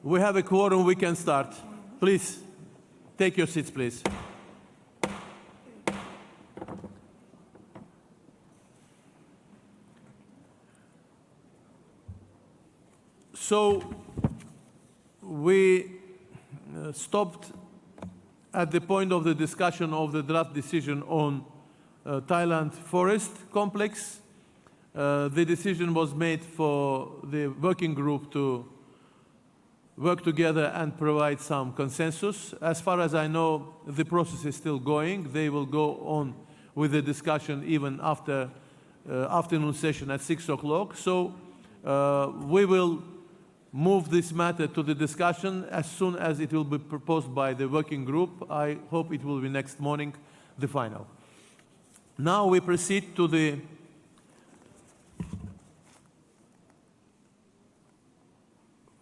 We have a quorum, we can start. Please, take your seats, please. So, we stopped at the point of the discussion of the draft decision on Thailand forest complex. The decision was made for the working group to work together and provide some consensus. As far as I know, the process is still going. They will go on with the discussion even after afternoon session at 6 o'clock. So we will move this matter to the discussion as soon as it will be proposed by the working group. I hope it will be next morning, the final. Now we proceed to the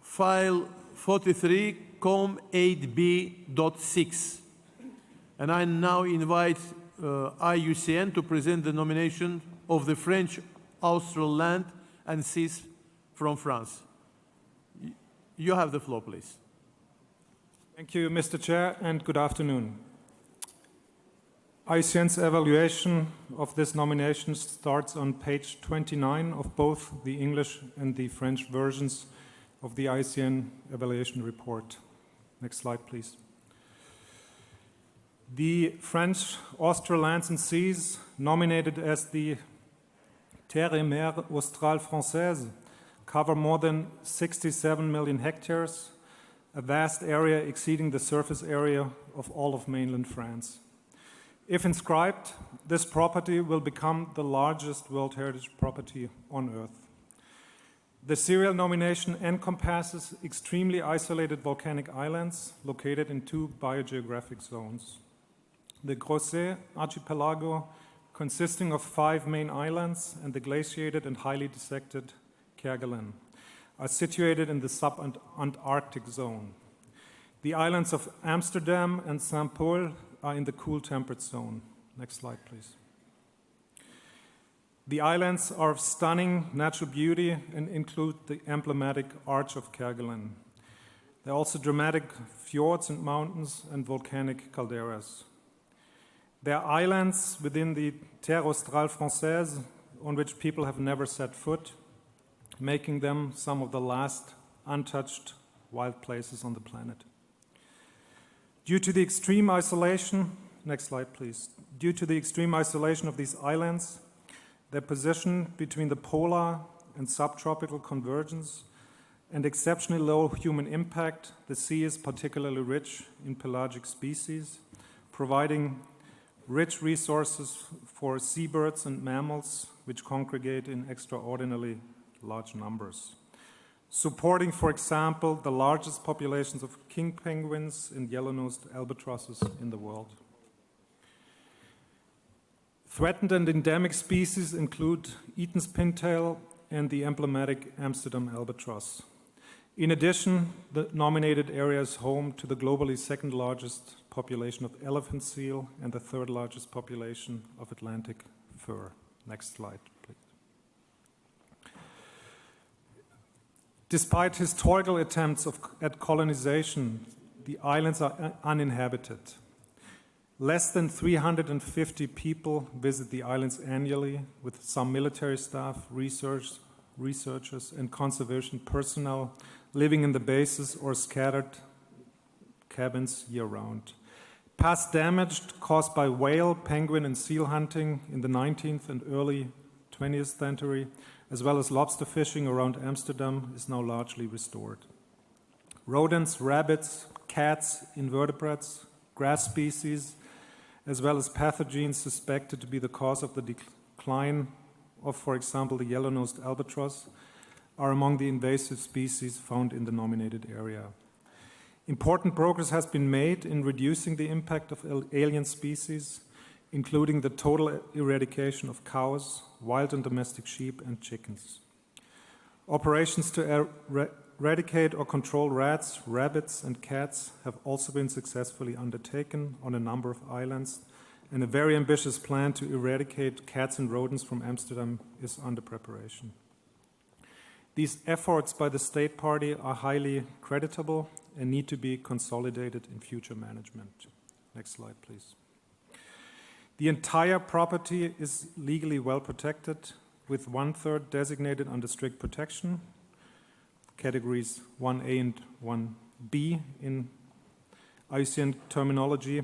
file 43 COM 8B.6. And I now invite Iucn to present the nomination of the French Austral land and seas from France. You have the floor, please. Thank you, Mr. Chair, and good afternoon. Iucn's evaluation of this nomination starts on page 29 of both the English and the French versions of the Iucn evaluation report. Next slide, please. The French Austral lands and seas, nominated as the Terres et Mers Australes Françaises, cover more than 67 million hectares, a vast area exceeding the surface area of all of mainland France. If inscribed, this property will become the largest World Heritage property on Earth. The serial nomination encompasses extremely isolated volcanic islands located in two biogeographic zones. The Crozet archipelago, consisting of 5 main islands, and the glaciated and highly dissected Kerguelen, are situated in the sub-Antarctic zone. The islands of Amsterdam and St. Paul are in the cool temperate zone. Next slide, please. The islands are of stunning natural beauty and include the emblematic Arch of Kerguelen. There are also dramatic fjords and mountains and volcanic calderas. There are islands within the Terres Australes Françaises on which people have never set foot, making them some of the last untouched wild places on the planet. Due to the extreme isolation, next slide please. Due to the extreme isolation of these islands, their position between the polar and subtropical convergence, and exceptionally low human impact, the sea is particularly rich in pelagic species, providing rich resources for seabirds and mammals which congregate in extraordinarily large numbers. Supporting, for example, the largest populations of king penguins and yellow-nosed albatrosses in the world. Threatened and endemic species include Eaton's pintail and the emblematic Amsterdam albatross. In addition, the nominated area is home to the globally second largest population of elephant seal and the third largest population of Atlantic fir. Next slide, please. Despite historical attempts at colonization, the islands are uninhabited. Less than 350 people visit the islands annually, with some military staff, researchers, and conservation personnel living in the bases or scattered cabins year-round. Past damage caused by whale, penguin, and seal hunting in the 19th and early 20th century, as well as lobster fishing around Amsterdam, is now largely restored. Rodents, rabbits, cats, invertebrates, grass species, as well as pathogens suspected to be the cause of the decline of, for example, the yellow-nosed albatross, are among the invasive species found in the nominated area. Important progress has been made in reducing the impact of alien species, including the total eradication of cows, wild and domestic sheep, and chickens. Operations to eradicate or control rats, rabbits, and cats have also been successfully undertaken on a number of islands, and a very ambitious plan to eradicate cats and rodents from Amsterdam is under preparation. These efforts by the state party are highly creditable and need to be consolidated in future management. Next slide, please. The entire property is legally well protected, with 1/3 designated under strict protection, categories 1A and 1B in Iucn terminology,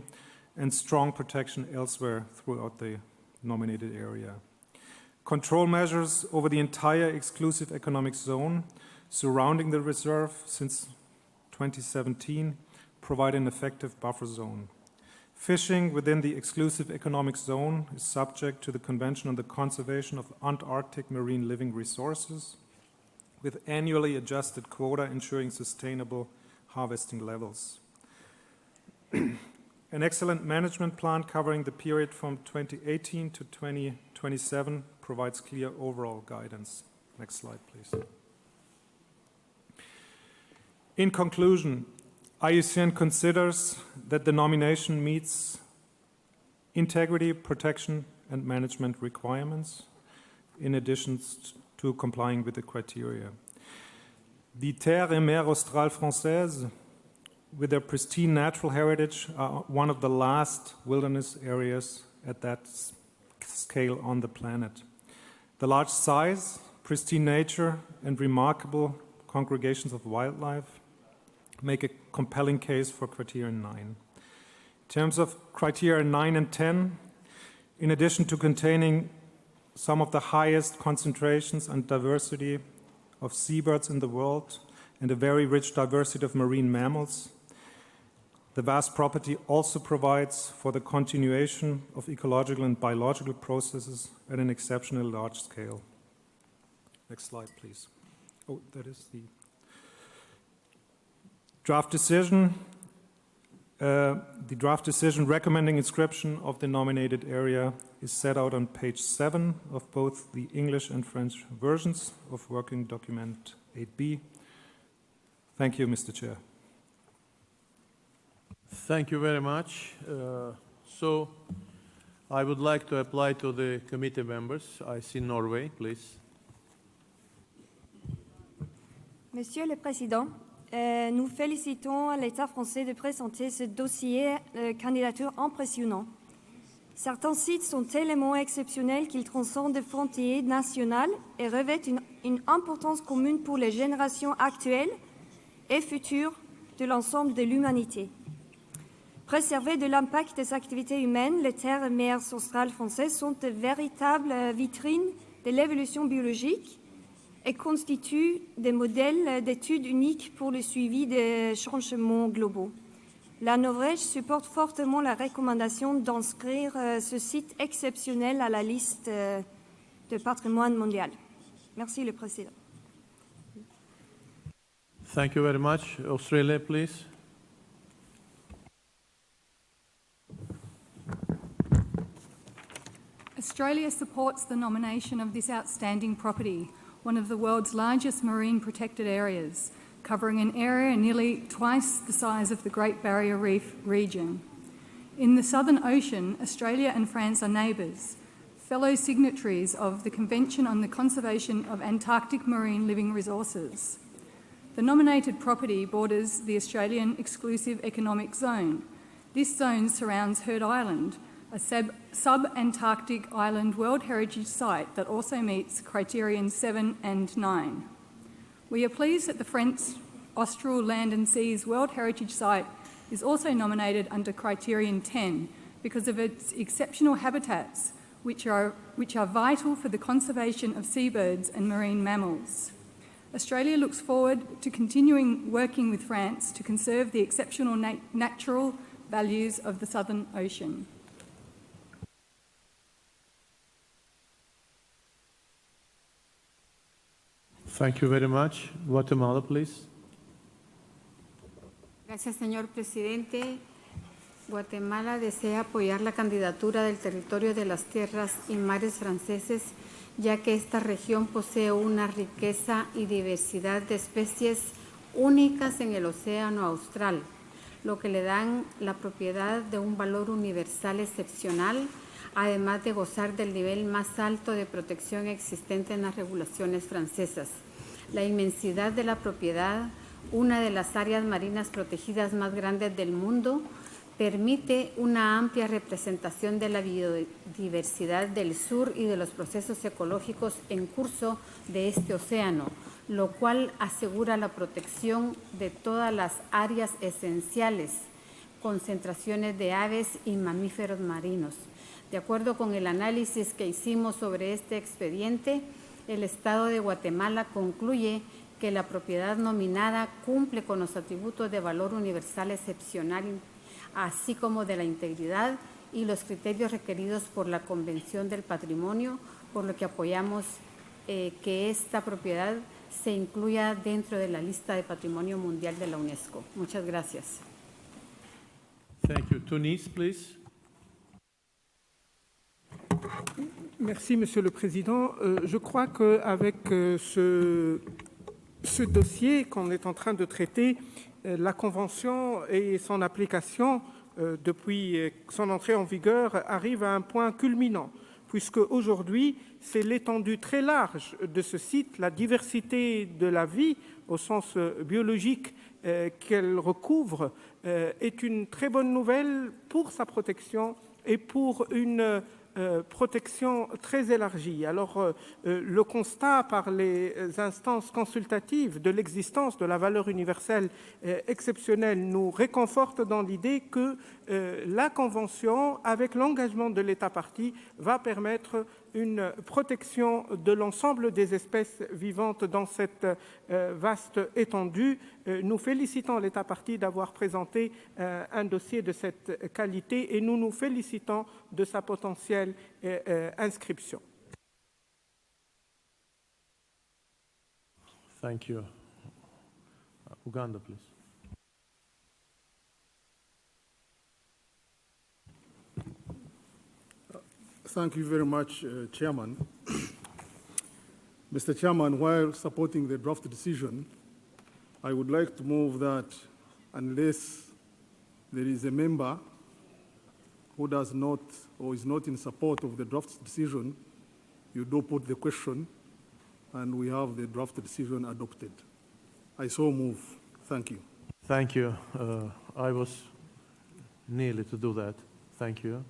and strong protection elsewhere throughout the nominated area. Control measures over the entire exclusive economic zone surrounding the reserve since 2017 provide an effective buffer zone. Fishing within the exclusive economic zone is subject to the Convention on the Conservation of Antarctic Marine Living Resources, with annually adjusted quota ensuring sustainable harvesting levels. An excellent management plan covering the period from 2018 to 2027 provides clear overall guidance. Next slide, please. In conclusion, Iucn considers that the nomination meets integrity, protection, and management requirements, in addition to complying with the criteria. The Terres et Mers Australes Françaises, with their pristine natural heritage, are one of the last wilderness areas at that scale on the planet. The large size, pristine nature, and remarkable congregations of wildlife make a compelling case for Criterion 9. In terms of Criteria 9 and 10, in addition to containing some of the highest concentrations and diversity of seabirds in the world and a very rich diversity of marine mammals, the vast property also provides for the continuation of ecological and biological processes at an exceptionally large scale. Next slide, please. Oh, that is the draft decision. The draft decision recommending inscription of the nominated area is set out on page 7 of both the English and French versions of Working Document 8B. Thank you, Mr. Chair. Thank you very much. So I would like to apply to the committee members. I see Norway, please. Monsieur le Président, nous félicitons l'État français de présenter ce dossier de candidature impressionnant. Certains sites sont tellement exceptionnels qu'ils transcendent des frontières nationales et revêtent une importance commune pour les générations actuelles et futures de l'ensemble de l'humanité. Préservés de l'impact des activités humaines, les terres et mers australes françaises sont de véritables vitrines de l'évolution biologique et constituent des modèles d'études uniques pour le suivi des changements globaux. La Norvège supporte fortement la recommandation d'inscrire ce site exceptionnel à la liste de patrimoine mondial. Merci, le Président. Thank you very much. Australia, please. Australia supports the nomination of this outstanding property, one of the world's largest marine protected areas, covering an area nearly twice the size of the Great Barrier Reef region. In the Southern Ocean, Australia and France are neighbours, fellow signatories of the Convention on the Conservation of Antarctic Marine Living Resources. The nominated property borders the Australian Exclusive Economic Zone. This zone surrounds Heard Island, a sub-Antarctic island World Heritage Site that also meets Criterion 7 and 9. We are pleased that the French Austral Land and Seas World Heritage Site is also nominated under Criterion 10 because of its exceptional habitats, which are vital for the conservation of seabirds and marine mammals. Australia looks forward to continuing working with France to conserve the exceptional natural values of the Southern Ocean. Thank you very much. Guatemala, please. Gracias, señor presidente. Guatemala desea apoyar la candidatura del territorio de las tierras y mares franceses, ya que esta región posee una riqueza y diversidad de especies únicas en el océano austral, lo que le dan la propiedad de un valor universal excepcional, además de gozar del nivel más alto de protección existente en las regulaciones francesas. la inmensidad de la propiedad, una de las áreas marinas protegidas más grandes del mundo, permite una amplia representación de la biodiversidad del sur y de los procesos ecológicos en curso de este océano, lo cual asegura la protección de todas las áreas esenciales, concentraciones de aves y mamíferos marinos. De acuerdo con el análisis que hicimos sobre este expediente, el Estado de Guatemala concluye que la propiedad nominada cumple con los atributos de valor universal excepcional, así como de la integridad y los criterios requeridos por la Convención del Patrimonio, por lo que apoyamos que esta propiedad se incluya dentro de la lista de Patrimonio Mundial de la UNESCO. Muchas gracias. Thank you. Tunis, please. Merci, Monsieur le Président. Je crois qu'avec ce dossier qu'on est en train de traiter, la Convention et son application, depuis son entrée en vigueur, arrivent à un point culminant, puisque aujourd'hui, c'est l'étendue très large de ce site, la diversité de la vie au sens biologique qu'elle recouvre, est une très bonne nouvelle pour sa protection et pour une protection très élargie. Alors, le constat par les instances consultatives de l'existence de la valeur universelle exceptionnelle nous réconforte dans l'idée que la Convention, avec l'engagement de l'État partie, va permettre une protection de l'ensemble des espèces vivantes dans cette vaste étendue. Nous félicitons l'État partie d'avoir présenté un dossier de cette qualité et nous nous félicitons de sa potentielle inscription. Thank you. Uganda, please. Thank you very much, Chairman. Mr. Chairman, while supporting the draft decision, I would like to move that unless there is a member who does not or is not in support of the draft decision, you do put the question and we have the draft decision adopted. I so move. Thank you. Thank you. I was nearly to do that. Thank you.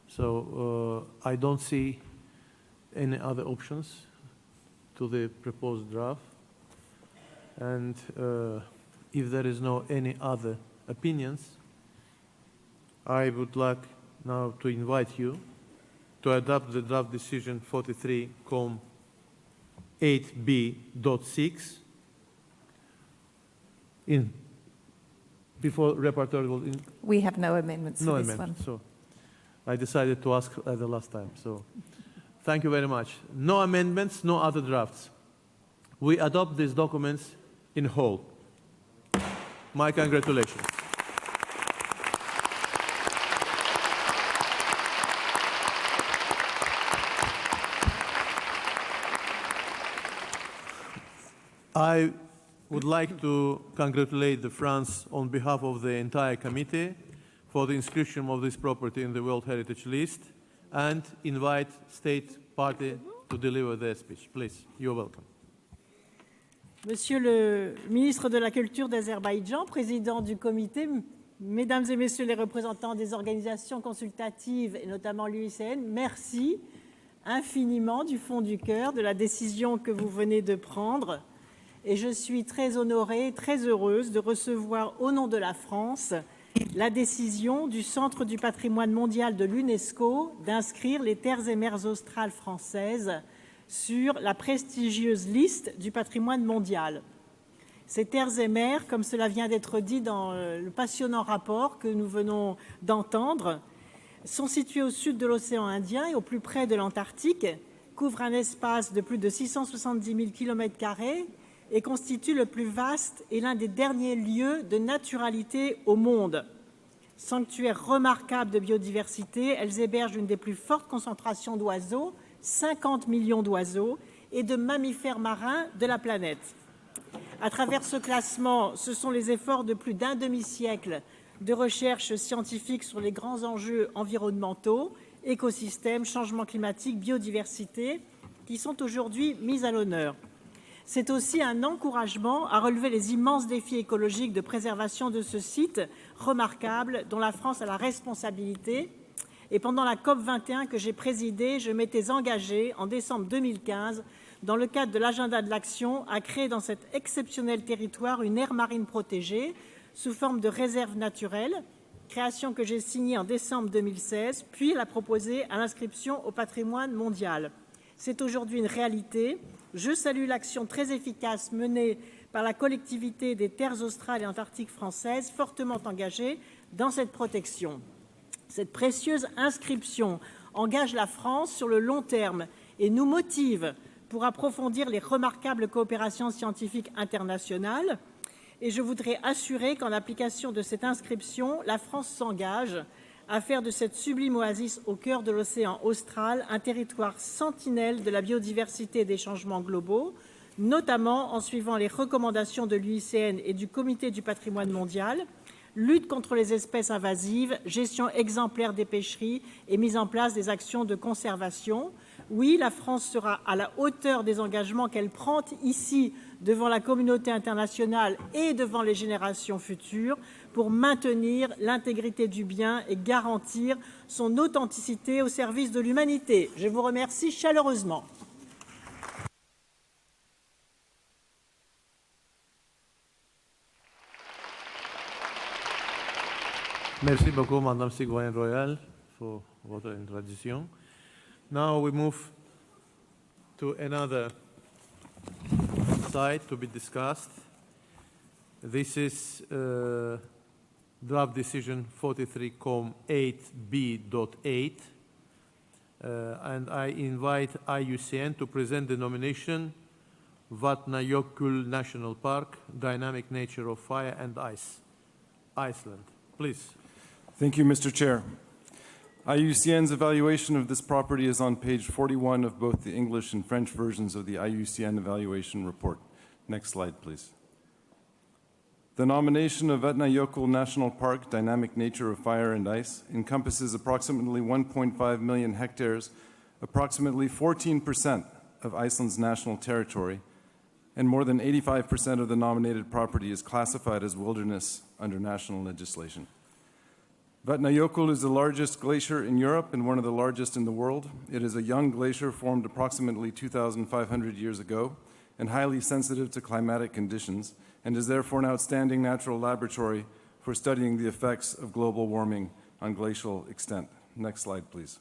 So I don't see any other options to the proposed draft. And if there is no any other opinions, I would like now to invite you to adopt the draft decision 43-8B.6 before rapporteur will We have no amendments no to this amendment. one. So I decided to ask at the last time. So thank you very much. No amendments, no other drafts. We adopt these documents in whole. My congratulations. I would like to congratulate France on behalf of the entire committee for the inscription of this property in the World Heritage List and invite State Party to deliver their speech. Please, you're welcome. Monsieur le ministre de la Culture d'Azerbaïdjan, président du comité, mesdames et messieurs les représentants des organisations consultatives et notamment l'Iucn, merci infiniment du fond du cœur de la décision que vous venez de prendre. Et je suis très honorée, très heureuse de recevoir au nom de la France la décision du Centre du patrimoine mondial de l'UNESCO d'inscrire les terres et mers australes françaises sur la prestigieuse liste du patrimoine mondial. Ces terres et mers, comme cela vient d'être dit dans le passionnant rapport que nous venons d'entendre, sont situées au sud de l'océan Indien et au plus près de l'Antarctique, couvrent un espace de plus de 670 000 km² et constituent le plus vaste et l'un des derniers lieux de naturalité au monde. Sanctuaires remarquables de biodiversité, elles hébergent une des plus fortes concentrations d'oiseaux, 50 millions d'oiseaux, et de mammifères marins de la planète. À travers ce classement, ce sont les efforts de plus d'un demi-siècle de recherche scientifique sur les grands enjeux environnementaux, écosystèmes, changement climatique, biodiversité, qui sont aujourd'hui mis à l'honneur. C'est aussi un encouragement à relever les immenses défis écologiques de préservation de ce site remarquable dont la France a la responsabilité. Et pendant la COP21 que j'ai présidée, je m'étais engagée en décembre 2015, dans le cadre de l'agenda de l'action, à créer dans cet exceptionnel territoire une aire marine protégée sous forme de réserve naturelle, création que j'ai signée en décembre 2016, puis la proposer à l'inscription au patrimoine mondial. C'est aujourd'hui une réalité. Je salue l'action très efficace menée par la collectivité des terres australes et antarctiques françaises, fortement engagée dans cette protection. Cette précieuse inscription engage la France sur le long terme et nous motive pour approfondir les remarquables coopérations scientifiques internationales. Et je voudrais assurer qu'en application de cette inscription, la France s'engage à faire de cette sublime oasis au cœur de l'océan austral un territoire sentinelle de la biodiversité et des changements globaux, notamment en suivant les recommandations de l'Iucn et du Comité du patrimoine mondial, lutte contre les espèces invasives, gestion exemplaire des pêcheries et mise en place des actions de conservation. Oui, la France sera à la hauteur des engagements qu'elle prend ici devant la communauté internationale et devant les générations futures pour maintenir l'intégrité du bien et garantir son authenticité au service de l'humanité. Je vous remercie chaleureusement. Merci beaucoup, Madame Ségolène Royal, pour votre introduction. Now we move to another side to be discussed. This is draft decision 43.8b.8, and I invite Iucn to present the nomination Vatnajökull National Park, Dynamic Nature of Fire and Ice, Iceland. Please. Thank you, Mr. Chair. Iucn's evaluation of this property is on page 41 of both the English and French versions of the Iucn evaluation report. Next slide, please. The nomination of Vatnajökull National Park, Dynamic Nature of Fire and Ice, encompasses approximately 1.5 million hectares, approximately 14% of Iceland's national territory, and more than 85% of the nominated property is classified as wilderness under national legislation. Vatnajökull is the largest glacier in Europe and one of the largest in the world. It is a young glacier formed approximately 2,500 years ago and highly sensitive to climatic conditions, and is therefore an outstanding natural laboratory for studying the effects of global warming on glacial extent. Next slide, please.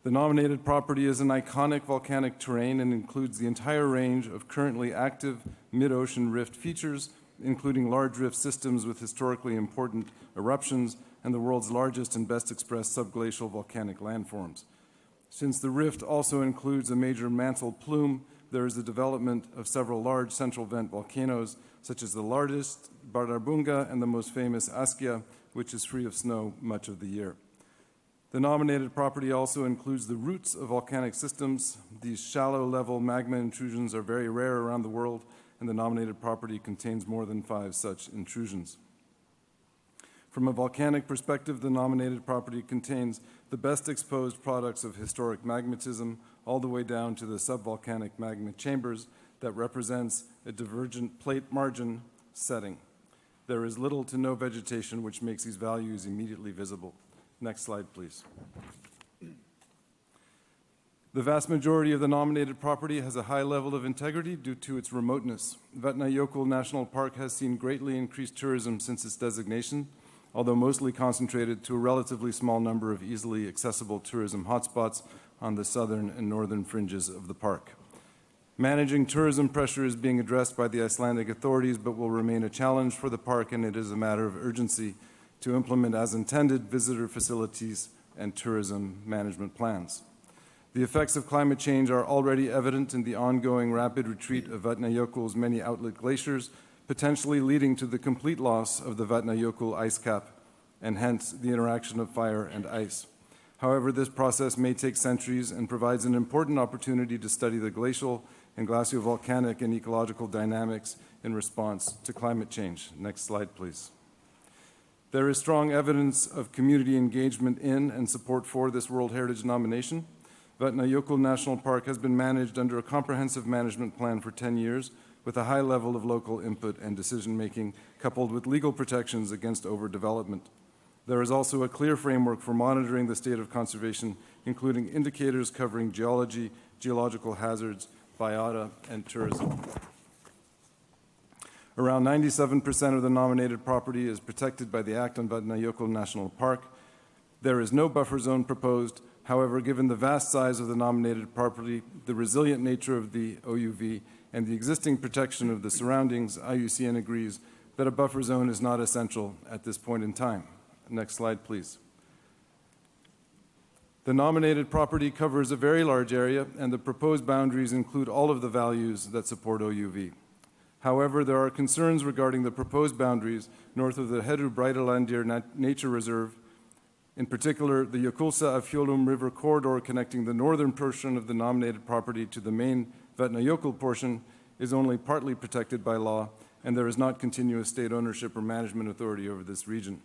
The nominated property is an iconic volcanic terrain and includes the entire range of currently active mid-ocean rift features, including large rift systems with historically important eruptions and the world's largest and best expressed subglacial volcanic landforms. Since the rift also includes a major mantle plume, there is the development of several large central vent volcanoes, such as the largest, Bardarbunga, and the most famous, Askja, which is free of snow much of the year. The nominated property also includes the roots of volcanic systems. These shallow-level magma intrusions are very rare around the world, and the nominated property contains more than 5 such intrusions. From a volcanic perspective, the nominated property contains the best exposed products of historic magmatism, all the way down to the subvolcanic magma chambers that represents a divergent plate margin setting. There is little to no vegetation, which makes these values immediately visible. Next slide, please. The vast majority of the nominated property has a high level of integrity due to its remoteness. Vatnajökull National Park has seen greatly increased tourism since its designation, although mostly concentrated to a relatively small number of easily accessible tourism hotspots on the southern and northern fringes of the park. Managing tourism pressure is being addressed by the Icelandic authorities, but will remain a challenge for the park, and it is a matter of urgency to implement as intended visitor facilities and tourism management plans. The effects of climate change are already evident in the ongoing rapid retreat of Vatnajökull's many outlet glaciers, potentially leading to the complete loss of the Vatnajökull ice cap, and hence the interaction of fire and ice. However, this process may take centuries and provides an important opportunity to study the glacial and glacial-volcanic and ecological dynamics in response to climate change. Next slide, please. There is strong evidence of community engagement in and support for this World Heritage nomination. Vatnajökull National Park has been managed under a comprehensive management plan for 10 years with a high level of local input and decision-making coupled with legal protections against overdevelopment. There is also a clear framework for monitoring the state of conservation, including indicators covering geology, geological hazards, biota, and tourism. Around 97% of the nominated property is protected by the Act on Vatnajökull National Park. There is no buffer zone proposed. However, given the vast size of the nominated property, the resilient nature of the OUV, and the existing protection of the surroundings, IUCN agrees that a buffer zone is not essential at this point in time. Next slide, please. The nominated property covers a very large area, and the proposed boundaries include all of the values that support OUV. However, there are concerns regarding the proposed boundaries north of the Heru-Breitalandir Nature Reserve. In particular, the Jökulsá-Fjöllum River corridor connecting the northern portion of the nominated property to the main Vatnajökull portion is only partly protected by law, and there is not continuous state ownership or management authority over this region.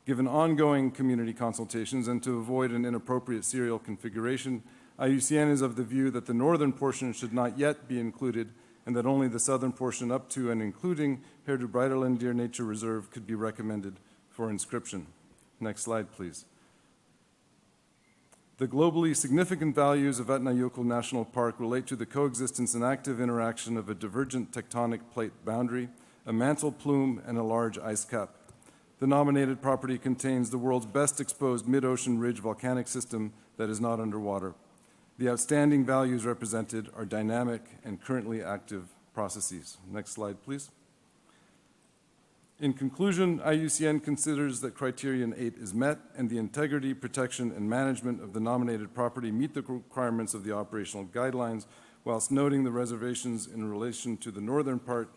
Given ongoing community consultations and to avoid an inappropriate serial configuration, IUCN is of the view that the northern portion should not yet be included and that only the southern portion up to and including Heru-Breitalandir Nature Reserve could be recommended for inscription. Next slide, please. The globally significant values of Vatnajökull National Park relate to the coexistence and active interaction of a divergent tectonic plate boundary, a mantle plume, and a large ice cap. The nominated property contains the world's best exposed mid-ocean ridge volcanic system that is not underwater. The outstanding values represented are dynamic and currently active processes. Next slide, please. In conclusion, IUCN considers that criterion 8 is met and the integrity, protection, and management of the nominated property meet the requirements of the operational guidelines, whilst noting the reservations in relation to the northern part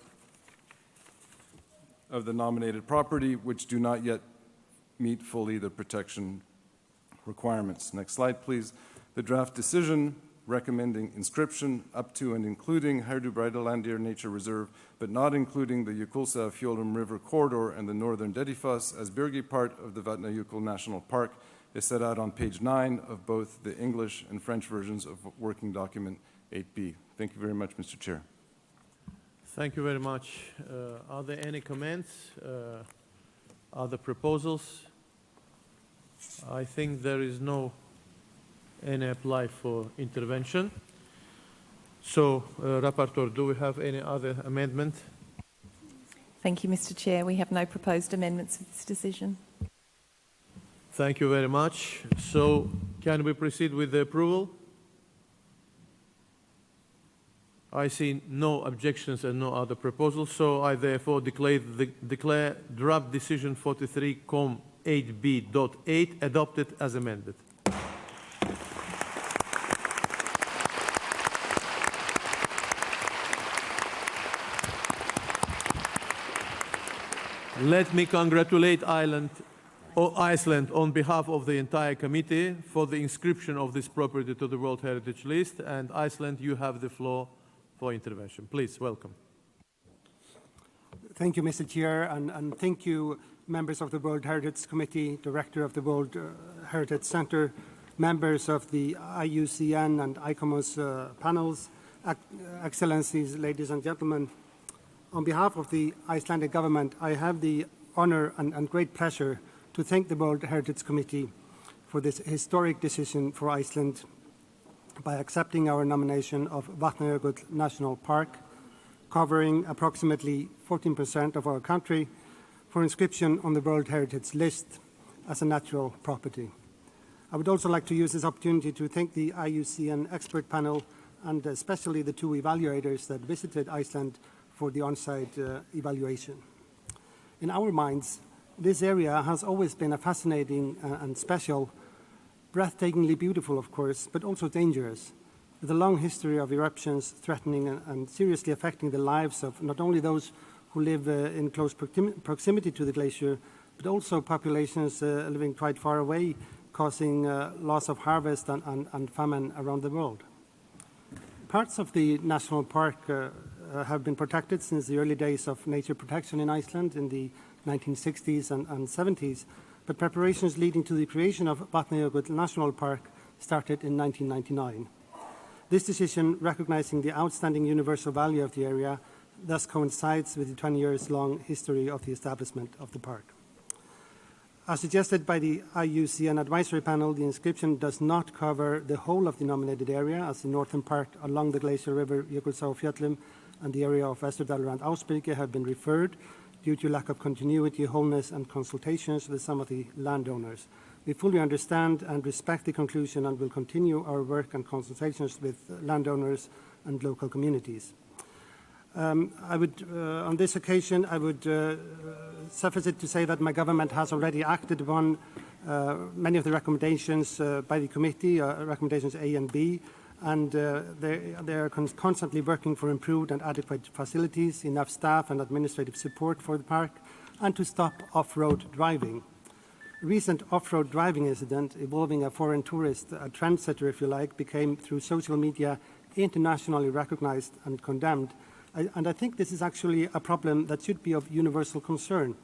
of the nominated property, which do not yet meet fully the protection requirements. Next slide, please. The draft decision recommending inscription up to and including Heru-Breitalandir Nature Reserve, but not including the Jökulsá-Fjöllum River corridor and the northern Dedifoss as Birgi part of the Vatnajökull National Park is set out on page 9 of both the English and French versions of working document 8B. Thank you very much, Mr. Chair. Thank you very much. Are there any comments? Other proposals? I think there is no any apply for intervention. So, Rapporteur, do we have any other amendment? Thank you, Mr. Chair. We have no proposed amendments to this decision. Thank you very much. So, can we proceed with the approval? I see no objections and no other proposals, so I therefore declare draft decision 43.8b.8 adopted as amended. Let me congratulate Iceland on behalf of the entire committee for the inscription of this property to the World Heritage List. And Iceland, you have the floor for intervention. Please, welcome. Thank you, Mr. Chair, and thank you, members of the World Heritage Committee, Director of the World Heritage Center, members of the IUCN and ICOMOS panels, Excellencies, ladies and gentlemen. On behalf of the Icelandic government, I have the honor and great pleasure to thank the World Heritage Committee for this historic decision for Iceland by accepting our nomination of Vatnajökull National Park, covering approximately 14% of our country, for inscription on the World Heritage List as a natural property. I would also like to use this opportunity to thank the IUCN expert panel and especially the two evaluators that visited Iceland for the on-site evaluation. In our minds, this area has always been a fascinating and special, breathtakingly beautiful, of course, but also dangerous, with a long history of eruptions threatening and seriously affecting the lives of not only those who live in close proximity to the glacier, but also populations living quite far away, causing loss of harvest and famine around the world. Parts of the national park have been protected since the early days of nature protection in Iceland in the 1960s and 70s, but preparations leading to the creation of Vatnajökull National Park started in 1999. This decision, recognizing the outstanding universal value of the area, thus coincides with the 20 years long history of the establishment of the park. As suggested by the IUCN Advisory Panel, the inscription does not cover the whole of the nominated area, as the northern part along the glacier river Jökulsárfjöllum and the area of Vesterdal around Ausbyrge have been referred due to lack of continuity, wholeness and consultations with some of the landowners. We fully understand and respect the conclusion and will continue our work and consultations with landowners and local communities. On this occasion, I would suffice it to say that my government has already acted upon many of the recommendations by the committee, recommendations A and B, and they are constantly working for improved and adequate facilities, enough staff and administrative support for the park, and to stop off-road driving. A recent off-road driving incident involving a foreign tourist, a trendsetter if you like, became through social media internationally recognized and condemned. And I think this is actually a problem that should be of universal concern,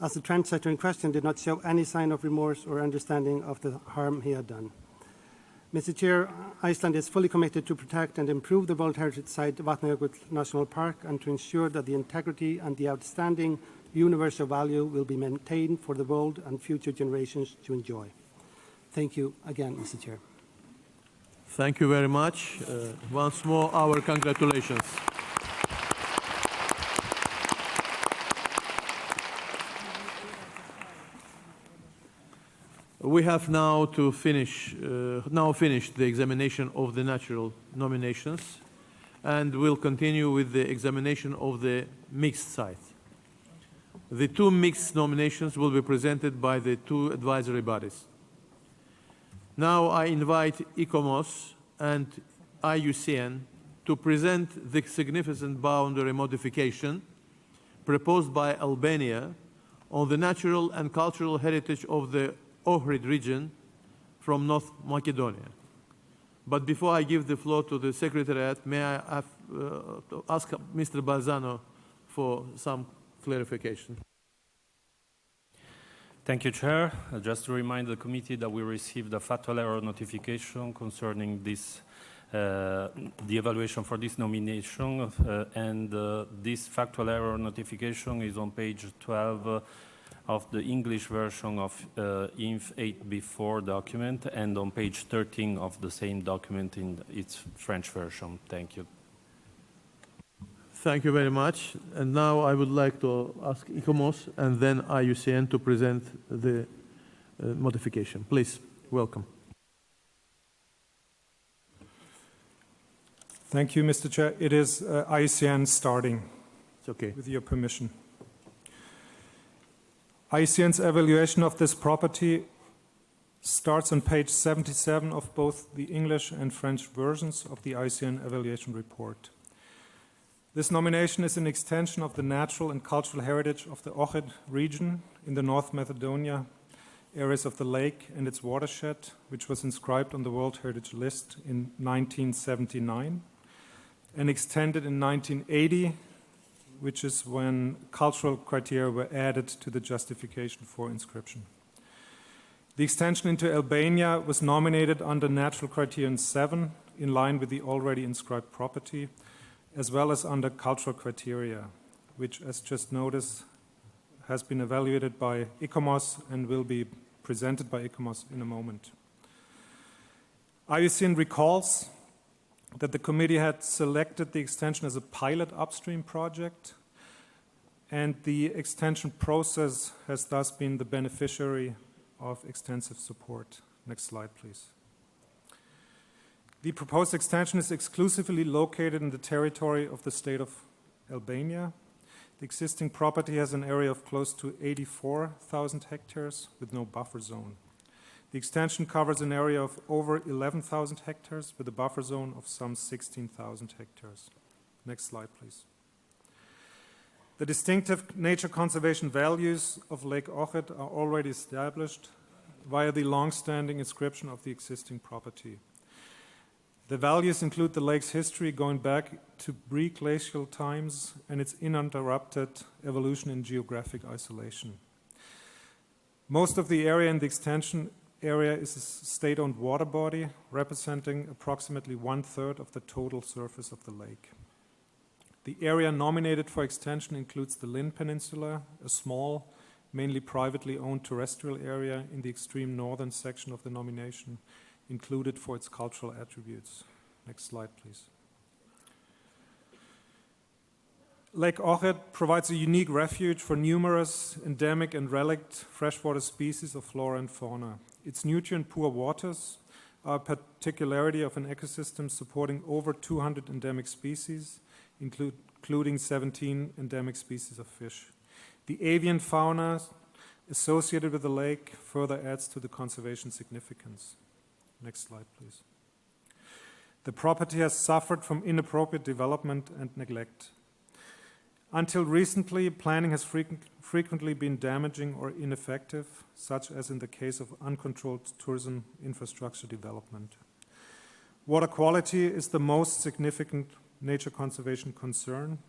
as the trendsetter in question did not show any sign of remorse or understanding of the harm he had done. Mr. Chair, Iceland is fully committed to protect and improve the World Heritage Site Vatnajökull National Park and to ensure that the integrity and the outstanding universal value will be maintained for the world and future generations to enjoy. Thank you again, Mr. Chair. Thank you very much. Once more, our congratulations. We have now to finished the examination of the natural nominations, and we'll continue with the examination of the mixed site. The two mixed nominations will be presented by the two advisory bodies. Now I invite ICOMOS and IUCN to present the significant boundary modification proposed by Albania on the natural and cultural heritage of the Ohrid region from North Macedonia. But before I give the floor to the Secretariat, may I ask Mr. Balzano for some clarification? Thank you, Chair. Just to remind the committee that we received a factual error notification concerning this, the evaluation for this nomination, and this factual error notification is on page 12 of the English version of INF 8B4 document and on page 13 of the same document in its French version. Thank you. Thank you very much. And now I would like to ask ICOMOS and then IUCN to present the modification. Please, welcome. Thank you, Mr. Chair. It is IUCN starting. It's okay. With your permission. IUCN's evaluation of this property starts on page 77 of both the English and French versions of the IUCN evaluation report. This nomination is an extension of the natural and cultural heritage of the Ohrid region in the North Macedonia areas of the lake and its watershed, which was inscribed on the World Heritage List in 1979 and extended in 1980, which is when cultural criteria were added to the justification for inscription. The extension into Albania was nominated under Natural Criterion 7, in line with the already inscribed property, as well as under cultural criteria, which, as just noticed, has been evaluated by ICOMOS and will be presented by ICOMOS in a moment. IUCN recalls that the committee had selected the extension as a pilot upstream project, and the extension process has thus been the beneficiary of extensive support. Next slide, please. The proposed extension is exclusively located in the territory of the state of Albania. The existing property has an area of close to 84,000 hectares with no buffer zone. The extension covers an area of over 11,000 hectares with a buffer zone of some 16,000 hectares. Next slide, please. The distinctive nature conservation values of Lake Ohrid are already established via the long-standing inscription of the existing property. The values include the lake's history going back to pre-glacial times and its uninterrupted evolution in geographic isolation. Most of the area in the extension area is a state-owned water body representing approximately 1/3 of the total surface of the lake. The area nominated for extension includes the Lin Peninsula, a small, mainly privately owned terrestrial area in the extreme northern section of the nomination, included for its cultural attributes. Next slide, please. Lake Ochet provides a unique refuge for numerous endemic and relict freshwater species of flora and fauna. Its nutrient-poor waters are a particularity of an ecosystem supporting over 200 endemic species, including 17 endemic species of fish. The avian fauna associated with the lake further adds to the conservation significance. Next slide, please. The property has suffered from inappropriate development and neglect. Until recently, planning has frequently been damaging or ineffective, such as in the case of uncontrolled tourism infrastructure development. Water quality is the most significant nature conservation concern,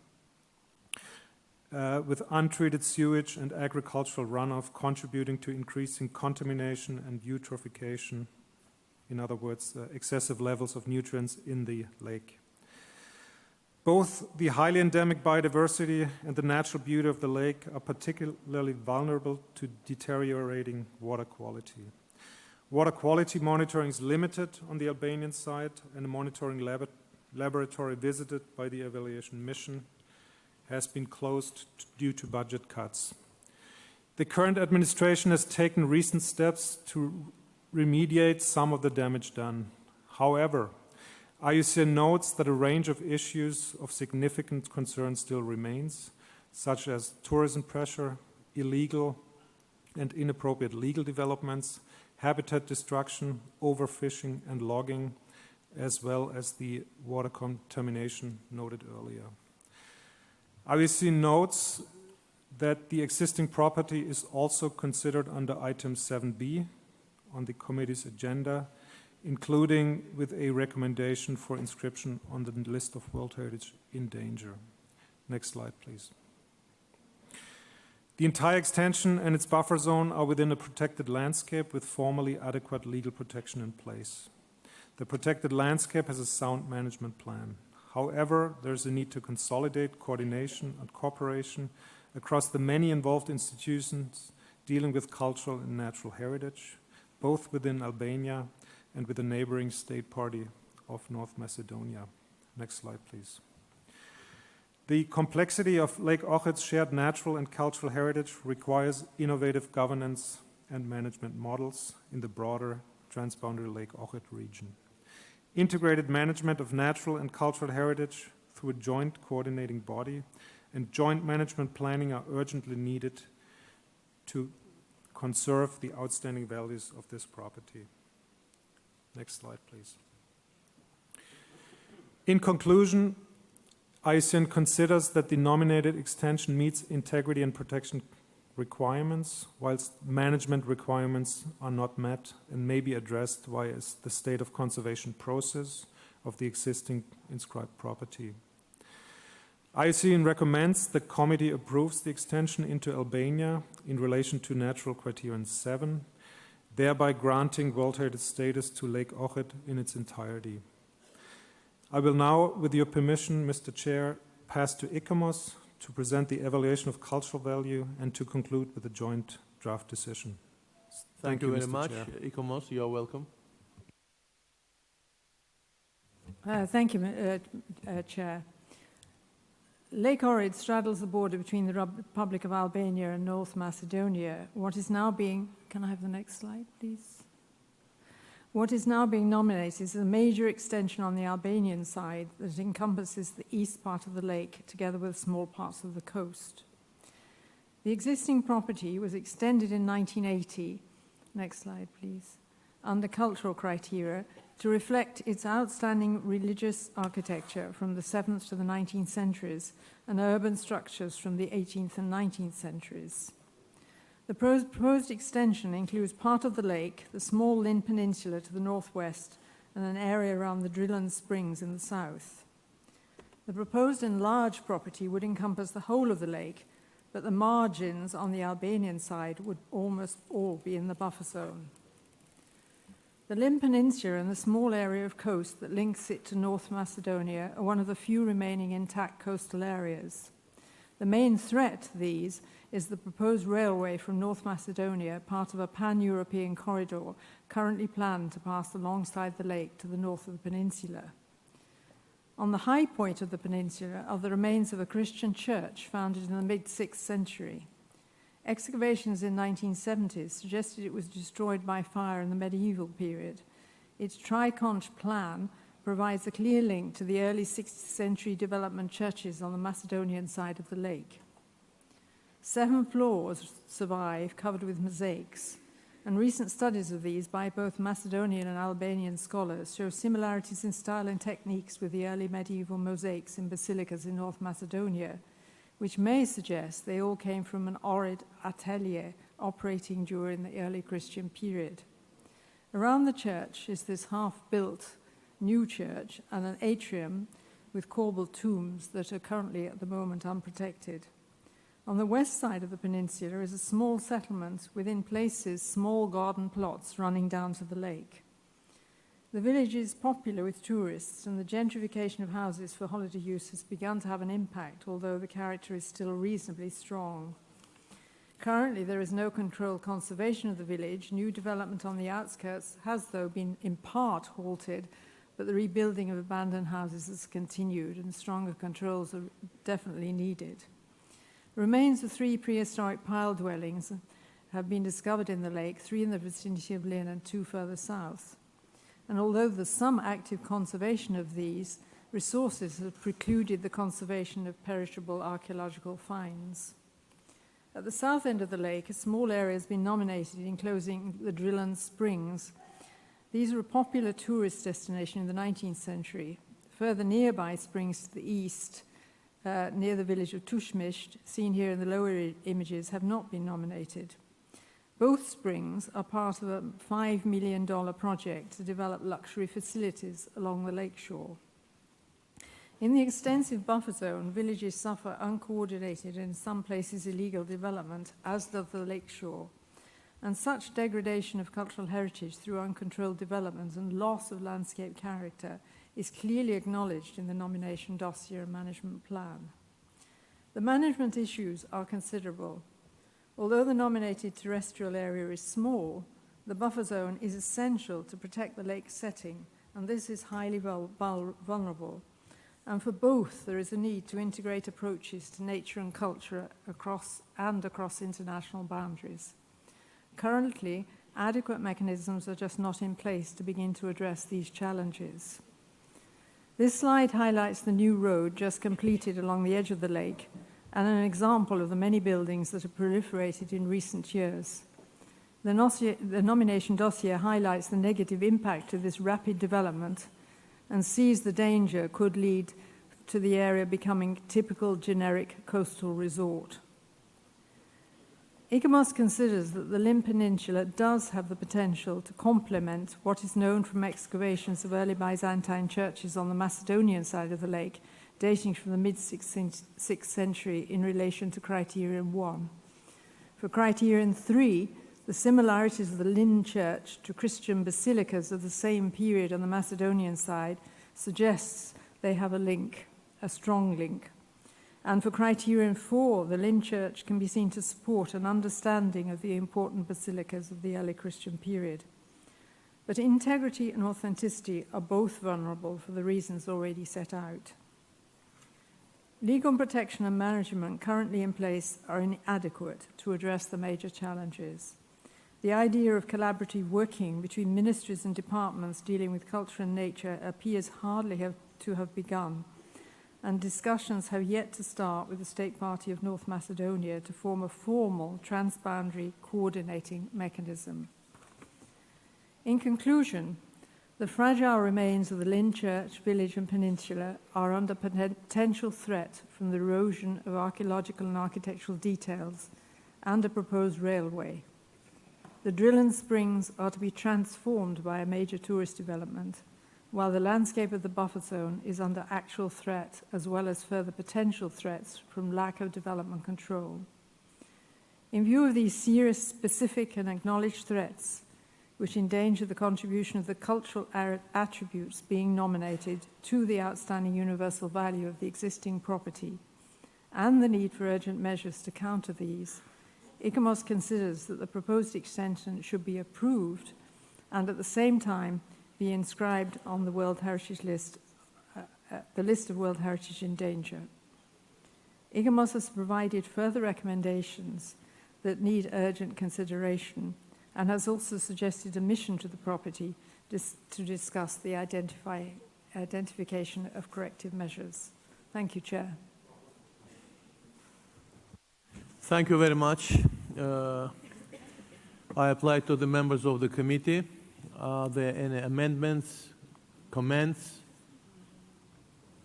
with untreated sewage and agricultural runoff contributing to increasing contamination and eutrophication, in other words, excessive levels of nutrients in the lake. Both the highly endemic biodiversity and the natural beauty of the lake are particularly vulnerable to deteriorating water quality. Water quality monitoring is limited on the Albanian side, and a monitoring laboratory visited by the evaluation mission has been closed due to budget cuts. The current administration has taken recent steps to remediate some of the damage done. However, IUCN notes that a range of issues of significant concern still remains, such as tourism pressure, illegal and inappropriate legal developments, habitat destruction, overfishing and logging, as well as the water contamination noted earlier. IUCN notes that the existing property is also considered under item 7B on the committee's agenda, including with a recommendation for inscription on the list of World Heritage in danger. Next slide, please. The entire extension and its buffer zone are within a protected landscape with formally adequate legal protection in place. The protected landscape has a sound management plan. However, there's a need to consolidate coordination and cooperation across the many involved institutions dealing with cultural and natural heritage, both within Albania and with the neighboring state party of North Macedonia. Next slide, please. The complexity of Lake Ochet's shared natural and cultural heritage requires innovative governance and management models in the broader transboundary Lake Ochet region. Integrated management of natural and cultural heritage through a joint coordinating body and joint management planning are urgently needed to conserve the outstanding values of this property. Next slide, please. In conclusion, IUCN considers that the nominated extension meets integrity and protection requirements, whilst management requirements are not met and may be addressed via the state of conservation process of the existing inscribed property. IUCN recommends the committee approves the extension into Albania in relation to Natural Criterion 7, thereby granting World Heritage status to Lake Ochet in its entirety. I will now, with your permission, Mr. Chair, pass to Iucn to present the evaluation of cultural value and to conclude with a joint draft decision. Thank you very Mr. much. Chair. Iucn, you are welcome. Thank you, Chair. Lake Ochet straddles the border between the Republic of Albania and North Macedonia. What is now being, can I have the next slide, please? What is now being nominated is a major extension on the Albanian side that encompasses the east part of the lake together with small parts of the coast. The existing property was extended in 1980, next slide please, under cultural criteria to reflect its outstanding religious architecture from the 7th to the 19th centuries and urban structures from the 18th and 19th centuries. The proposed extension includes part of the lake, the small Lin Peninsula to the northwest, and an area around the Drillen Springs in the south. The proposed enlarged property would encompass the whole of the lake, but the margins on the Albanian side would almost all be in the buffer zone. The Lim Peninsula and the small area of coast that links it to North Macedonia are one of the few remaining intact coastal areas. The main threat to these is the proposed railway from North Macedonia, part of a pan-European corridor currently planned to pass alongside the lake to the north of the peninsula. On the high point of the peninsula are the remains of a Christian church founded in the mid-6th century. Excavations in the 1970s suggested it was destroyed by fire in the medieval period. Its tri-conch plan provides a clear link to the early 6th century development churches on the Macedonian side of the lake. 7 floors survive, covered with mosaics, and recent studies of these by both Macedonian and Albanian scholars show similarities in style and techniques with the early medieval mosaics in basilicas in North Macedonia, which may suggest they all came from an Orid atelier operating during the early Christian period. Around the church is this half-built new church and an atrium with corbelled tombs that are currently at the moment unprotected. On the west side of the peninsula is a small settlement with in places small garden plots running down to the lake. The village is popular with tourists, and the gentrification of houses for holiday use has begun to have an impact, although the character is still reasonably strong. Currently, there is no controlled conservation of the village. New development on the outskirts has, though, been in part halted, but the rebuilding of abandoned houses has continued, and stronger controls are definitely needed. Remains of 3 prehistoric pile dwellings have been discovered in the lake, 3 in the vicinity of Lynn and 2 further south. And although there's some active conservation of these, resources have precluded the conservation of perishable archaeological finds. At the south end of the lake, a small area has been nominated, enclosing the Drillen Springs. These are a popular tourist destination in the 19th century. Further nearby springs to the east, near the village of Tushmisht, seen here in the lower images, have not been nominated. Both springs are part of a $5 million project to develop luxury facilities along the lakeshore. In the extensive buffer zone, villages suffer uncoordinated and in some places illegal development, as does the lakeshore. And such degradation of cultural heritage through uncontrolled development and loss of landscape character is clearly acknowledged in the nomination dossier and management plan. The management issues are considerable. Although the nominated terrestrial area is small, the buffer zone is essential to protect the lake setting, and this is highly vulnerable. And for both, there is a need to integrate approaches to nature and culture across international boundaries. Currently, adequate mechanisms are just not in place to begin to address these challenges. This slide highlights the new road just completed along the edge of the lake and an example of the many buildings that have proliferated in recent years. The nomination dossier highlights the negative impact of this rapid development and sees the danger could lead to the area becoming typical generic coastal resort. ICOMOS considers that the Lim Peninsula does have the potential to complement what is known from excavations of early Byzantine churches on the Macedonian side of the lake, dating from the mid-6th century in relation to Criterion 1. For Criterion 3, the similarities of the Lynn Church to Christian basilicas of the same period on the Macedonian side suggests they have a link, a strong link. And for Criterion 4, the Lynn Church can be seen to support an understanding of the important basilicas of the early Christian period. But integrity and authenticity are both vulnerable for the reasons already set out. Legal protection and management currently in place are inadequate to address the major challenges. The idea of collaborative working between ministries and departments dealing with culture and nature appears hardly to have begun, and discussions have yet to start with the State Party of North Macedonia to form a formal transboundary coordinating mechanism. In conclusion, the fragile remains of the Lynn Church, village and peninsula are under potential threat from the erosion of archaeological and architectural details and a proposed railway. The Drillen Springs are to be transformed by a major tourist development, while the landscape of the buffer zone is under actual threat, as well as further potential threats from lack of development control. In view of these serious, specific and acknowledged threats, which endanger the contribution of the cultural attributes being nominated to the outstanding universal value of the existing property, and the need for urgent measures to counter these, ICOMOS considers that the proposed extension should be approved and at the same time be inscribed on the World Heritage List, the list of World Heritage in danger. ICOMOS has provided further recommendations that need urgent consideration and has also suggested a mission to the property to discuss the identification of corrective measures. Thank you, Chair. Thank you very much. I apply to the members of the committee. Are there any amendments, comments?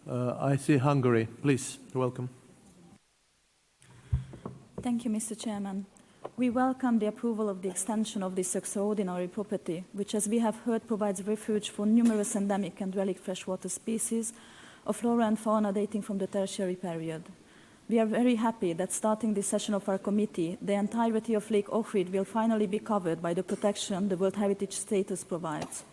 I see Hungary. Please, welcome. Thank you, Mr. Chairman. We welcome the approval of the extension of this extraordinary property, which, as we have heard, provides refuge for numerous endemic and relic freshwater species of flora and fauna dating from the tertiary period. We are very happy that starting this session of our committee, the entirety of Lake Ohrid will finally be covered by the protection the World Heritage status provides.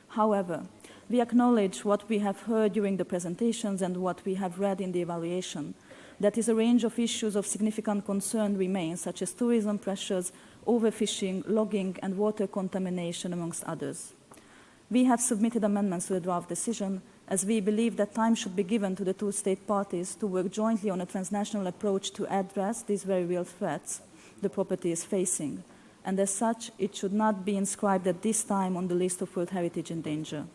However, we acknowledge what we have heard during the presentations and what we have read in the evaluation. That is, a range of issues of significant concern remain, such as tourism pressures, overfishing, logging, and water contamination, amongst others. We have submitted amendments to the draft decision, as we believe that time should be given to the two state parties to work jointly on a transnational approach to address these very real threats the property is facing, and as such, it should not be inscribed at this time on the list of World Heritage in danger.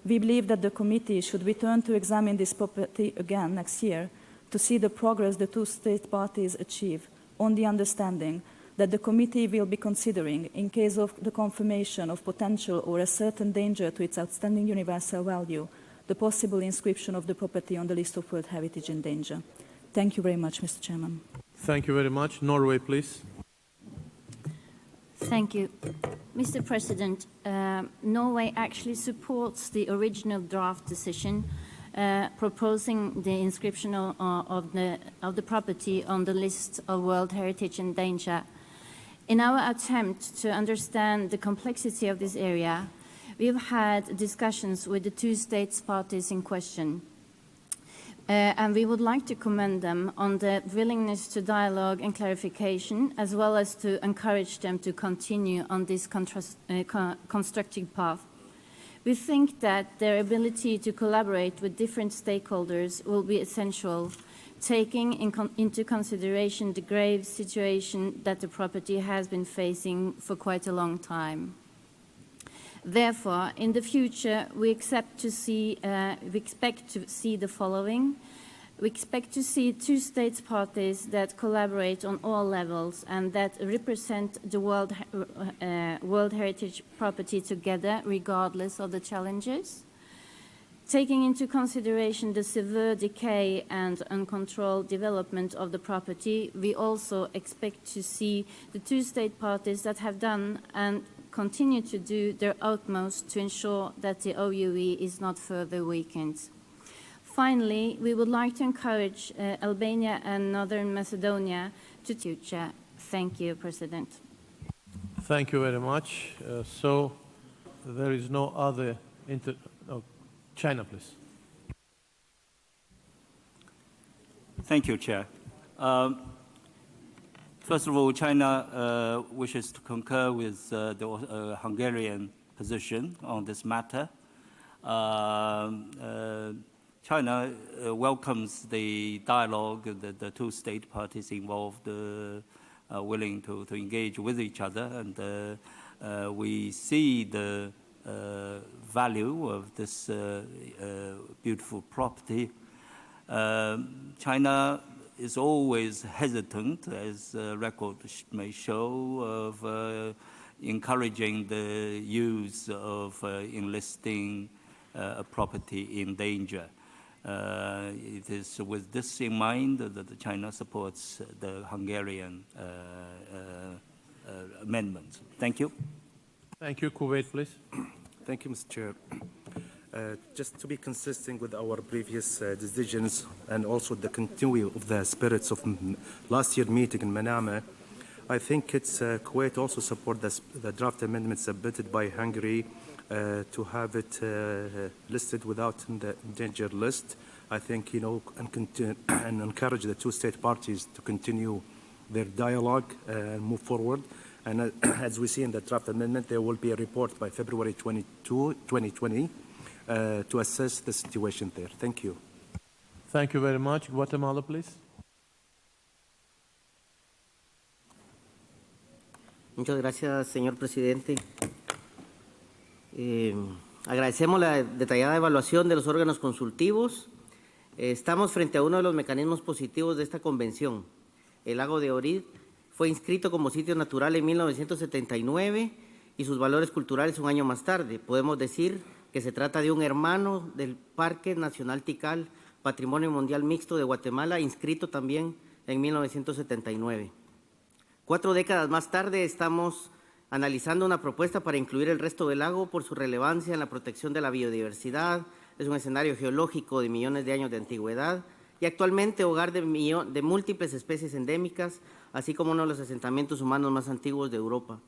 We believe that the committee should return to examine this property again next year to see the progress the two state parties achieve, on the understanding that the committee will be considering, in case of the confirmation of potential or a certain danger to its outstanding universal value, the possible inscription of the property on the list of World Heritage in danger. Thank you very much, Mr. Chairman. Thank you very much. Norway, please. Thank you. Mr. President, Norway actually supports the original draft decision proposing the inscription of the property on the list of World Heritage in danger. In our attempt to understand the complexity of this area, we've had discussions with the two states parties in question. And we would like to commend them on their willingness to dialogue and clarification, as well as to encourage them to continue on this constructive path. We think that their ability to collaborate with different stakeholders will be essential, taking into consideration the grave situation that the property has been facing for quite a long time. Therefore, in the future, we expect to see the following. We expect to see two states parties that collaborate on all levels and that represent the World Heritage property together, regardless of the challenges. Taking into consideration the severe decay and uncontrolled development of the property, we also expect to see the two state parties that have done and continue to do their utmost to ensure that the OUE is not further weakened. Finally, we would like to encourage Albania and Northern Macedonia to future. Thank you, President. Thank you very much. So there is no other China, please. Thank you, Chair. First of all, China wishes to concur with the Hungarian position on this matter. China welcomes the dialogue that the two state parties involved are willing to engage with each other, and we see the value of this beautiful property. China is always hesitant, as record may show, of encouraging the use of enlisting a property in danger. It is with this in mind that China supports the Hungarian amendment. Thank you. Thank you. Kuwait, please. Thank you, Mr. Chair. Just to be consistent with our previous decisions and also the continuity of the spirits of last year's meeting in Manama, I think Kuwait also support the draft amendment submitted by Hungary to have it listed without the endangered list. I think, and encourage the two state parties to continue their dialogue and move forward. And as we see in the draft amendment, there will be a report by February 22, 2020 to assess the situation there. Thank you. Thank you very much. Guatemala, please. Muchas gracias, señor presidente. Agradecemos la detallada evaluación de los órganos consultivos. Estamos frente a uno de los mecanismos positivos de esta convención. El lago de Ohrid fue inscrito como sitio natural en 1979 y sus valores culturales un año más tarde. Podemos decir que se trata de un hermano del Parque Nacional Tikal, Patrimonio Mundial Mixto de Guatemala, inscrito también en 1979. 4 décadas más tarde estamos analizando una propuesta para incluir el resto del lago por su relevancia en la protección de la biodiversidad. Es un escenario geológico de millones de años de antigüedad y actualmente hogar de múltiples especies endémicas, así como uno de los asentamientos humanos más antiguos de Europa.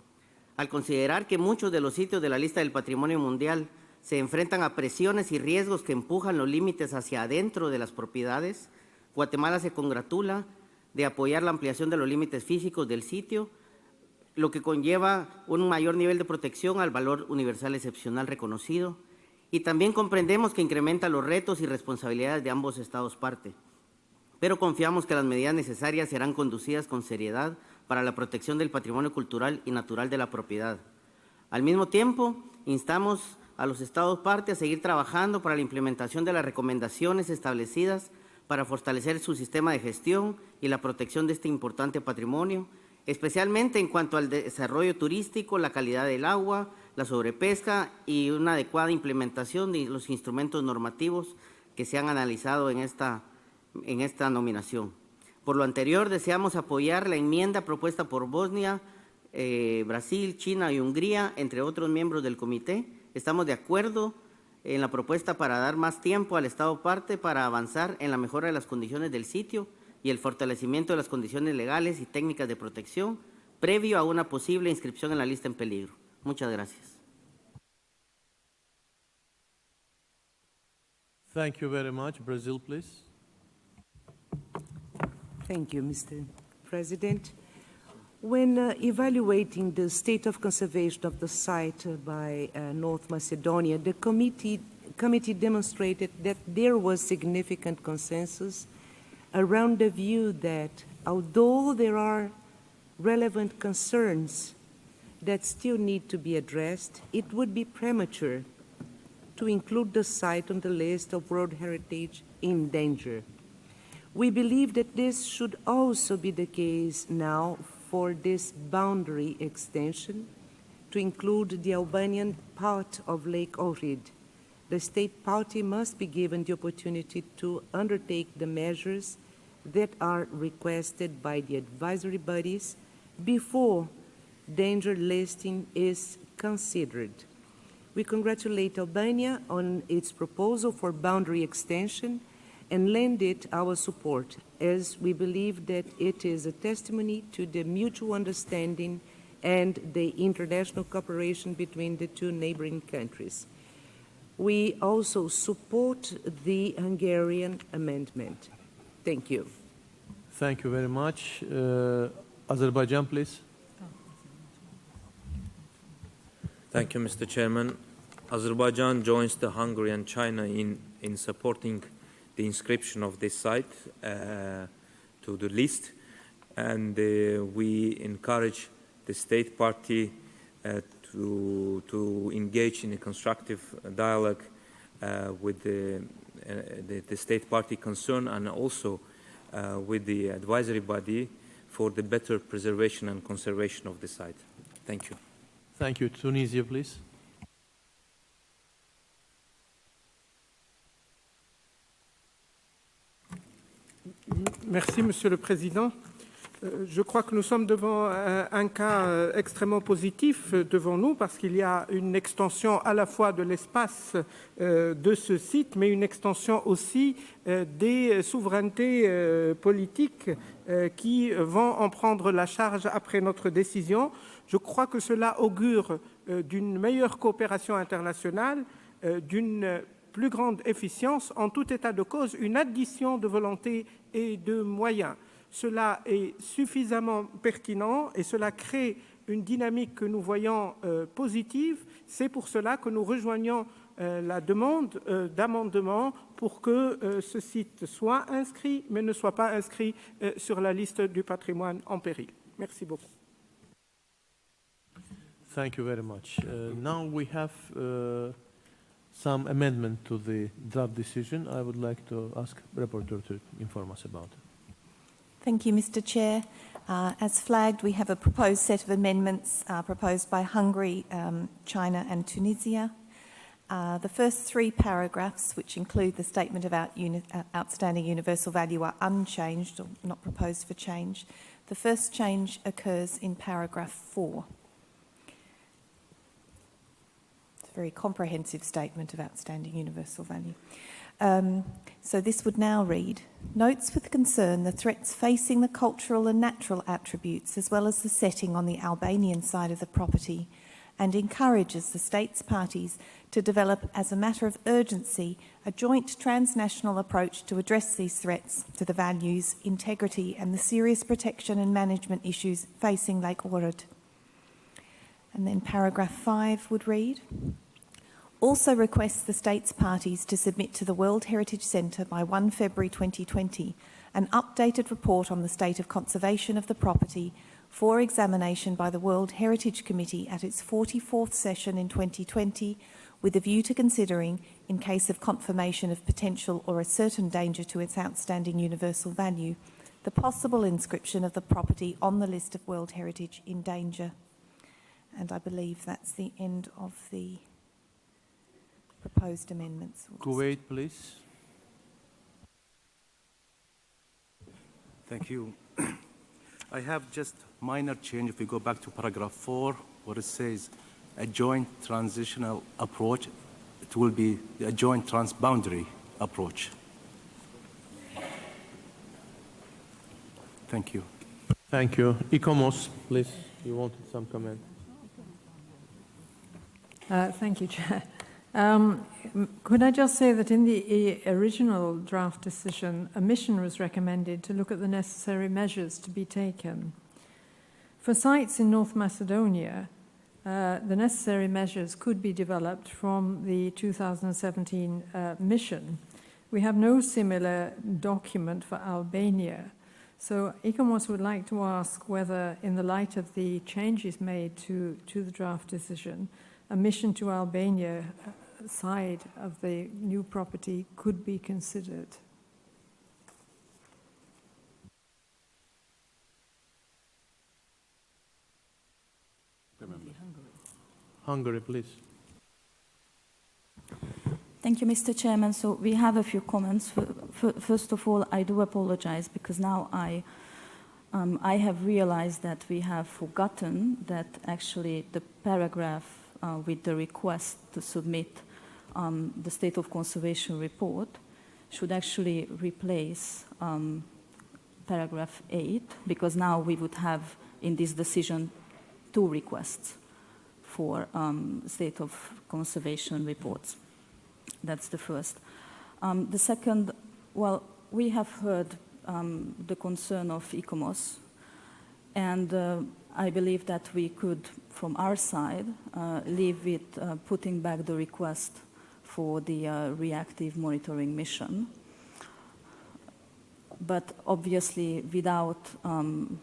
Al considerar que muchos de los sitios de la lista del Patrimonio Mundial se enfrentan a presiones y riesgos que empujan los límites hacia adentro de las propiedades, Guatemala se congratula de apoyar la ampliación de los límites físicos del sitio, lo que conlleva un mayor nivel de protección al valor universal excepcional reconocido, y también comprendemos que incrementa los retos y responsabilidades de ambos estados parte. Pero confiamos que las medidas necesarias serán conducidas con seriedad para la protección del patrimonio cultural y natural de la propiedad. Al mismo tiempo, instamos a los estados parte a seguir trabajando para la implementación de las recomendaciones establecidas para fortalecer su sistema de gestión y la protección de este importante patrimonio, especialmente en cuanto al desarrollo turístico, la calidad del agua, la sobrepesca y una adecuada implementación de los instrumentos normativos que se han analizado en esta nominación. Por lo anterior, deseamos apoyar la enmienda propuesta por Bosnia, Brasil, China y Hungría, entre otros miembros del comité. Estamos de acuerdo en la propuesta para dar más tiempo al Estado parte para avanzar en la mejora de las condiciones del sitio y el fortalecimiento de las condiciones legales y técnicas de protección previo a una posible inscripción en la lista en peligro. Muchas gracias. Thank you very much. Brazil, please. Thank you, Mr. President. When evaluating the state of conservation of the site by North Macedonia, the committee demonstrated that there was significant consensus around the view that although there are relevant concerns that still need to be addressed, it would be premature to include the site on the list of World Heritage in danger. We believe that this should also be the case now for this boundary extension to include the Albanian part of Lake Ohrid. The state party must be given the opportunity to undertake the measures that are requested by the advisory bodies before danger listing is considered. We congratulate Albania on its proposal for boundary extension and lend it our support, as we believe that it is a testimony to the mutual understanding and the international cooperation between the two neighboring countries. We also support the Hungarian amendment. Thank you. Thank you very much. Azerbaijan, please. Thank you, Mr. Chairman. Azerbaijan joins the Hungary and China in supporting the inscription of this site to the list, and we encourage the state party to engage in a constructive dialogue with the state party concerned, and also with the advisory body for the better preservation and conservation of the site. Thank you. Thank you. Tunisia, please. Merci, Monsieur le Président. Je crois que nous sommes devant un cas extrêmement positif devant nous parce qu'il y a une extension à la fois de l'espace de ce site, mais une extension aussi des souverainetés politiques qui vont en prendre la charge après notre décision. Je crois que cela augure d'une meilleure coopération internationale, d'une plus grande efficience, en tout état de cause, une addition de volonté et de moyens. Cela est suffisamment pertinent et cela crée une dynamique que nous voyons positive. C'est pour cela que nous rejoignons la demande d'amendement pour que ce site soit inscrit, mais ne soit pas inscrit sur la liste du patrimoine en péril. Merci beaucoup. Thank you very much. Now we have some amendment to the draft decision. I would like to ask the rapporteur to inform us about it. Thank you, Mr. Chair. As flagged, we have a proposed set of amendments proposed by Hungary, China and Tunisia. The first three paragraphs, which include the statement about outstanding universal value, are unchanged or not proposed for change. The first change occurs in paragraph 4. It's a very comprehensive statement of outstanding universal value. So this would now read, notes with concern the threats facing the cultural and natural attributes as well as the setting on the Albanian side of the property, and encourages the states parties to develop as a matter of urgency a joint transnational approach to address these threats to the values, integrity and the serious protection and management issues facing Lake Ohrid. And then paragraph 5 would read, also requests the states parties to submit to the World Heritage Centre by 1 February 2020 an updated report on the state of conservation of the property for examination by the World Heritage Committee at its 44th session in 2020, with a view to considering, in case of confirmation of potential or a certain danger to its outstanding universal value, the possible inscription of the property on the list of World Heritage in danger. And I believe that's the end of the proposed amendments. Kuwait, please. Thank you. I have just minor change. If we go back to paragraph 4, where it says a joint transitional approach, it will be a joint transboundary approach. Thank you. Thank you. Ikomos, please. You wanted some comment. Thank you, Chair. Could I just say that in the original draft decision, a mission was recommended to look at the necessary measures to be taken. For sites in North Macedonia, the necessary measures could be developed from the 2017 mission. We have no similar document for Albania. So ICOMOS would like to ask whether, in the light of the changes made to the draft decision, a mission to Albania side of the new property could be considered. Hungary, please. Thank you, Mr. Chairman. So we have a few comments. First of all, I do apologize because now I have realized that we have forgotten that actually the paragraph with the request to submit the state of conservation report should actually replace paragraph 8, because now we would have in this decision 2 requests for state of conservation reports. That's the first. The second, well, we have heard the concern of ICOMOS, and I believe that we could, from our side, leave it putting back the request for the reactive monitoring mission. But obviously without, I'm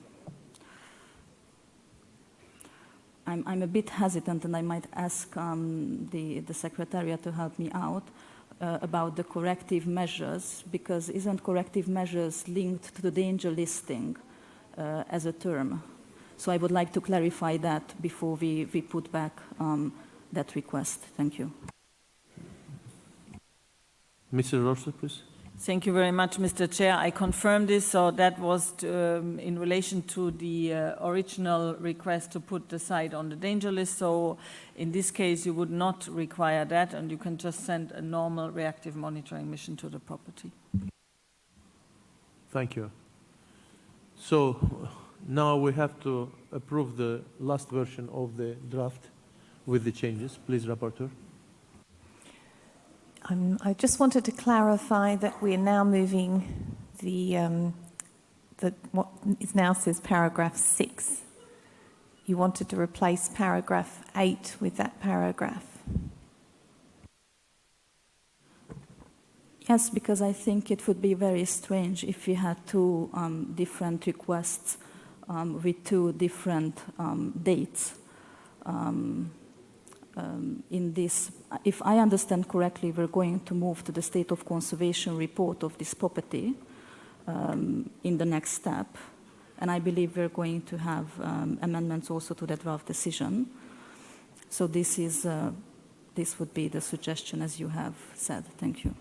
a bit hesitant, and I might ask the Secretariat to help me out about the corrective measures, because isn't corrective measures linked to the danger listing as a term? So I would like to clarify that before we put back that request. Thank you. Mr. Rosser, please. Thank you very much, Mr. Chair. I confirm this, so that was in relation to the original request to put the site on the danger list. So in this case, you would not require that, and you can just send a normal reactive monitoring mission to the property. Thank you. So now we have to approve the last version of the draft with the changes. Please, Rapporteur. I just wanted to clarify that we are now moving what is now says paragraph 6. You wanted to replace paragraph 8 with that paragraph. Yes, because I think it would be very strange if we had two different requests with two different dates. In this, if I understand correctly, we're going to move to the state of conservation report of this property in the next step, and I believe we're going to have amendments also to the draft decision. So this would be the suggestion as you have said. Thank you.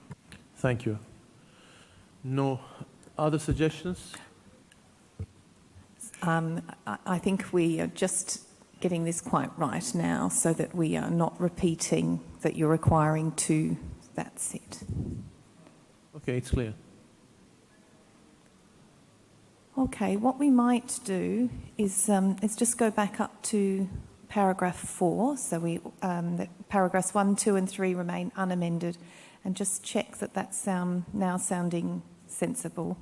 Thank you. No other suggestions? I think we are just getting this quite right now so that we are not repeating that you're requiring two. That's it. Okay, it's clear. Okay, what we might do is just go back up to paragraph 4. So that paragraphs 1, 2 and 3 remain unamended, and just check that that's now sounding sensible.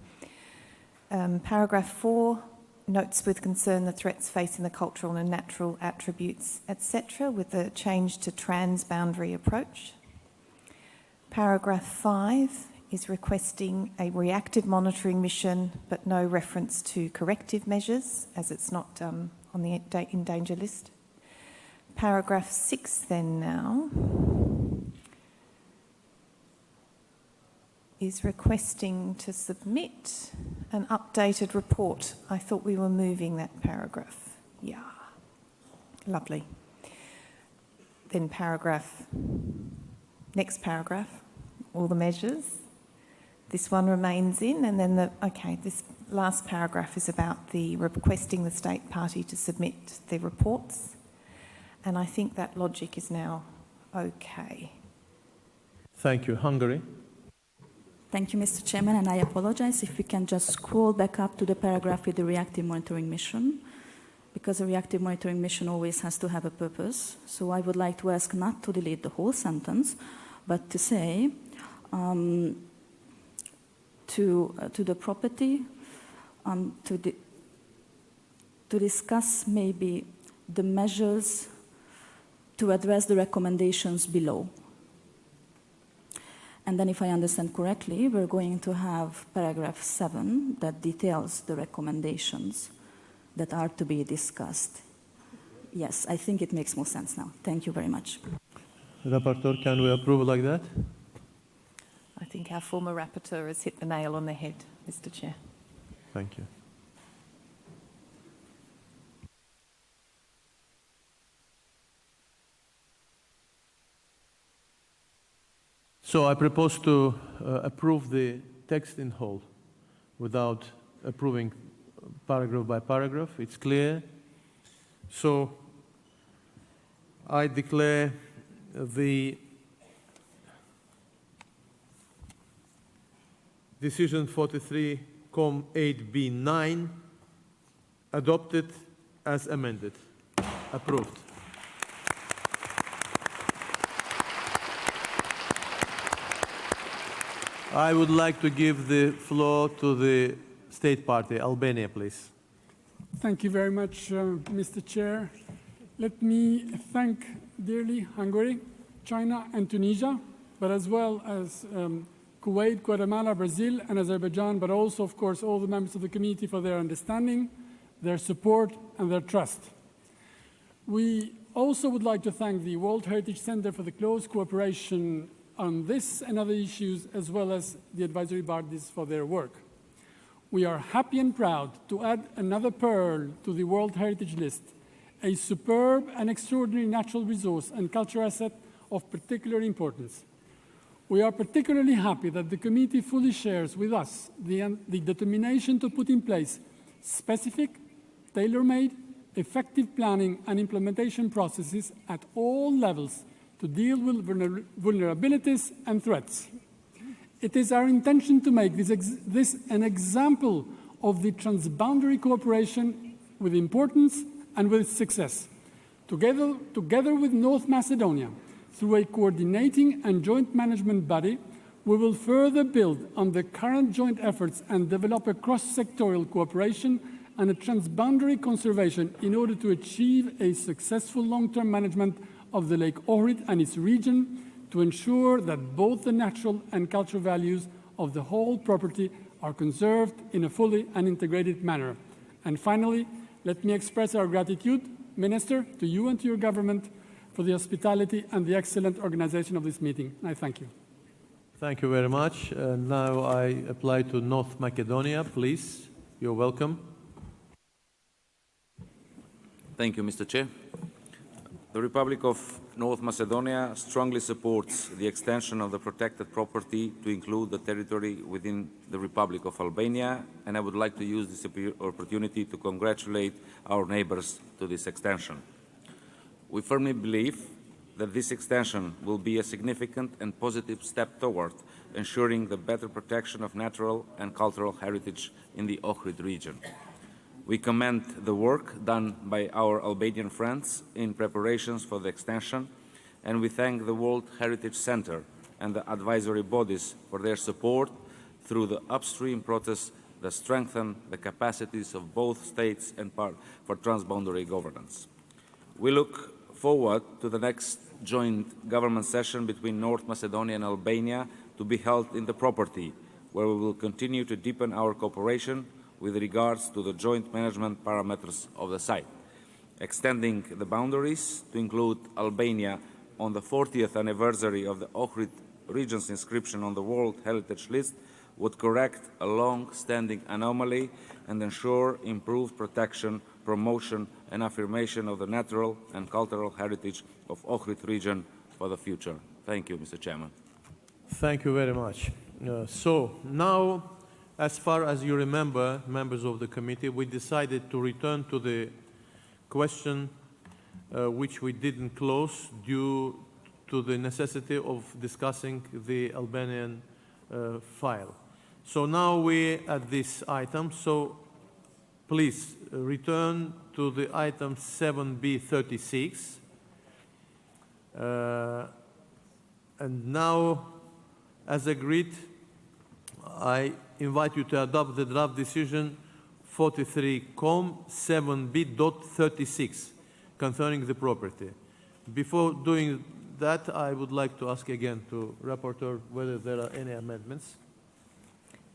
Paragraph 4 notes with concern the threats facing the cultural and natural attributes, etc., with a change to transboundary approach. Paragraph 5 is requesting a reactive monitoring mission, but no reference to corrective measures, as it's not on the in danger list. Paragraph 6 then now is requesting to submit an updated report. I thought we were moving that paragraph. Yeah, lovely. Then next paragraph, all the measures. This one remains in, and then this last paragraph is about the requesting the state party to submit their reports. And I think that logic is now okay. Thank you. Hungary. Thank you, Mr. Chairman, and I apologize if we can just scroll back up to the paragraph with the reactive monitoring mission, because a reactive monitoring mission always has to have a purpose. So I would like to ask not to delete the whole sentence, but to say to the property to discuss maybe the measures to address the recommendations below. And then if I understand correctly, we're going to have paragraph 7 that details the recommendations that are to be discussed. Yes, I think it makes more sense now. Thank you very much. Rapporteur, can we approve like that? I think our former rapporteur has hit the nail on the head, Mr. Chair. Thank you. So I propose to approve the text in whole without approving paragraph by paragraph. It's clear. So I declare the decision 43-8B9 adopted as amended. Approved. I would like to give the floor to the state party, Albania, please. Thank you very much, Mr. Chair. Let me thank dearly Hungary, China, and Tunisia, but as well as Kuwait, Guatemala, Brazil, and Azerbaijan, but also, of course, all the members of the committee for their understanding, their support, and their trust. We also would like to thank the World Heritage Center for the close cooperation on this and other issues, as well as the advisory bodies for their work. We are happy and proud to add another pearl to the World Heritage List, a superb and extraordinary natural resource and cultural asset of particular importance. We are particularly happy that the committee fully shares with us the determination to put in place specific, tailor-made, effective planning and implementation processes at all levels to deal with vulnerabilities and threats. It is our intention to make this an example of the transboundary cooperation with importance and with success. Together with North Macedonia, through a coordinating and joint management body, we will further build on the current joint efforts and develop a cross-sectoral cooperation and a transboundary conservation in order to achieve a successful long-term management of the Lake Ohrid and its region, to ensure that both the natural and cultural values of the whole property are conserved in a fully and integrated manner. And finally, let me express our gratitude, Minister, to you and to your government for the hospitality and the excellent organization of this meeting. I thank you. Thank you very much. Now I apply to North Macedonia, please. You're welcome. Thank you, Mr. Chair. The Republic of North Macedonia strongly supports the extension of the protected property to include the territory within the Republic of Albania, and I would like to use this opportunity to congratulate our neighbors to this extension. We firmly believe that this extension will be a significant and positive step toward ensuring the better protection of natural and cultural heritage in the Ohrid region. We commend the work done by our Albanian friends in preparations for the extension, and we thank the World Heritage Center and the advisory bodies for their support through the upstream process that strengthen the capacities of both states and for transboundary governance. We look forward to the next joint government session between North Macedonia and Albania to be held in the property, where we will continue to deepen our cooperation with regards to the joint management parameters of the site. Extending the boundaries to include Albania on the 40th anniversary of the Ohrid region's inscription on the World Heritage List would correct a long-standing anomaly and ensure improved protection, promotion and affirmation of the natural and cultural heritage of Ohrid region for the future. Thank you, Mr. Chairman. Thank you very much. So now, as far as you remember, members of the committee, we decided to return to the question which we didn't close due to the necessity of discussing the Albanian file. So now we're at this item. So please return to the item 7B36. And now, as agreed, I invite you to adopt the draft decision 43-7B.36 concerning the property. Before doing that, I would like to ask again to Rapporteur whether there are any amendments.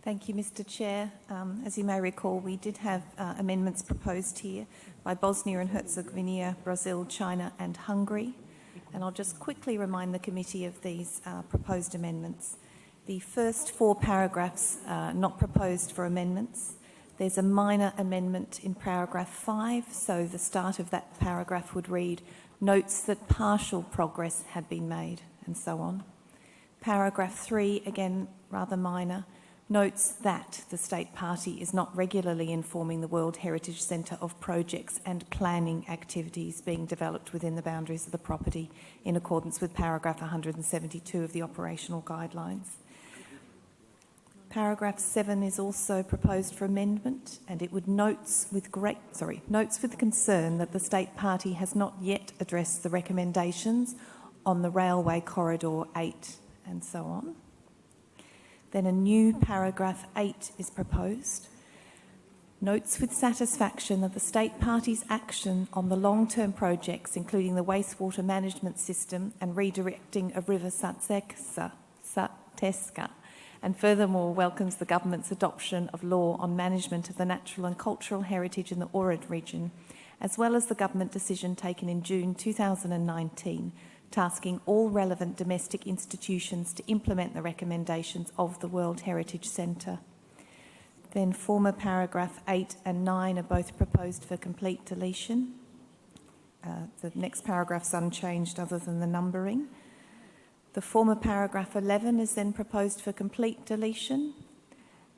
Thank you, Mr. Chair. As you may recall, we did have amendments proposed here by Bosnia and Herzegovina, Brazil, China and Hungary. And I'll just quickly remind the committee of these proposed amendments. The first 4 paragraphs are not proposed for amendments. There's a minor amendment in paragraph 5, so the start of that paragraph would read, notes that partial progress had been made, and so on. Paragraph 3, again rather minor, notes that the State Party is not regularly informing the World Heritage Centre of projects and planning activities being developed within the boundaries of the property in accordance with paragraph 172 of the operational guidelines. Paragraph 7 is also proposed for amendment, and it would notes with concern that the State Party has not yet addressed the recommendations on the Railway Corridor 8 and so on. Then a new paragraph 8 is proposed. Notes with satisfaction that the State Party's action on the long-term projects, including the wastewater management system and redirecting of River Sateska, and furthermore welcomes the government's adoption of law on management of the natural and cultural heritage in the Ohrid region, as well as the government decision taken in June 2019, tasking all relevant domestic institutions to implement the recommendations of the World Heritage Centre. Then former paragraph 8 and 9 are both proposed for complete deletion. The next paragraph's unchanged other than the numbering. The former paragraph 11 is then proposed for complete deletion.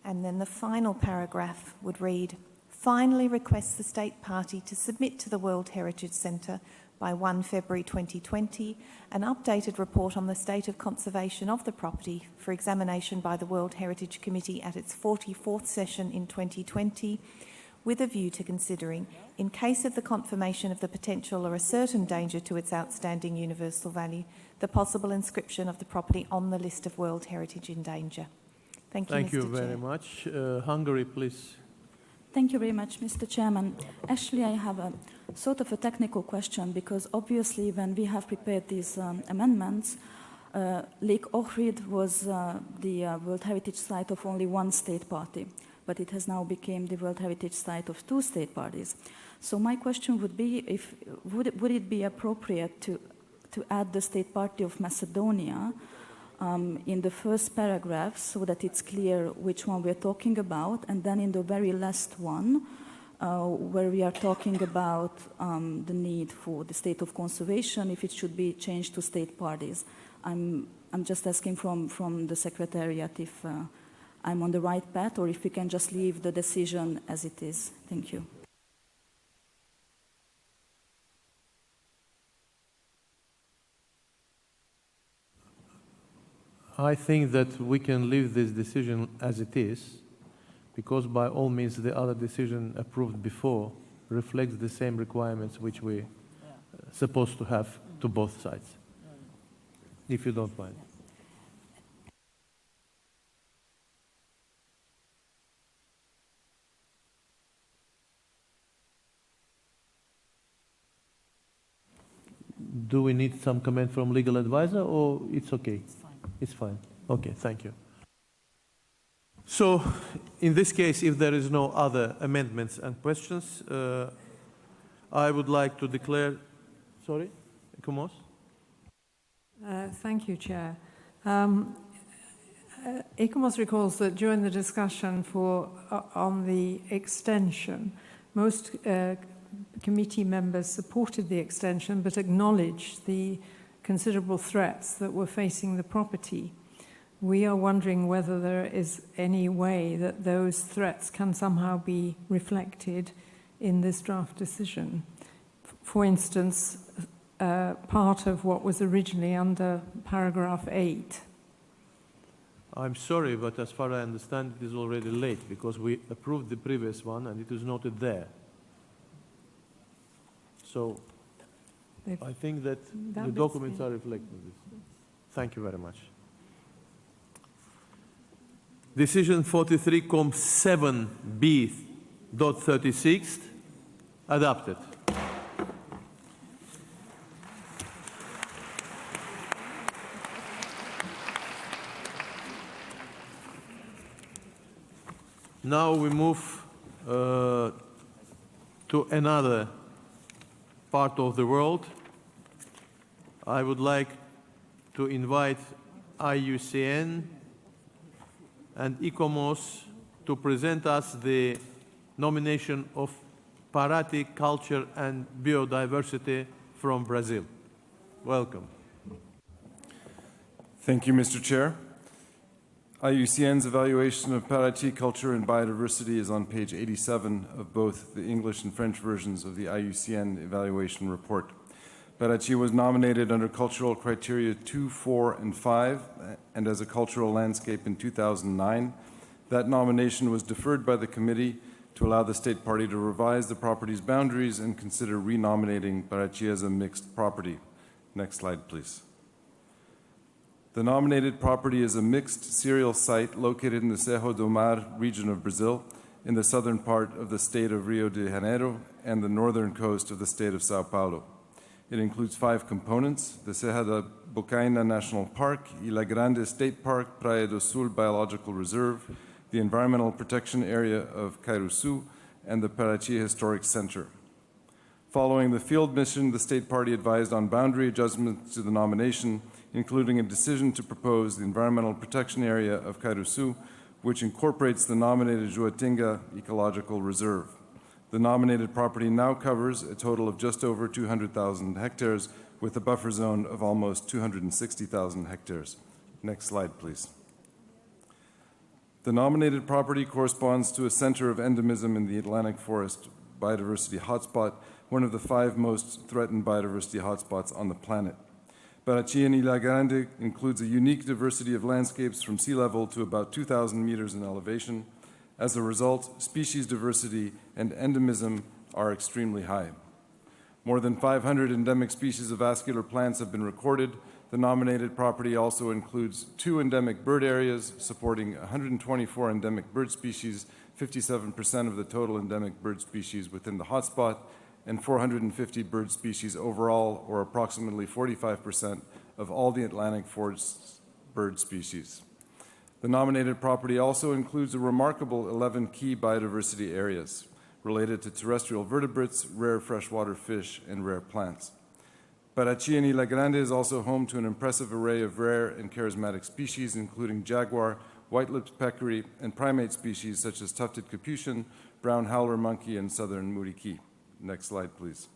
And then the final paragraph would read, finally requests the state party to submit to the World Heritage Centre by 1 February 2020 an updated report on the state of conservation of the property for examination by the World Heritage Committee at its 44th session in 2020, with a view to considering, in case of the confirmation of the potential or a certain danger to its outstanding universal value, the possible inscription of the property on the list of World Heritage in danger. Thank you, Thank Mr. you Chair. very much. Hungary, please. Thank you very much, Mr. Chairman. Actually, I have a sort of a technical question because obviously when we have prepared these amendments, Lake Ohrid was the World Heritage Site of only one state party, but it has now become the World Heritage Site of two state parties. So my question would be, would it be appropriate to add the state party of Macedonia in the first paragraph so that it's clear which one we're talking about, and then in the very last one, where we are talking about the need for the state of conservation, if it should be changed to state parties. I'm just asking from the Secretariat if I'm on the right path or if we can just leave the decision as it is. Thank you. I think that we can leave this decision as it is, because by all means the other decision approved before reflects the same requirements which we're supposed to have to both sides, if you don't mind. Do we need some comment from legal advisor, or it's okay? It's fine. It's fine. Okay, thank you. So, in this case, if there is no other amendments and questions, I would like to declare... Sorry? Kumos? Thank you, Chair. ICOMOS recalls that during the discussion on the extension, most committee members supported the extension but acknowledged the considerable threats that were facing the property. We are wondering whether there is any way that those threats can somehow be reflected in this draft decision. For instance, part of what was originally under paragraph 8. I'm sorry, but as far as I understand, it is already late because we approved the previous one and it is noted there. So I think that the documents are reflecting this. Thank you very much. Decision 43.7b.36 adopted. Now we move to another part of the world. I would like to invite IUCN and ICOMOS to present us the nomination of Parati Culture and Biodiversity from Brazil. Welcome. Thank you, Mr. Chair. IUCN's evaluation of Parati culture and biodiversity is on page 87 of both the English and French versions of the IUCN evaluation report. Parati was nominated under cultural criteria 2, 4, and 5, and as a cultural landscape in 2009. That nomination was deferred by the committee to allow the state party to revise the property's boundaries and consider renominating Parati as a mixed property. Next slide, please. The nominated property is a mixed cereal site located in the Serra do Mar region of Brazil, in the southern part of the state of Rio de Janeiro and the northern coast of the state of Sao Paulo. It includes 5 components: the Serra da Bocaina National Park, Ilha Grande State Park, Praia do Sul Biological Reserve, the Environmental Protection Area of Cairuçu, and the Parati Historic Center. Following the field mission, the state party advised on boundary adjustments to the nomination, including a decision to propose the Environmental Protection Area of Cairuçu, which incorporates the nominated Juatinga Ecological Reserve. The nominated property now covers a total of just over 200,000 hectares, with a buffer zone of almost 260,000 hectares. Next slide, please. The nominated property corresponds to a center of endemism in the Atlantic Forest biodiversity hotspot, one of the 5 most threatened biodiversity hotspots on the planet. Parati and La Grande includes a unique diversity of landscapes from sea level to about 2,000 meters in elevation. As a result, species diversity and endemism are extremely high. More than 500 endemic species of vascular plants have been recorded. The nominated property also includes 2 endemic bird areas supporting 124 endemic bird species, 57% of the total endemic bird species within the hotspot, and 450 bird species overall, or approximately 45% of all the Atlantic Forest bird species. The nominated property also includes a remarkable 11 key biodiversity areas related to terrestrial vertebrates, rare freshwater fish, and rare plants. Parati and La Grande is also home to an impressive array of rare and charismatic species, including jaguar, white-lipped peccary, and primate species such as tufted capuchin, brown howler monkey, and southern muriqui. Next slide, please.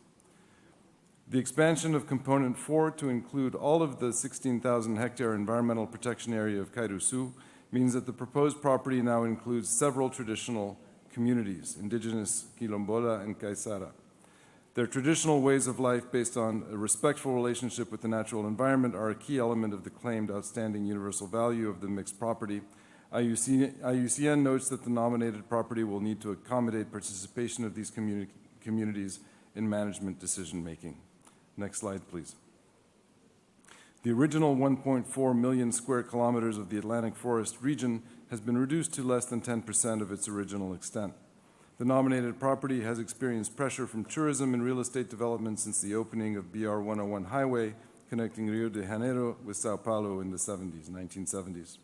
The expansion of Component 4 to include all of the 16,000 hectare environmental protection area of Kairusu means that the proposed property now includes several traditional communities, indigenous Quilombola and Kaisara. Their traditional ways of life based on a respectful relationship with the natural environment are a key element of the claimed outstanding universal value of the mixed property. IUCN notes that the nominated property will need to accommodate participation of these communities in management decision-making. Next slide, please. The original 1.4 million square kilometers of the Atlantic Forest region has been reduced to less than 10% of its original extent. The nominated property has experienced pressure from tourism and real estate development since the opening of BR 101 highway connecting Rio de Janeiro with Sao Paulo in the 1970s.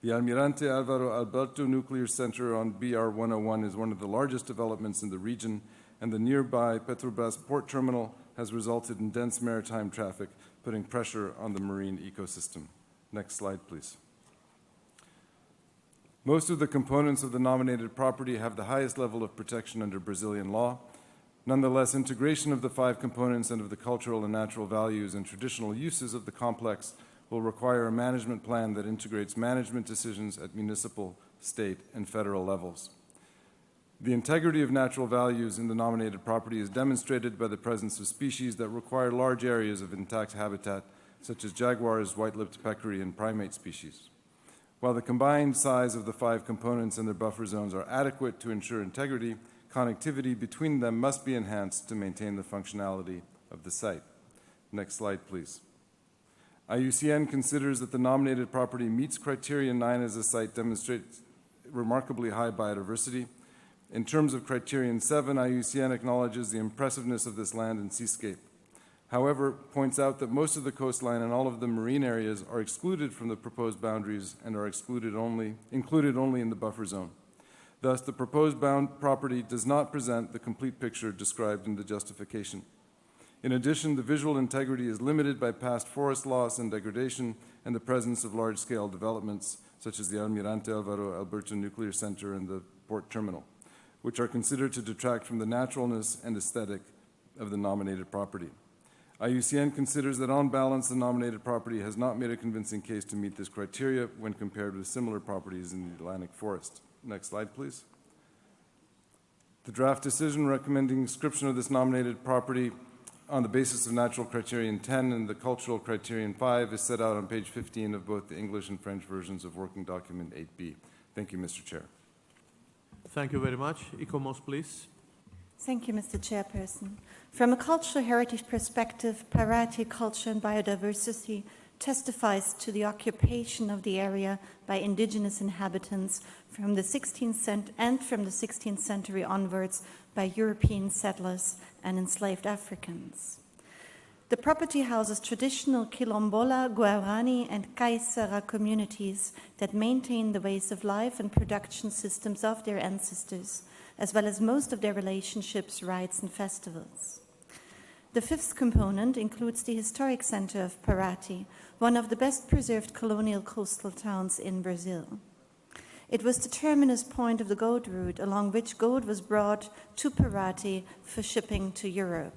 The Almirante Álvaro Alberto Nuclear Center on BR 101 is one of the largest developments in the region, and the nearby Petrobras port terminal has resulted in dense maritime traffic, putting pressure on the marine ecosystem. Next slide, please. Most of the components of the nominated property have the highest level of protection under Brazilian law. Nonetheless, integration of the 5 components and of the cultural and natural values and traditional uses of the complex will require a management plan that integrates management decisions at municipal, state, and federal levels. The integrity of natural values in the nominated property is demonstrated by the presence of species that require large areas of intact habitat, such as jaguars, white-lipped peccary, and primate species. While the combined size of the 5 components and their buffer zones are adequate to ensure integrity, connectivity between them must be enhanced to maintain the functionality of the site. Next slide, please. IUCN considers that the nominated property meets criterion 9 as a site demonstrates remarkably high biodiversity. In terms of criterion 7, IUCN acknowledges the impressiveness of this land and seascape. However, points out that most of the coastline and all of the marine areas are excluded from the proposed boundaries and are included only in the buffer zone. Thus, the proposed property does not present the complete picture described in the justification. In addition, the visual integrity is limited by past forest loss and degradation and the presence of large-scale developments, such as the Almirante Álvaro Alberto Nuclear Center and the port terminal, which are considered to detract from the naturalness and aesthetic of the nominated property. IUCN considers that on balance, the nominated property has not made a convincing case to meet this criteria when compared with similar properties in the Atlantic Forest. Next slide, please. The draft decision recommending inscription of this nominated property on the basis of natural criterion 10 and the cultural criterion 5 is set out on page 15 of both the English and French versions of working document 8B. Thank you, Mr. Chair. Thank you very much. Ikomos, please. Thank you, Mr. Chairperson. From a cultural heritage perspective, Parati culture and biodiversity testifies to the occupation of the area by indigenous inhabitants from the 16th century onwards by European settlers and enslaved Africans. The property houses traditional Quilombola, Guarani, and Kaisara communities that maintain the ways of life and production systems of their ancestors, as well as most of their relationships, rites, and festivals. The 5th component includes the historic center of Parati, one of the best preserved colonial coastal towns in Brazil. It was the terminus point of the gold route along which gold was brought to Parati for shipping to Europe.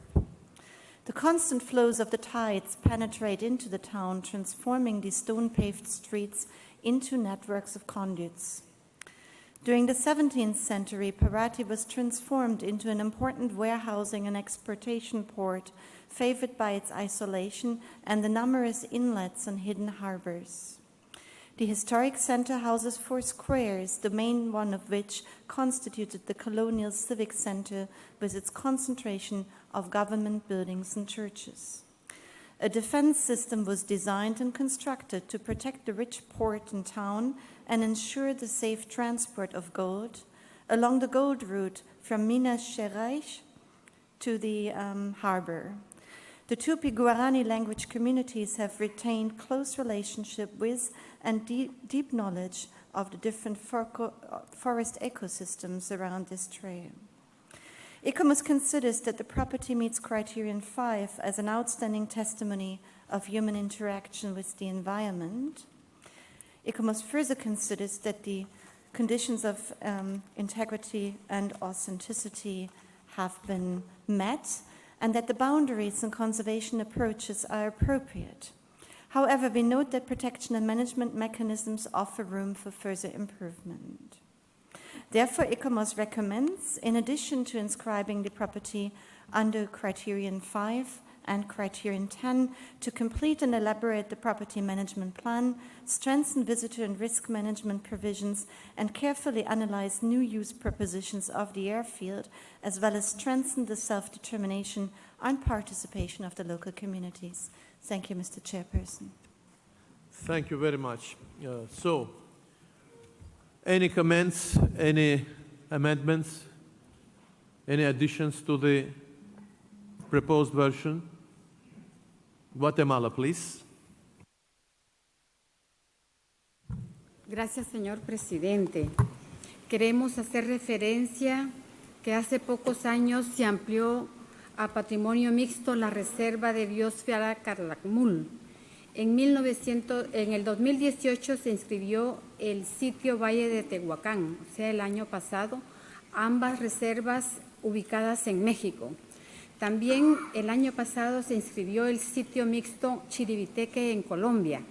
The constant flows of the tides penetrate into the town, transforming these stone-paved streets into networks of conduits. During the 17th century, Parati was transformed into an important warehousing and exportation port, favored by its isolation and the numerous inlets and hidden harbors. The historic center houses 4 squares, the main one of which constituted the colonial civic center with its concentration of government buildings and churches. A defense system was designed and constructed to protect the rich port and town and ensure the safe transport of gold along the gold route from Minas Gerais to the harbor. The Tupi-Guarani language communities have retained close relationship with and deep knowledge of the different forest ecosystems around this trail. ICOMOS considers that the property meets criterion 5 as an outstanding testimony of human interaction with the environment. ICOMOS further considers that the conditions of integrity and authenticity have been met, and that the boundaries and conservation approaches are appropriate. However, we note that protection and management mechanisms offer room for further improvement. Therefore, ICOMOS recommends, in addition to inscribing the property under criterion 5 and criterion 10, to complete and elaborate the property management plan, strengthen visitor and risk management provisions, and carefully analyze new use propositions of the airfield, as well as strengthen the self-determination and participation of the local communities. Thank you, Mr. Chairperson. Thank you very much. Any comments, any amendments, any additions to the proposed version? Guatemala, please. Gracias, señor presidente. Queremos hacer referencia que hace pocos años se amplió a patrimonio mixto la reserva de biosfera Calakmul. En el 2018 se inscribió el sitio Valle de Tehuacán, o sea, el año pasado, ambas reservas ubicadas en México. También el año pasado se inscribió el sitio mixto Chiribiteque en Colombia.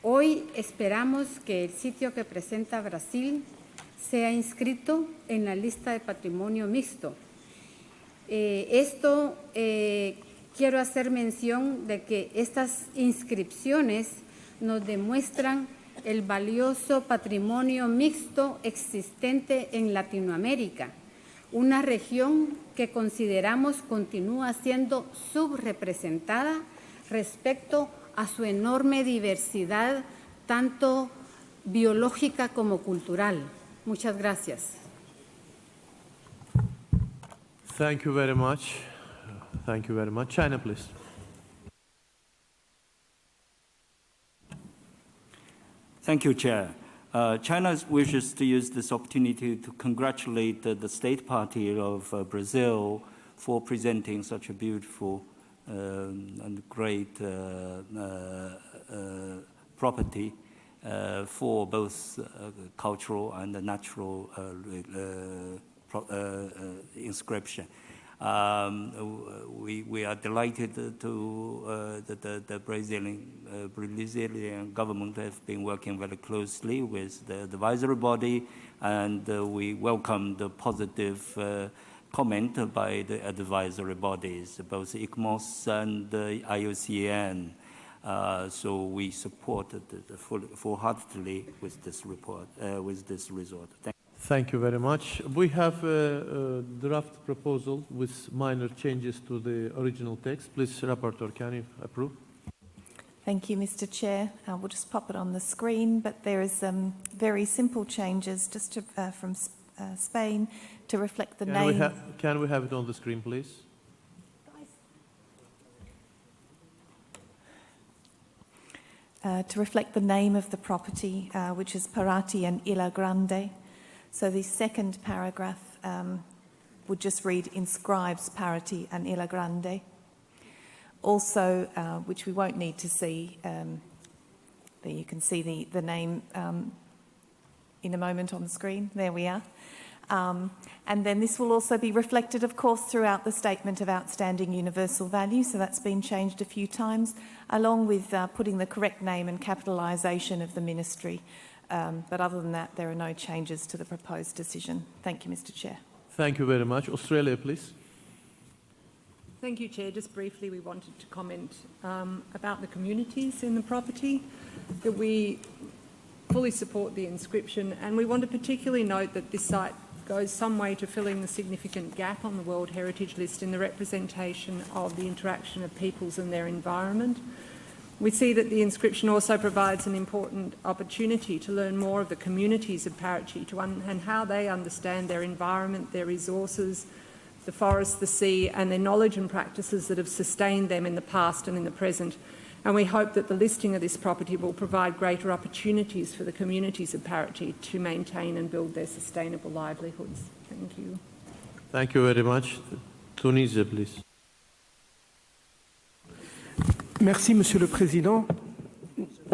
Hoy esperamos que el sitio que presenta Brasil sea inscrito en la lista de patrimonio mixto. Quiero hacer mención de que estas inscripciones nos demuestran el valioso patrimonio mixto existente en Latinoamérica, una región que consideramos continúa siendo subrepresentada respecto a su enorme diversidad, tanto biológica como cultural. Muchas gracias. Thank you very much. Thank you very much. China, please. Thank you, Chair. China wishes to use this opportunity to congratulate the State Party of Brazil for presenting such a beautiful and great property for both cultural and natural inscription. We are delighted that the Brazilian government has been working very closely with the advisory body, and we welcome the positive comment by the advisory bodies, both ICMOS and IUCN. So we supported full-heartedly with this report, with this result. Thank you very much. We have a draft proposal with minor changes to the original text. Please, Rapporteur, can you approve? Thank you, Mr. Chair. We'll just pop it on the screen, but there is very simple changes just to, from Spain to reflect the name. Can we have it on the screen, please? To reflect the name of the property, which is Parati and Ilha Grande. So the second paragraph would just read inscribes Parati and Ilha Grande. Also, which we won't need to see, there you can see the name in a moment on the screen. There we are. And then this will also be reflected, of course, throughout the Statement of Outstanding Universal Value, so that's been changed a few times, along with putting the correct name and capitalisation of the ministry. But other than that, there are no changes to the proposed decision. Thank you, Mr. Chair. Thank you very much. Australia, please. Thank you, Chair. Just briefly, we wanted to comment about the communities in the property, that we fully support the inscription, and we want to particularly note that this site goes some way to filling the significant gap on the World Heritage List in the representation of the interaction of peoples and their environment. We see that the inscription also provides an important opportunity to learn more of the communities of Parati and how they understand their environment, their resources, the forest, the sea, and their knowledge and practices that have sustained them in the past and in the present. And we hope that the listing of this property will provide greater opportunities for the communities of Parati to maintain and build their sustainable livelihoods. Thank you. Thank you very much. Tunisia, please. Merci, Monsieur le Président.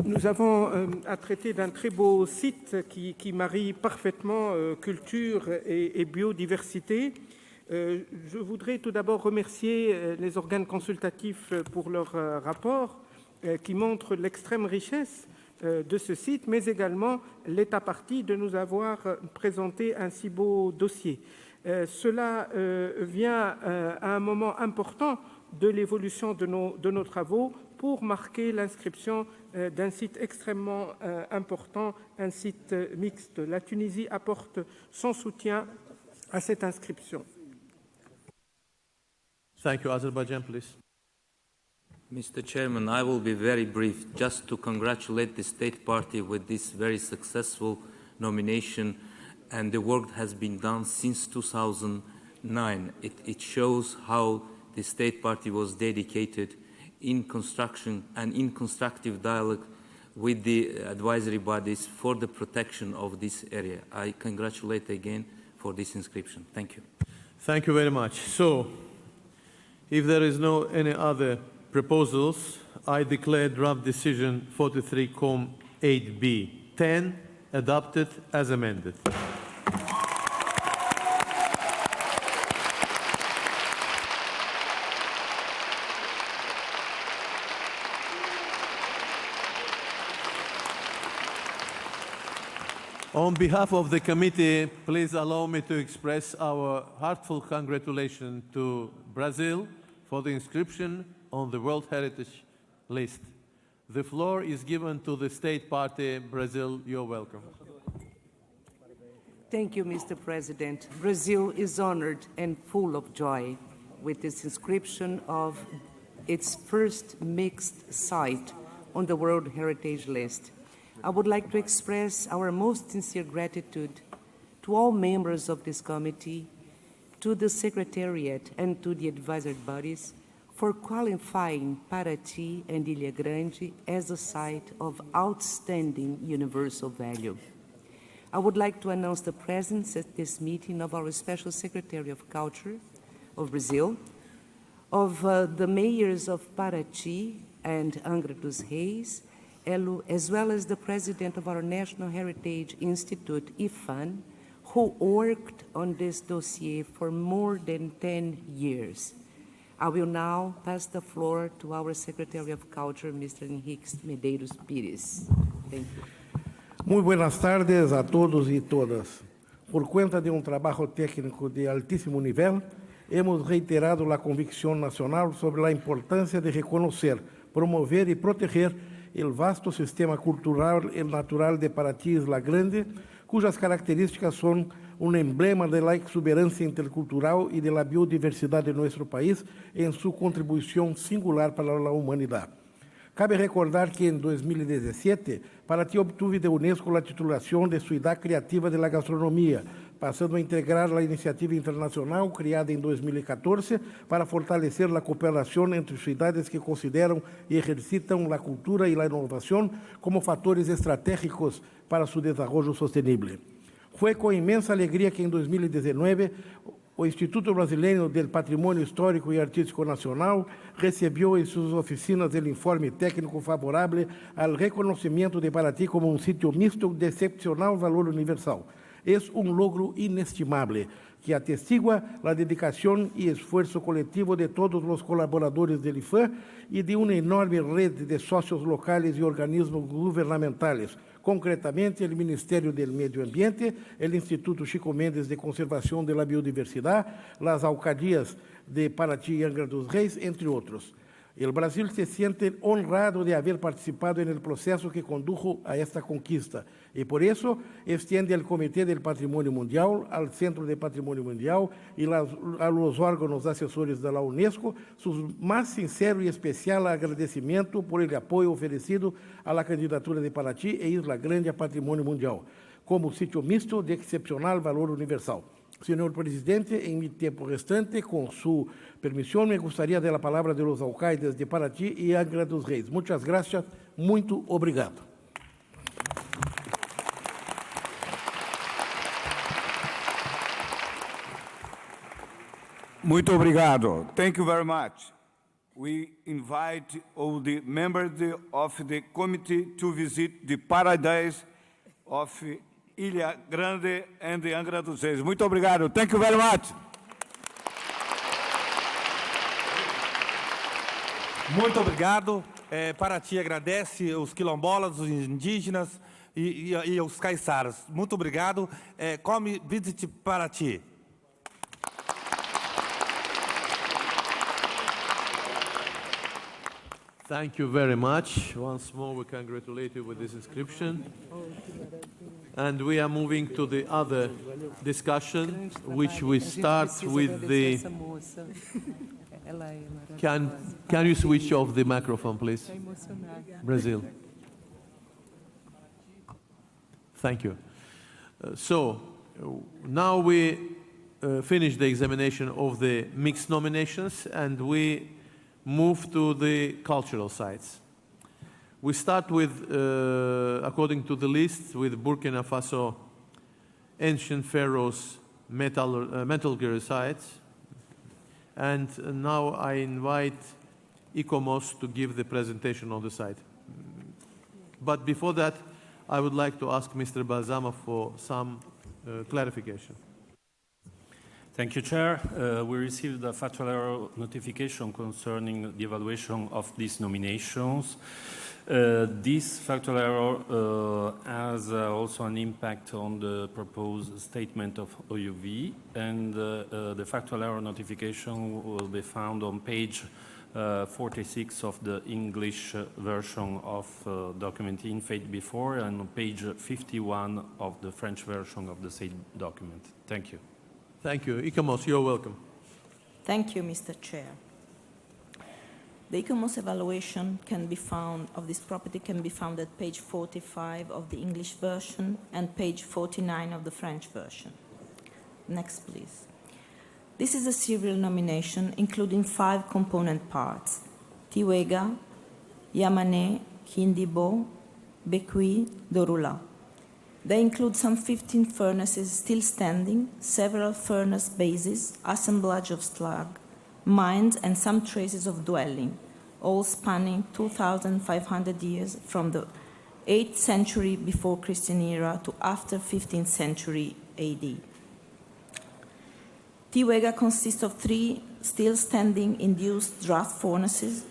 Nous avons à traiter d'un très beau site qui marie parfaitement culture et biodiversité. Je voudrais tout d'abord remercier les organes consultatifs pour leur rapport qui montre l'extrême richesse de ce site, mais également l'État partie de nous avoir présenté un si beau dossier. Cela vient à un moment important de l'évolution de nos travaux pour marquer l'inscription d'un site extrêmement important, un site mixte. La Tunisie apporte son soutien à cette inscription. Thank you. Azerbaijan, please. Mr. Chairman, I will be very brief, just to congratulate the State Party with this very successful nomination, and the work has been done since 2009. It shows how the State Party was dedicated in construction and in constructive dialogue with the advisory bodies for the protection of this area. I congratulate again for this inscription. Thank you. Thank you very much. So, if there is no any other proposals, I declare draft decision 43-8B 10 adopted as amended. On behalf of the committee, please allow me to express our heartfelt congratulations to Brazil for the inscription on the World Heritage List. The floor is given to the State Party. Brazil, you're welcome. Thank you, Mr. President. Brazil is honored and full of joy with this inscription of its first mixed site on the World Heritage List. I would like to express our most sincere gratitude to all members of this committee, to the Secretariat and to the advisory bodies for qualifying Parati and Ilha Grande as a site of outstanding universal value. I would like to announce the presence at this meeting of our Special Secretary of Culture of Brazil, of the mayors of Parati and Angra dos Reis, as well as the president of our National Heritage Institute, Iucn, who worked on this dossier for more than 10 years. I will now pass the floor to our Secretary of Culture, Mr. Henrique Medeiros Pires. Thank you. Muy buenas tardes a todos e todas. Por cuenta de trabalho técnico de altíssimo nível, hemos reiterado a convicção nacional sobre a importância de reconhecer, promover e proteger o vasto sistema cultural e natural de Parati Isla Grande, cujas características são emblema da exuberância intercultural e da biodiversidade de nosso país em sua contribuição singular para a humanidade. Cabe recordar que em 2017, Parati obteve da UNESCO a titulação de Cidade Criativa da Gastronomia, passando a integrar a iniciativa internacional criada em 2014 para fortalecer a cooperação entre cidades que consideram e exercitam a cultura e a inovação como fatores estratégicos para seu desenvolvimento sustentável. Foi com imensa alegria que em 2019 o Instituto Brasileiro do Patrimônio Histórico e Artístico Nacional recebeu em suas oficinas o informe técnico favorável ao reconhecimento de Parati como sítio misto de excepcional valor universal. es un logro inestimable que atestigua la dedicación y esfuerzo colectivo de todos los colaboradores del IFAM y de una enorme red de socios locales y organismos gubernamentales, concretamente el Ministerio del Medio Ambiente, el Instituto Chico Mendes de Conservación de la Biodiversidad, las alcaldías de Parati y Angra dos Reis, entre otros. El Brasil se siente honrado de haber participado en el proceso que condujo a esta conquista y por eso extiende al Comité del Patrimonio Mundial, al Centro de Patrimonio Mundial y a los órganos asesores de la UNESCO su más sincero y especial agradecimiento por el apoyo ofrecido a la candidatura de Paraty e Isla Grande a Patrimonio Mundial, como sitio mixto de excepcional valor universal. Señor presidente, en mi tiempo restante, con su permisión, me gustaría dar la palabra de los alcaldes de Paraty y Angra dos Reis. Muchas gracias, muito obrigado. Muito obrigado. Thank you very much. We invite all the members of the committee to visit the paradise of Ilha Grande and the Angra dos Reis. Muito obrigado. Thank you very much. Muito obrigado. Paraty agradece os quilombolas, os indígenas e os caiçaras. Muito obrigado. Come visit Paraty. Thank you very much. Once more, we congratulate you with this inscription. And we are moving to the other discussion, which we start with the... Can you switch off the microphone, please? Brazil. Thank you. Now we finish the examination of the mixed nominations, and we move to the cultural sites. We start with, according to the list, with Burkina Faso ancient pharaohs metallurgy sites. And now I invite Iucn to give the presentation on the site. But before that, I would like to ask Mr. Balsamo for some clarification. Thank you, Chair. We received a factual error notification concerning the evaluation of these nominations. This factual error has also an impact on the proposed statement of OUV, and the factual error notification will be found on page 46 of the English version of document INFAID before, and on page 51 of the French version of the same document. Thank you. Thank you. Iucn, you're welcome. Thank you, Mr. Chair. The Iucn evaluation can be found of this property can be found at page 45 of the English version and page 49 of the French version. Next, please. This is a serial nomination including 5 component parts: Tiwega, Yamane, Kindibo, Bekui, Dorula. They include some 15 furnaces still standing, several furnace bases, assemblage of slag, mines, and some traces of dwelling, all spanning 2,500 years from the 8th century before Christian era to after 15th century AD. Tiwega consists of 3 still standing induced draft furnaces,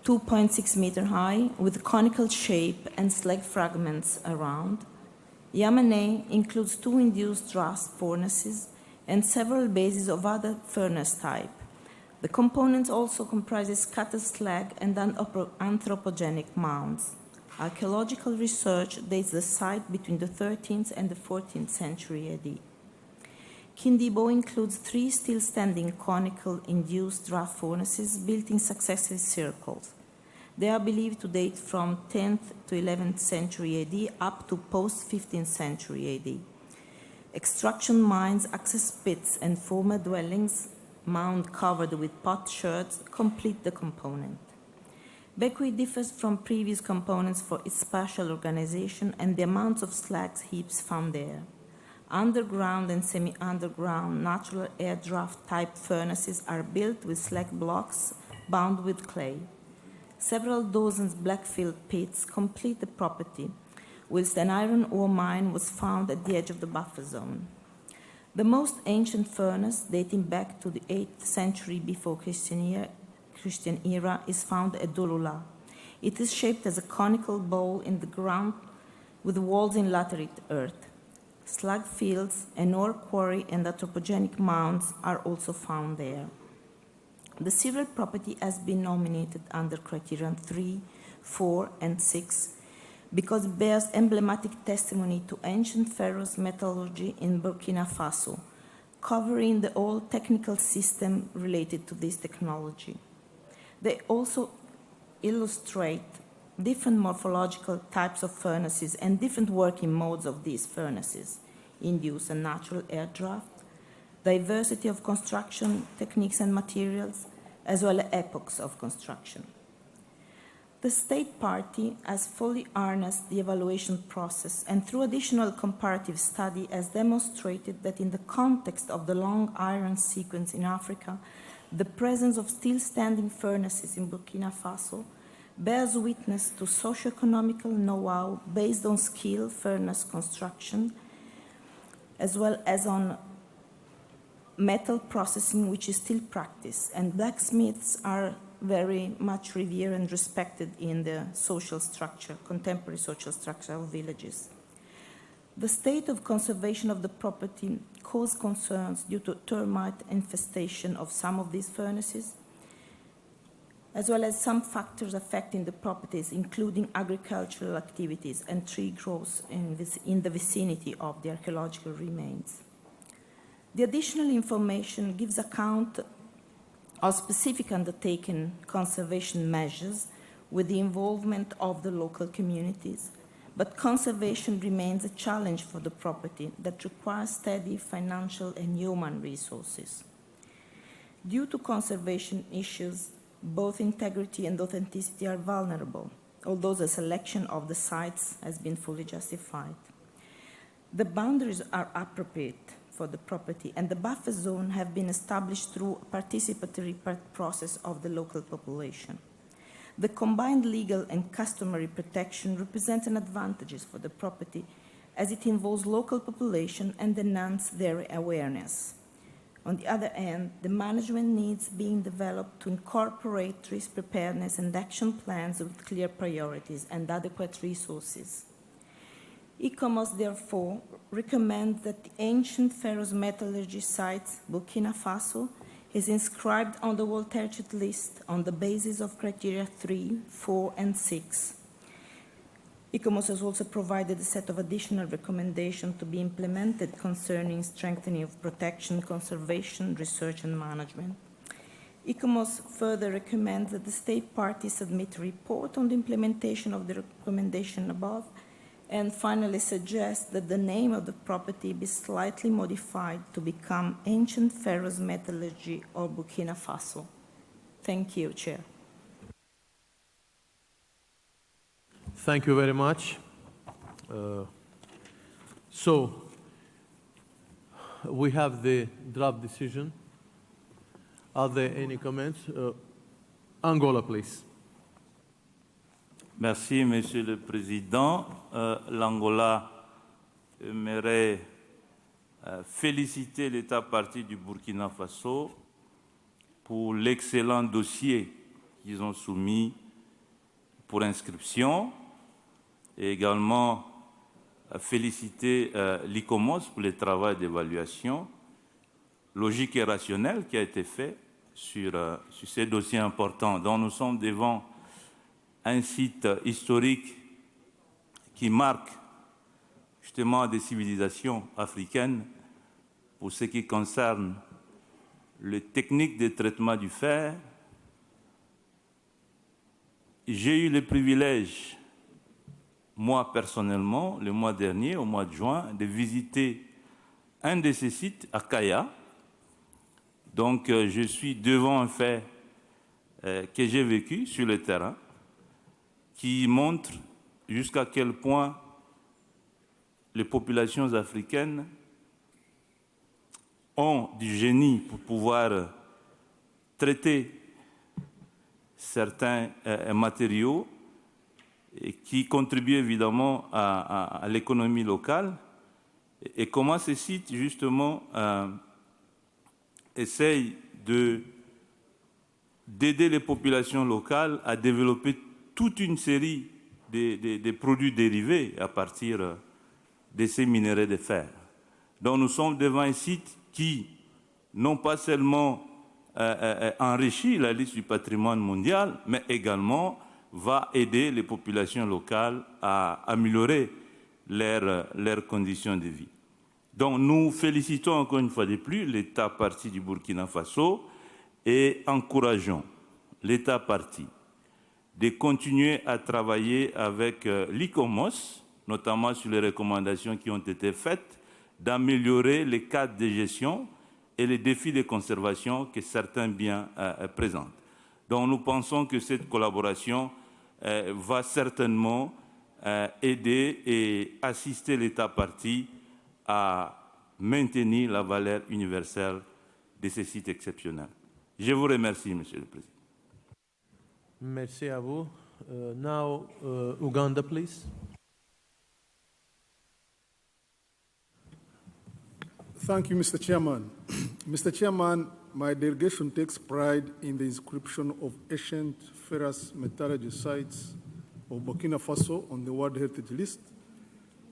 2.6 meter high, with conical shape and slag fragments around. Yamane includes 2 induced draft furnaces and several bases of other furnace type. The components also comprises scattered slag and anthropogenic mounds. Archaeological research dates the site between the 13th and the 14th century AD. Kindibo includes 3 still standing conical induced draft furnaces built in successive circles. They are believed to date from 10th to 11th century AD up to post-15th century AD. Extraction mines, access pits, and former dwellings, mound covered with potsherds, complete the component. Bekui differs from previous components for its spatial organization and the amounts of slag heaps found there. Underground and semi-underground natural air draft type furnaces are built with slag blocks bound with clay. Several dozens black-filled pits complete the property, whilst an iron ore mine was found at the edge of the buffer zone. The most ancient furnace, dating back to the 8th century before Christian era, is found at Dolula. It is shaped as a conical bowl in the ground with walls in laterite earth. Slag fields, an ore quarry, and anthropogenic mounds are also found there. The several property has been nominated under criterion 3, 4, and 6 because it bears emblematic testimony to ancient ferrous metallurgy in Burkina Faso, covering the whole technical system related to this technology. They also illustrate different morphological types of furnaces and different working modes of these furnaces, induced and natural air draft, diversity of construction techniques and materials, as well as epochs of construction. The state party has fully harnessed the evaluation process and through additional comparative study has demonstrated that in the context of the long iron sequence in Africa, the presence of still standing furnaces in Burkina Faso bears witness to socio-economical know-how based on skilled furnace construction, as well as on metal processing, which is still practiced, and blacksmiths are very much revered and respected in the social structure, contemporary social structure of villages. The state of conservation of the property caused concerns due to termite infestation of some of these furnaces, as well as some factors affecting the properties, including agricultural activities and tree growth in the vicinity of the archaeological remains. The additional information gives account of specific undertaken conservation measures with the involvement of the local communities, but conservation remains a challenge for the property that requires steady financial and human resources. Due to conservation issues, both integrity and authenticity are vulnerable, although the selection of the sites has been fully justified. The boundaries are appropriate for the property, and the buffer zone have been established through a participatory process of the local population. The combined legal and customary protection represents an advantage for the property as it involves local population and enhances their awareness. On the other hand, the management needs being developed to incorporate risk preparedness and action plans with clear priorities and adequate resources. ICOMOS, therefore, recommends that the ancient ferrous metallurgy site, Burkina Faso, is inscribed on the World Heritage List on the basis of criteria 3, 4, and 6. ICOMOS has also provided a set of additional recommendations to be implemented concerning strengthening of protection, conservation, research, and management. ICOMOS further recommends that the state party submit a report on the implementation of the recommendation above, and finally suggests that the name of the property be slightly modified to become Ancient Ferrous Metallurgy or Burkina Faso. Thank you, Chair. Thank you very much. So we have the draft decision. Are there any comments? Angola, please. Merci, Monsieur le Président. L'Angola aimerait féliciter l'État partie du Burkina Faso pour l'excellent dossier qu'ils ont soumis pour inscription et également féliciter l'ICOMOS pour le travail d'évaluation logique et rationnel qui a été fait sur ces dossiers importants dont nous sommes devant un site historique qui marque justement des civilisations africaines pour ce qui concerne les techniques de traitement du fer. J'ai eu le privilège, moi personnellement, le mois dernier, au mois de juin, de visiter un de ces sites à Kaya. Donc je suis devant un fait que j'ai vécu sur le terrain, qui montre jusqu'à quel point les populations africaines ont du génie pour pouvoir traiter certains matériaux et qui contribuent évidemment à l'économie locale, et comment ces sites, justement, essayent d'aider les populations locales à développer toute une série de produits dérivés à partir de ces minerais de fer. Donc nous sommes devant un site qui, non pas seulement enrichit la liste du patrimoine mondial, mais également va aider les populations locales à améliorer leurs conditions de vie. Donc nous félicitons encore une fois de plus l'État parti du Burkina Faso et encourageons l'État parti de continuer à travailler avec l'ICOMOS, notamment sur les recommandations qui ont été faites, d'améliorer les cadres de gestion et les défis de conservation que certains biens présentent. Donc nous pensons que cette collaboration va certainement aider et assister l'État parti à maintenir la valeur universelle de ces sites exceptionnels. Je vous remercie, Monsieur le Président. Merci à vous. Now, Uganda, please. Thank you, Mr. Chairman. Mr. Chairman, my delegation takes pride in the inscription of ancient ferrous metallurgy sites of Burkina Faso on the World Heritage List,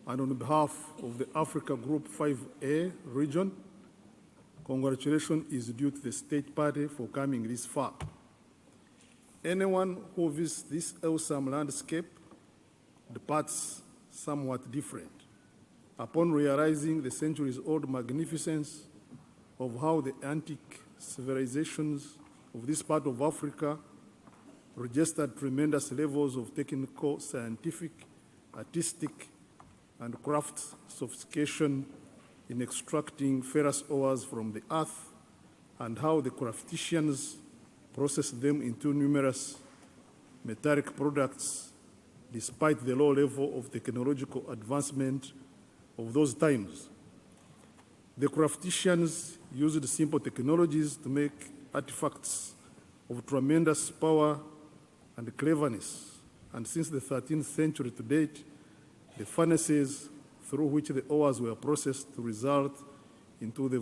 and on behalf of the Africa Group 5A region, congratulations is due to the state party for coming this far. Anyone who visits this awesome landscape departs somewhat different upon realizing the centuries-old magnificence of how the antique civilizations of this part of Africa registered tremendous levels of technical, scientific, artistic, and craft sophistication in extracting ferrous ores from the earth, and how the crafticians processed them into numerous metallic products despite the low level of technological advancement of those times. The crafticians used simple technologies to make artifacts of tremendous power and cleverness, and since the 13th century to date, the furnaces through which the ores were processed to result into the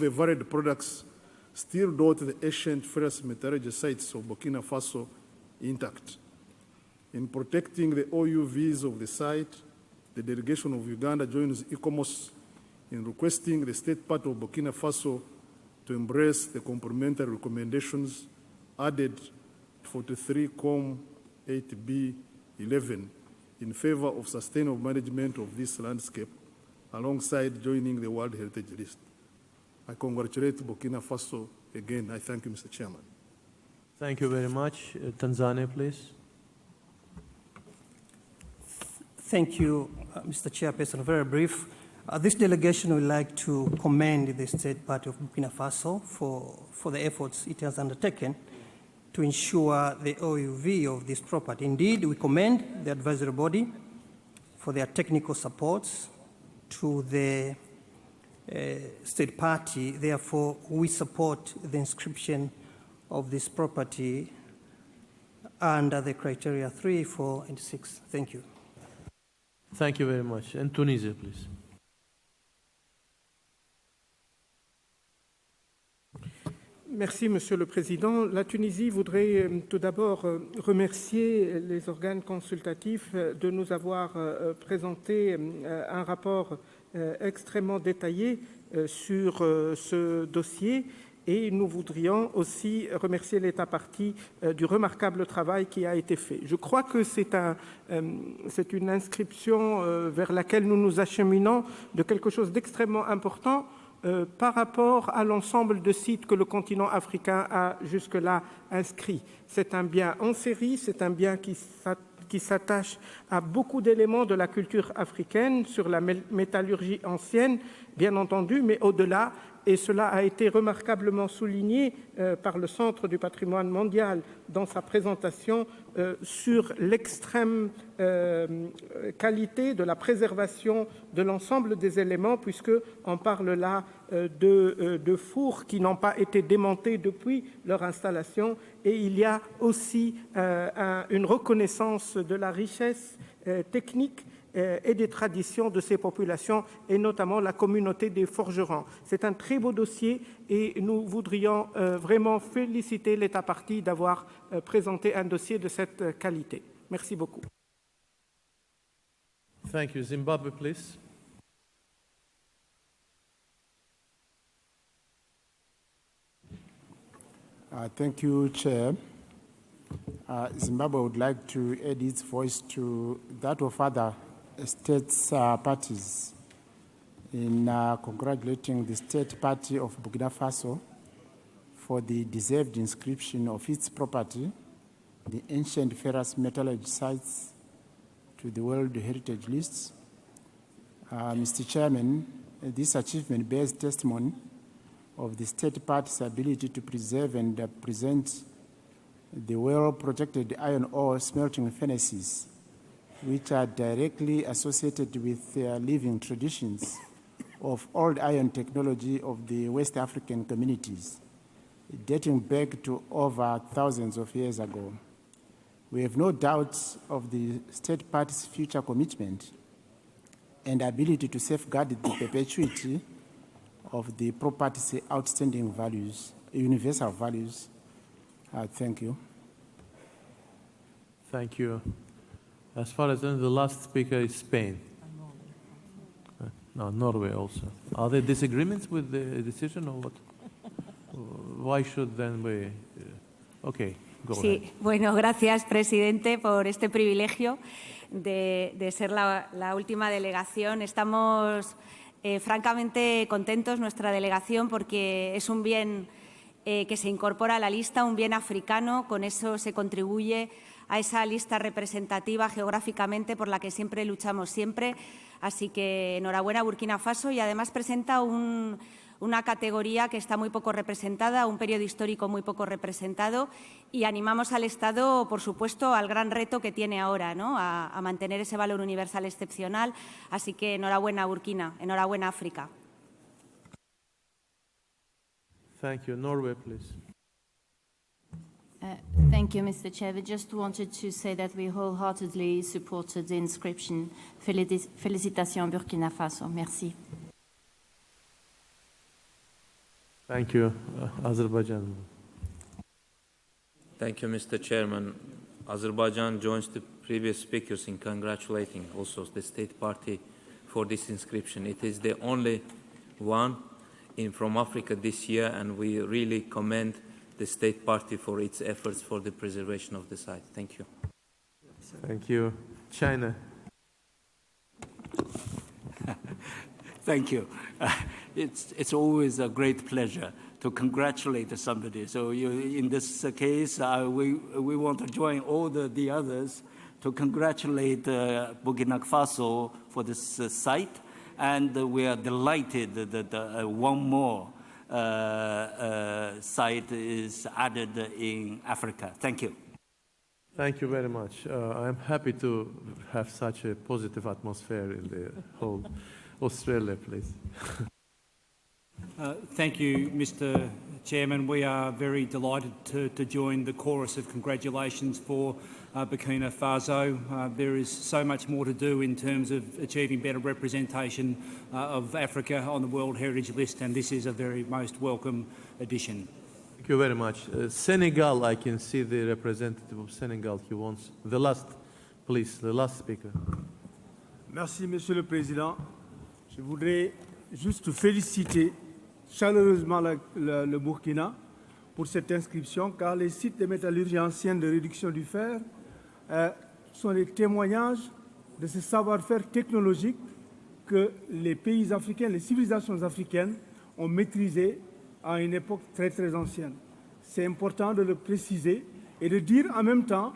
varied products still dot the ancient ferrous metallurgy sites of Burkina Faso intact. In protecting the OUVs of the site, the delegation of Uganda joins ICOMOS in requesting the state part of Burkina Faso to embrace the complementary recommendations added to 43-8B11 in favor of sustainable management of this landscape, alongside joining the World Heritage List. I congratulate Burkina Faso again. I thank you, Mr. Chairman. Thank you very much. Tanzania, please. Thank you, Mr. Chairperson. Very brief. This delegation would like to commend the State Party of Burkina Faso for the efforts it has undertaken to ensure the OUV of this property. Indeed, we commend the advisory body for their technical supports to the State Party. Therefore, we support the inscription of this property under the criteria 3, 4, and 6. Thank you. Thank you very much. And Tunisia, please. Merci, Monsieur le Président. La Tunisie voudrait tout d'abord remercier les organes consultatifs de nous avoir présenté un rapport extrêmement détaillé sur ce dossier, et nous voudrions aussi remercier l'État parti du remarquable travail qui a été fait. Je crois que c'est une inscription vers laquelle nous nous acheminons de quelque chose d'extrêmement important par rapport à l'ensemble de sites que le continent africain a jusque-là inscrits. C'est un bien en série, c'est un bien qui s'attache à beaucoup d'éléments de la culture africaine, sur la métallurgie ancienne, bien entendu, mais au-delà, et cela a été remarquablement souligné par le Centre du patrimoine mondial dans sa présentation sur l'extrême qualité de la préservation de l'ensemble des éléments, puisqu'on parle là de fours qui n'ont pas été démontés depuis leur installation, et il y a aussi une reconnaissance de la richesse technique et des traditions de ces populations, et notamment la communauté des forgerons. C'est un très beau dossier et nous voudrions vraiment féliciter l'État partie d'avoir présenté un dossier de cette qualité. Merci beaucoup. Thank you. Zimbabwe, please. Thank you, Chair. Zimbabwe would like to add its voice to that of other states parties in congratulating the state party of Burkina Faso for the deserved inscription of its property, the ancient ferrous metallurgy sites, to the World Heritage List. Mr. Chairman, this achievement bears testimony of the state party's ability to preserve and present the well-protected iron ore smelting furnaces, which are directly associated with living traditions of old iron technology of the West African communities, dating back to over thousands of years ago. We have no doubts of the state party's future commitment and ability to safeguard the perpetuity of the property's outstanding values, universal values. Thank you. Thank you. As far as the last speaker is Spain. No, Norway also. Are there disagreements with the decision or what? Why should then we? Okay, go ahead. Sí, bueno, gracias, presidente, por este privilegio de ser la última delegación. Estamos francamente contentos, nuestra delegación, porque es un bien que se incorpora a la lista, un bien africano. Con eso se contribuye a esa lista representativa geográficamente por la que siempre luchamos siempre. Así que enhorabuena a Burkina Faso, y además presenta una categoría que está muy poco representada, un periodo histórico muy poco representado, y animamos al Estado, por supuesto, al gran reto que tiene ahora, ¿no? a mantener ese valor universal excepcional. Así que enhorabuena Burkina, enhorabuena África. Thank you. Norway, please. Thank you, Mr. Chair. We just wanted to say that we wholeheartedly supported the inscription. Félicitations, Burkina Faso. Merci. Thank you. Azerbaijan. Thank you, Mr. Chairman. Azerbaijan joins the previous speakers in congratulating also the state party for this inscription. It is the only one from Africa this year, and we really commend the state party for its efforts for the preservation of the site. Thank you. Thank you. China. Thank you. It's always a great pleasure to congratulate somebody. So in this case, we want to join all the others to congratulate Burkina Faso for this site, and we are delighted that one more site is added in Africa. Thank you. Thank you very much. I'm happy to have such a positive atmosphere in the whole Australia, please. Thank you, Mr. Chairman. We are very delighted to join the chorus of congratulations for Burkina Faso. There is so much more to do in terms of achieving better representation of Africa on the World Heritage List, and this is a very most welcome addition. Thank you very much. Senegal, I can see the representative of Senegal. He wants the last, please, the last speaker. Merci, Monsieur le Président. Je voudrais juste féliciter chaleureusement le Burkina pour cette inscription, car les sites de métallurgie ancienne de réduction du fer sont des témoignages de ce savoir-faire technologique que les pays africains, les civilisations africaines ont maîtrisé à une époque très très ancienne. C'est important de le préciser et de dire en même temps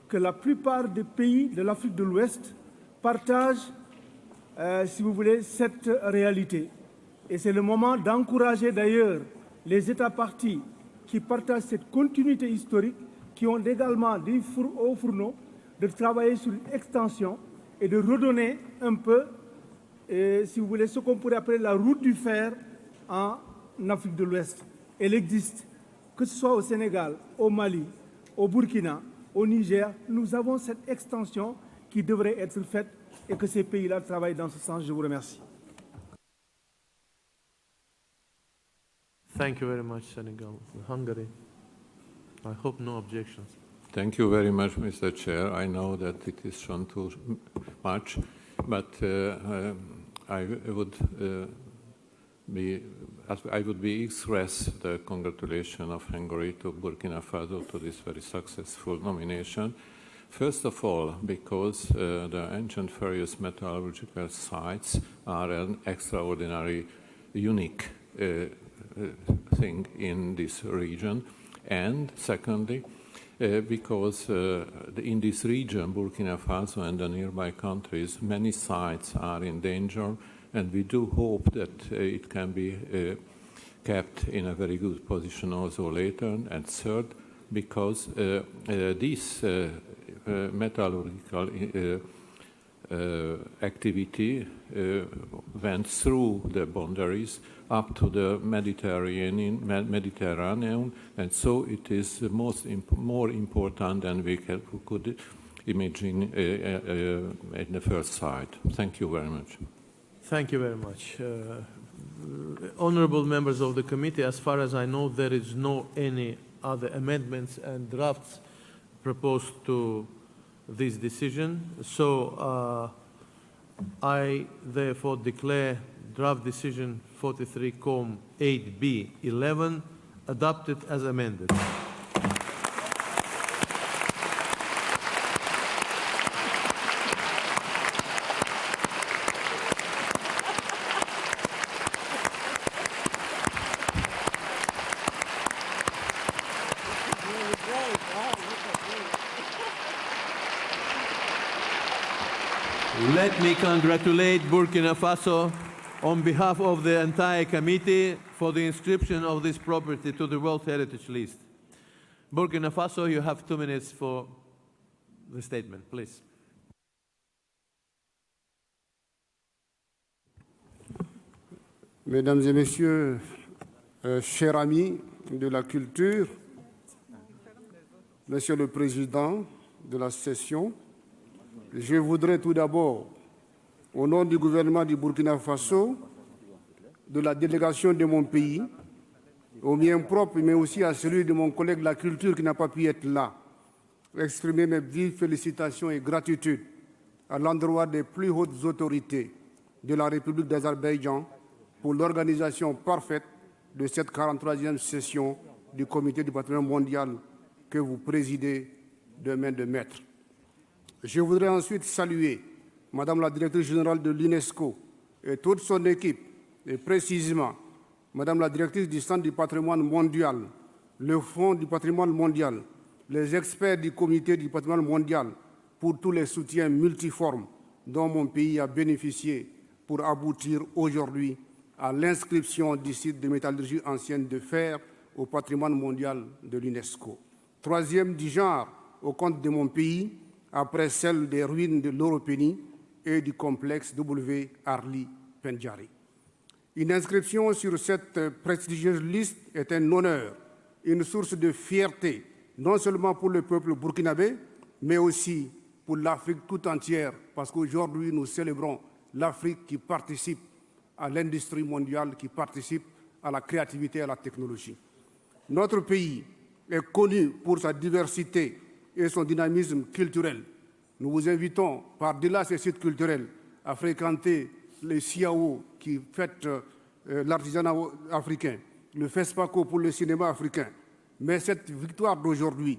que la plupart des pays de l'Afrique de l'Ouest partagent, si vous voulez, cette réalité. Et c'est le moment d'encourager d'ailleurs les États partis qui partagent cette continuité historique, qui ont également des fours au fourneau, de travailler sur une extension et de redonner un peu, si vous voulez, ce qu'on pourrait appeler la route du fer en Afrique de l'Ouest. Elle existe, que ce soit au Sénégal, au Mali, au Burkina, au Niger. Nous avons cette extension qui devrait être faite et que ces pays-là travaillent dans ce sens. Je vous remercie. Thank you very much, Senegal. Hungary. I hope no objections. Thank you very much, Mr. Chair. I know that it is shown too much, but I would express the congratulations of Hungary to Burkina Faso to this very successful nomination. First of all, because the ancient ferrous metallurgical sites are an extraordinary, unique thing in this region, and secondly, because in this region, Burkina Faso and the nearby countries, many sites are in danger, and we do hope that it can be kept in a very good position also later. And third, because this metallurgical activity went through the boundaries up to the Mediterranean, and so it is more important than we could imagine at the first sight. Thank you very much. Thank you very much. Honorable members of the committee, as far as I know, there is no any other amendments and drafts proposed to this decision. So I therefore declare draft decision 43-8B11 adopted as amended. Let me congratulate Burkina Faso on behalf of the entire committee for the inscription of this property to the World Heritage List. Burkina Faso, you have 2 minutes for the statement, please. Mesdames et messieurs, chers amis de la culture, Monsieur le Président de la session, je voudrais tout d'abord, au nom du gouvernement du Burkina Faso, de la délégation de mon pays, au mien propre, mais aussi à celui de mon collègue de la culture qui n'a pas pu être là, exprimer mes vives félicitations et gratitude à l'endroit des plus hautes autorités de la République d'Azerbaïdjan pour l'organisation parfaite de cette 43e session du Comité du patrimoine mondial que vous présidez de main de maître. Je voudrais ensuite saluer Madame la Directrice générale de l'UNESCO et toute son équipe, et précisément Madame la Directrice du Centre du patrimoine mondial, le Fonds du patrimoine mondial, les experts du Comité du patrimoine mondial pour tous les soutiens multiformes dont mon pays a bénéficié pour aboutir aujourd'hui à l'inscription du site de métallurgie ancienne de fer au patrimoine mondial de l'UNESCO. Troisième du genre au compte de mon pays, après celle des ruines de l'Europénie et du complexe W. Arli Pendjari. Une inscription sur cette prestigieuse liste est un honneur, une source de fierté, non seulement pour le peuple burkinabé, mais aussi pour l'Afrique tout entière, parce qu'aujourd'hui nous célébrons l'Afrique qui participe à l'industrie mondiale, qui participe à la créativité et à la technologie. Notre pays est connu pour sa diversité et son dynamisme culturel. Nous vous invitons, par-delà ces sites culturels, à fréquenter les CIAO qui fêtent l'artisanat africain, le FESPACO pour le cinéma africain. Mais cette victoire d'aujourd'hui,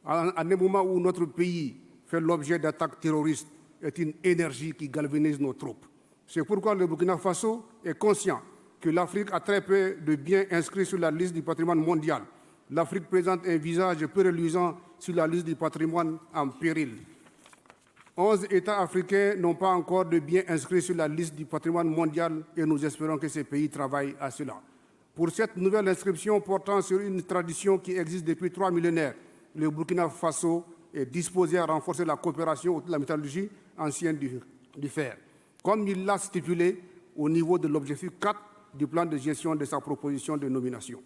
à un moment où notre pays fait l'objet d'attaques terroristes, est une énergie qui galvanise nos troupes. C'est pourquoi le Burkina Faso est conscient que l'Afrique a très peu de biens inscrits sur la liste du patrimoine mondial. L'Afrique présente un visage peu reluisant sur la liste du patrimoine en péril. 11 États africains n'ont pas encore de biens inscrits sur la liste du patrimoine mondial et nous espérons que ces pays travaillent à cela. Pour cette nouvelle inscription portant sur une tradition qui existe depuis 3 millénaires, le Burkina Faso est disposé à renforcer la coopération autour de la métallurgie ancienne du fer, comme il l'a stipulé au niveau de l'objectif 4 du plan de gestion de sa proposition de nomination.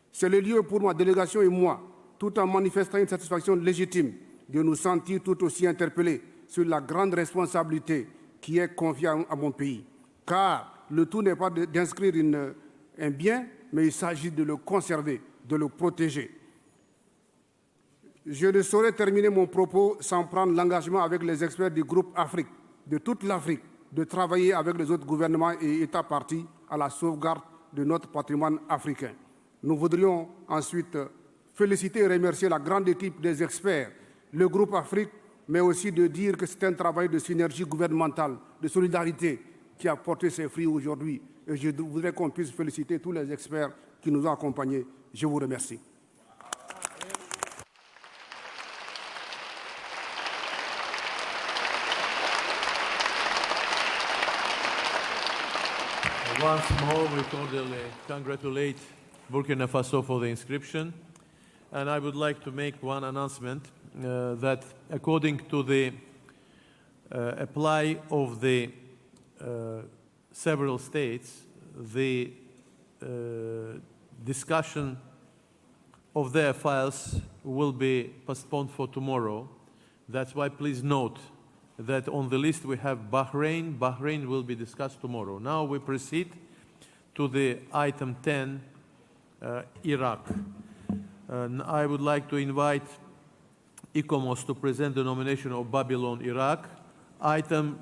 C'est le lieu pour ma délégation et moi, tout en manifestant une satisfaction légitime, de nous sentir tout aussi interpellés sur la grande responsabilité qui est confiée à mon pays. Car le tout n'est pas d'inscrire un bien, mais il s'agit de le conserver, de le protéger. Je ne saurais terminer mon propos sans prendre l'engagement avec les experts du groupe Afrique, de toute l'Afrique, de travailler avec les autres gouvernements et États partis à la sauvegarde de notre patrimoine africain. Nous voudrions ensuite féliciter et remercier la grande équipe des experts, le groupe Afrique, mais aussi de dire que c'est un travail de synergie gouvernementale, de solidarité qui a porté ses fruits aujourd'hui. Et je voudrais qu'on puisse féliciter tous les experts qui nous ont accompagnés. Je vous remercie. Once more, we cordially congratulate Burkina Faso for the inscription. And I would like to make one announcement that according to the apply of the several states, the discussion of their files will be postponed for tomorrow. That's why please note that on the list we have Bahrain. Bahrain will be discussed tomorrow. Now we proceed to the item 10, Iraq. I would like to invite ICOMOS to present the nomination of Babylon, Iraq, item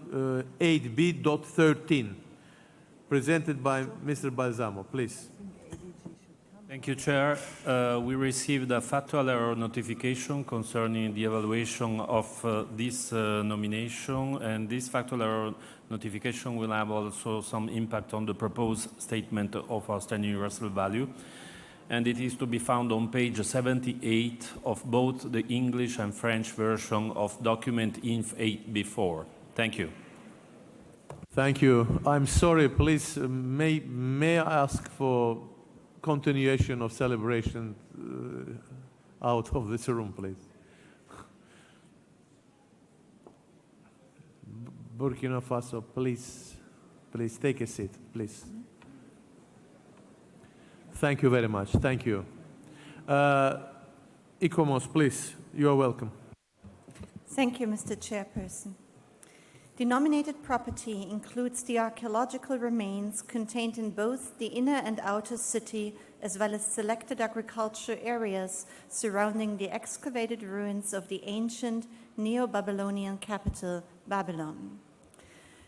8B.13, presented by Mr. Balsamo. Please. Thank you, Chair. We received a factual error notification concerning the evaluation of this nomination, and this factual error notification will have also some impact on the proposed statement of outstanding universal value. And it is to be found on page 78 of both the English and French version of document INF 8B4. Thank you. Thank you. I'm sorry, please, may I ask for continuation of celebration out of this room, please? Burkina Faso, please take a seat, please. Thank you very much. Thank you. ICOMOS, please, you are welcome. Thank you, Mr. Chairperson. Denominated property includes the archaeological remains contained in both the inner and outer city, as well as selected agriculture areas surrounding the excavated ruins of the ancient Neo-Babylonian capital, Babylon.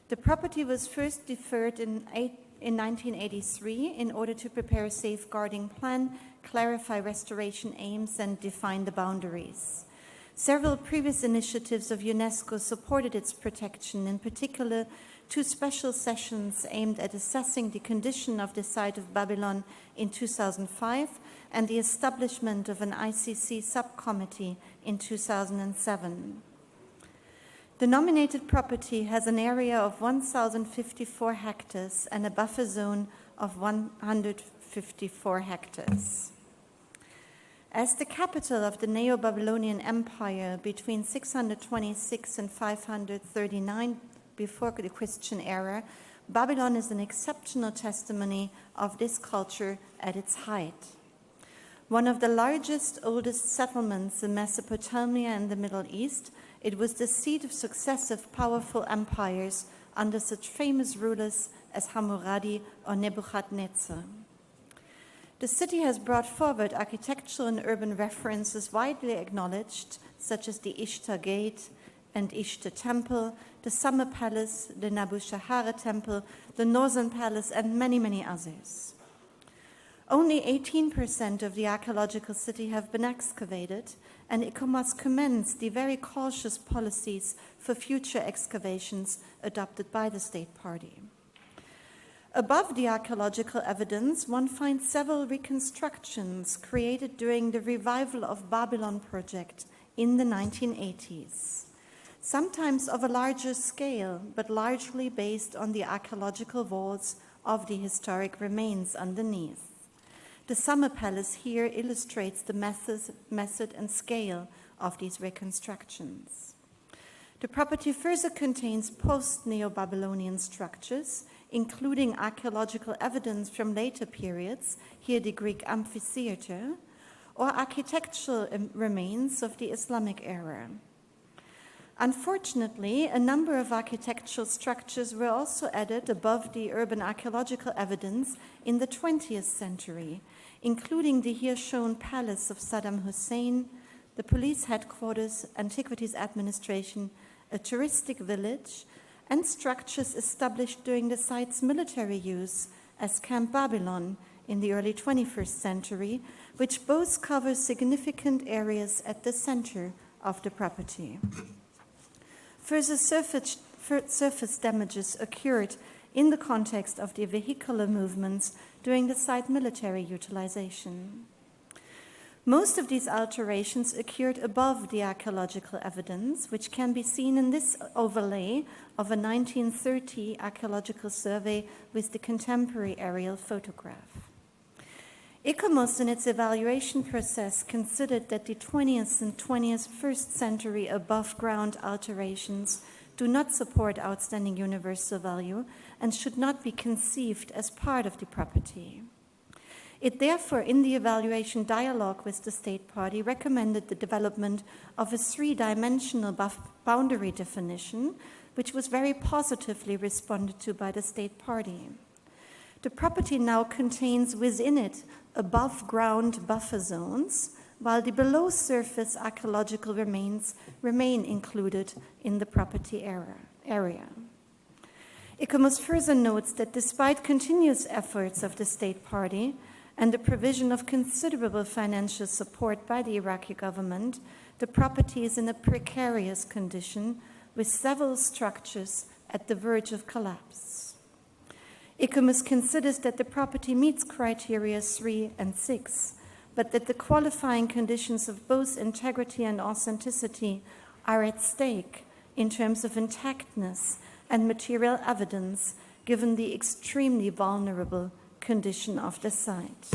The property was first deferred in 1983 in order to prepare a safeguarding plan, clarify restoration aims, and define the boundaries. Several previous initiatives of UNESCO supported its protection, in particular 2 special sessions aimed at assessing the condition of the site of Babylon in 2005 and the establishment of an ICC subcommittee in 2007. The nominated property has an area of 1,054 hectares and a buffer zone of 154 hectares. As the capital of the Neo-Babylonian Empire between 626 and 539 before the Christian era, Babylon is an exceptional testimony of this culture at its height. One of the largest, oldest settlements in Mesopotamia and the Middle East, it was the seat of successive powerful empires under such famous rulers as Hammurabi or Nebuchadnezzar. The city has brought forward architectural and urban references widely acknowledged, such as the Ishtar Gate and Ishtar Temple, the Summer Palace, the Nabushahara Temple, the Northern Palace, and many, many others. Only 18% of the archaeological city have been excavated, and ICOMOS commends the very cautious policies for future excavations adopted by the state party. Above the archaeological evidence, one finds several reconstructions created during the revival of Babylon project in the 1980s. sometimes of a larger scale, but largely based on the archaeological walls of the historic remains underneath. The Summer Palace here illustrates the method and scale of these reconstructions. The property further contains post-Neo-Babylonian structures, including archaeological evidence from later periods, here the Greek amphitheater, or architectural remains of the Islamic era. Unfortunately, a number of architectural structures were also added above the urban archaeological evidence in the 20th century, including the here shown palace of Saddam Hussein, the police headquarters, Antiquities Administration, a touristic village, and structures established during the site's military use as Camp Babylon in the early 21st century, which both cover significant areas at the center of the property. Further surface damages occurred in the context of the vehicular movements during the site military utilization. Most of these alterations occurred above the archaeological evidence, which can be seen in this overlay of a 1930 archaeological survey with the contemporary aerial photograph. ICOMOS, in its evaluation process, considered that the 20th and 21st century above-ground alterations do not support outstanding universal value and should not be conceived as part of the property. It therefore, in the evaluation dialogue with the state party, recommended the development of a three-dimensional boundary definition, which was very positively responded to by the state party. The property now contains within it above-ground buffer zones, while the below-surface archaeological remains remain included in the property area. ICOMOS further notes that despite continuous efforts of the state party and the provision of considerable financial support by the Iraqi government, the property is in a precarious condition with several structures at the verge of collapse. ICOMOS considers that the property meets criteria 3 and 6, but that the qualifying conditions of both integrity and authenticity are at stake in terms of intactness and material evidence, given the extremely vulnerable condition of the site.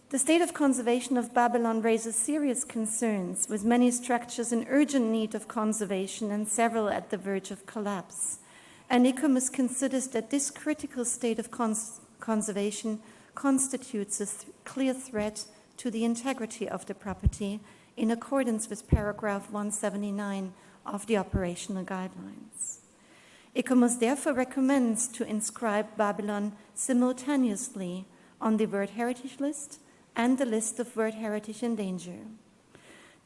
The state of conservation of Babylon raises serious concerns, with many structures in urgent need of conservation and several at the verge of collapse. And ICOMOS considers that this critical state of conservation constitutes a clear threat to the integrity of the property in accordance with paragraph 179 of the operational guidelines. ICOMOS therefore recommends to inscribe Babylon simultaneously on the World Heritage List and the list of World Heritage in danger.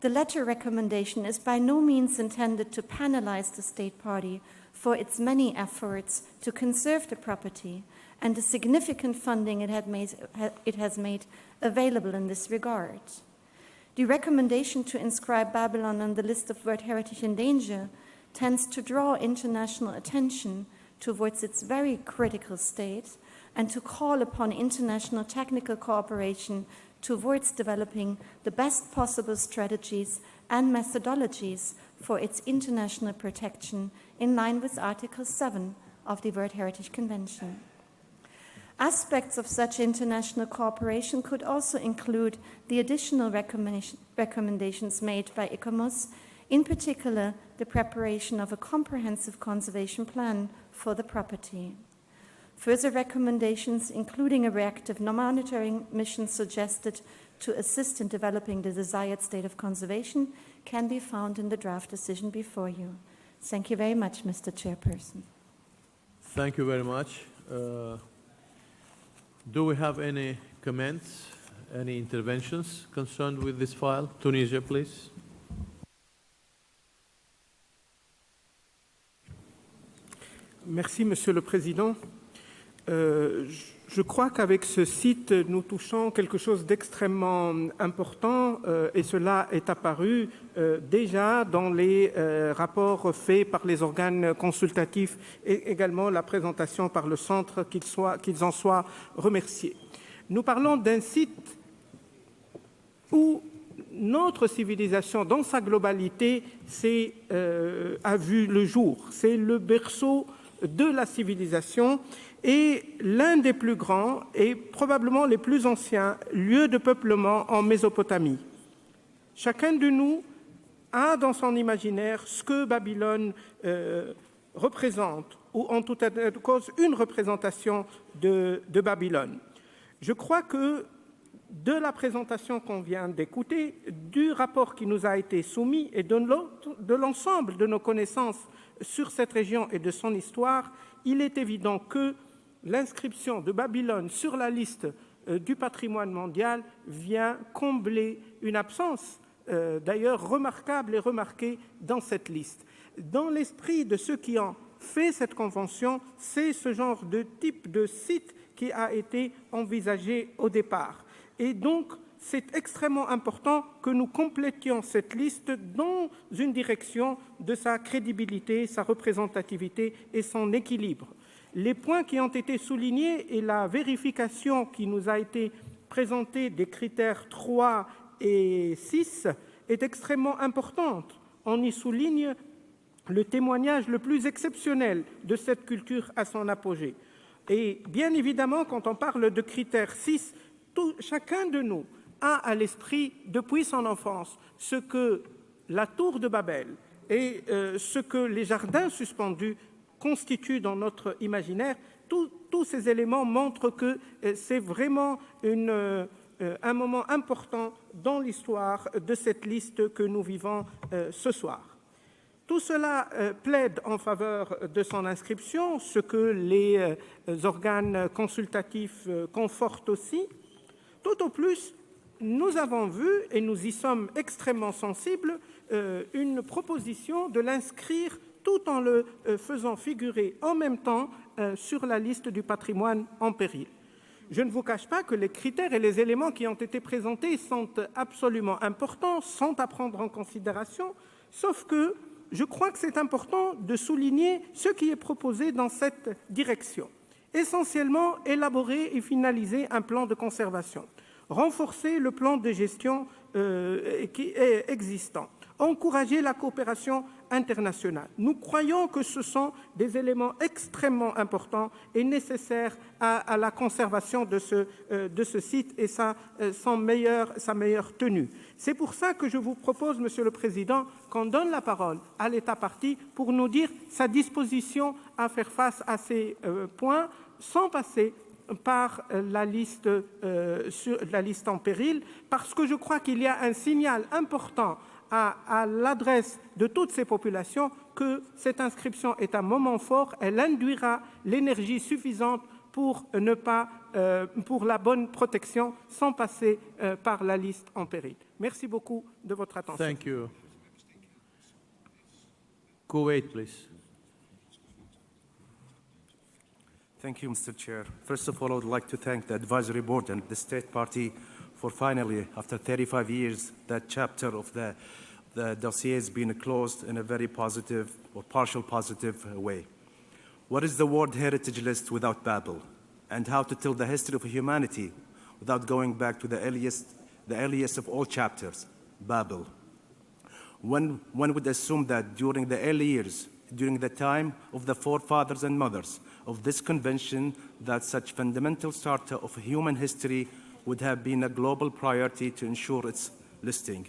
The latter recommendation is by no means intended to penalize the state party for its many efforts to conserve the property and the significant funding it has made available in this regard. The recommendation to inscribe Babylon on the list of World Heritage in danger tends to draw international attention towards its very critical state and to call upon international technical cooperation towards developing the best possible strategies and methodologies for its international protection in line with Article 7 of the World Heritage Convention. Aspects of such international cooperation could also include the additional recommendations made by ICOMOS, in particular the preparation of a comprehensive conservation plan for the property. Further recommendations, including a reactive monitoring mission suggested to assist in developing the desired state of conservation, can be found in the draft decision before you. Thank you very much, Mr. Chairperson. Thank you very much. Do we have any comments, any interventions concerned with this file? Tunisia, please. Merci, Monsieur le Président. Je crois qu'avec ce site, nous touchons quelque chose d'extrêmement important et cela est apparu déjà dans les rapports faits par les organes consultatifs et également la présentation par le Centre, qu'ils en soient remerciés. Nous parlons d'un site où notre civilisation, dans sa globalité, a vu le jour. C'est le berceau de la civilisation et l'un des plus grands et probablement les plus anciens lieux de peuplement en Mésopotamie. Chacun de nous a dans son imaginaire ce que Babylone représente, ou en tout état de cause, une représentation de Babylone. Je crois que de la présentation qu'on vient d'écouter, du rapport qui nous a été soumis et de l'ensemble de nos connaissances sur cette région et de son histoire, il est évident que l'inscription de Babylone sur la liste du patrimoine mondial vient combler une absence, d'ailleurs remarquable et remarquée dans cette liste. Dans l'esprit de ceux qui ont fait cette convention, c'est ce genre de type de site qui a été envisagé au départ. Et donc, c'est extrêmement important que nous complétions cette liste dans une direction de sa crédibilité, sa représentativité et son équilibre. Les points qui ont été soulignés et la vérification qui nous a été présentée des critères 3 et 6 est extrêmement importante. On y souligne le témoignage le plus exceptionnel de cette culture à son apogée. Et bien évidemment, quand on parle de critère 6, chacun de nous a à l'esprit, depuis son enfance, ce que la tour de Babel et ce que les jardins suspendus constituent dans notre imaginaire. Tous ces éléments montrent que c'est vraiment un moment important dans l'histoire de cette liste que nous vivons ce soir. Tout cela plaide en faveur de son inscription, ce que les organes consultatifs confortent aussi. Tout au plus, nous avons vu, et nous y sommes extrêmement sensibles, une proposition de l'inscrire tout en le faisant figurer en même temps sur la liste du patrimoine en péril. Je ne vous cache pas que les critères et les éléments qui ont été présentés sont absolument importants, sont à prendre en considération, sauf que je crois que c'est important de souligner ce qui est proposé dans cette direction. Essentiellement, élaborer et finaliser un plan de conservation, renforcer le plan de gestion qui est existant, encourager la coopération internationale. Nous croyons que ce sont des éléments extrêmement importants et nécessaires à la conservation de ce site et sa meilleure tenue. C'est pour ça que je vous propose, Monsieur le Président, qu'on donne la parole à l'État partie pour nous dire sa disposition à faire face à ces points sans passer par la liste en péril, parce que je crois qu'il y a un signal important à l'adresse de toutes ces populations que cette inscription est un moment fort, elle induira l'énergie suffisante pour la bonne protection sans passer par la liste en péril. Merci beaucoup de votre attention. Thank you. Kuwait, please. Thank you, Mr. Chair. First of all, I would like to thank the Advisory Board and the State Party for finally, after 35 years, that chapter of the dossier has been closed in a very positive or partial positive way. What is the World Heritage List without Babel? And how to tell the history of humanity without going back to the earliest of all chapters, Babel? One would assume that during the early years, during the time of the forefathers and mothers of this convention, that such fundamental starter of human history would have been a global priority to ensure its listing.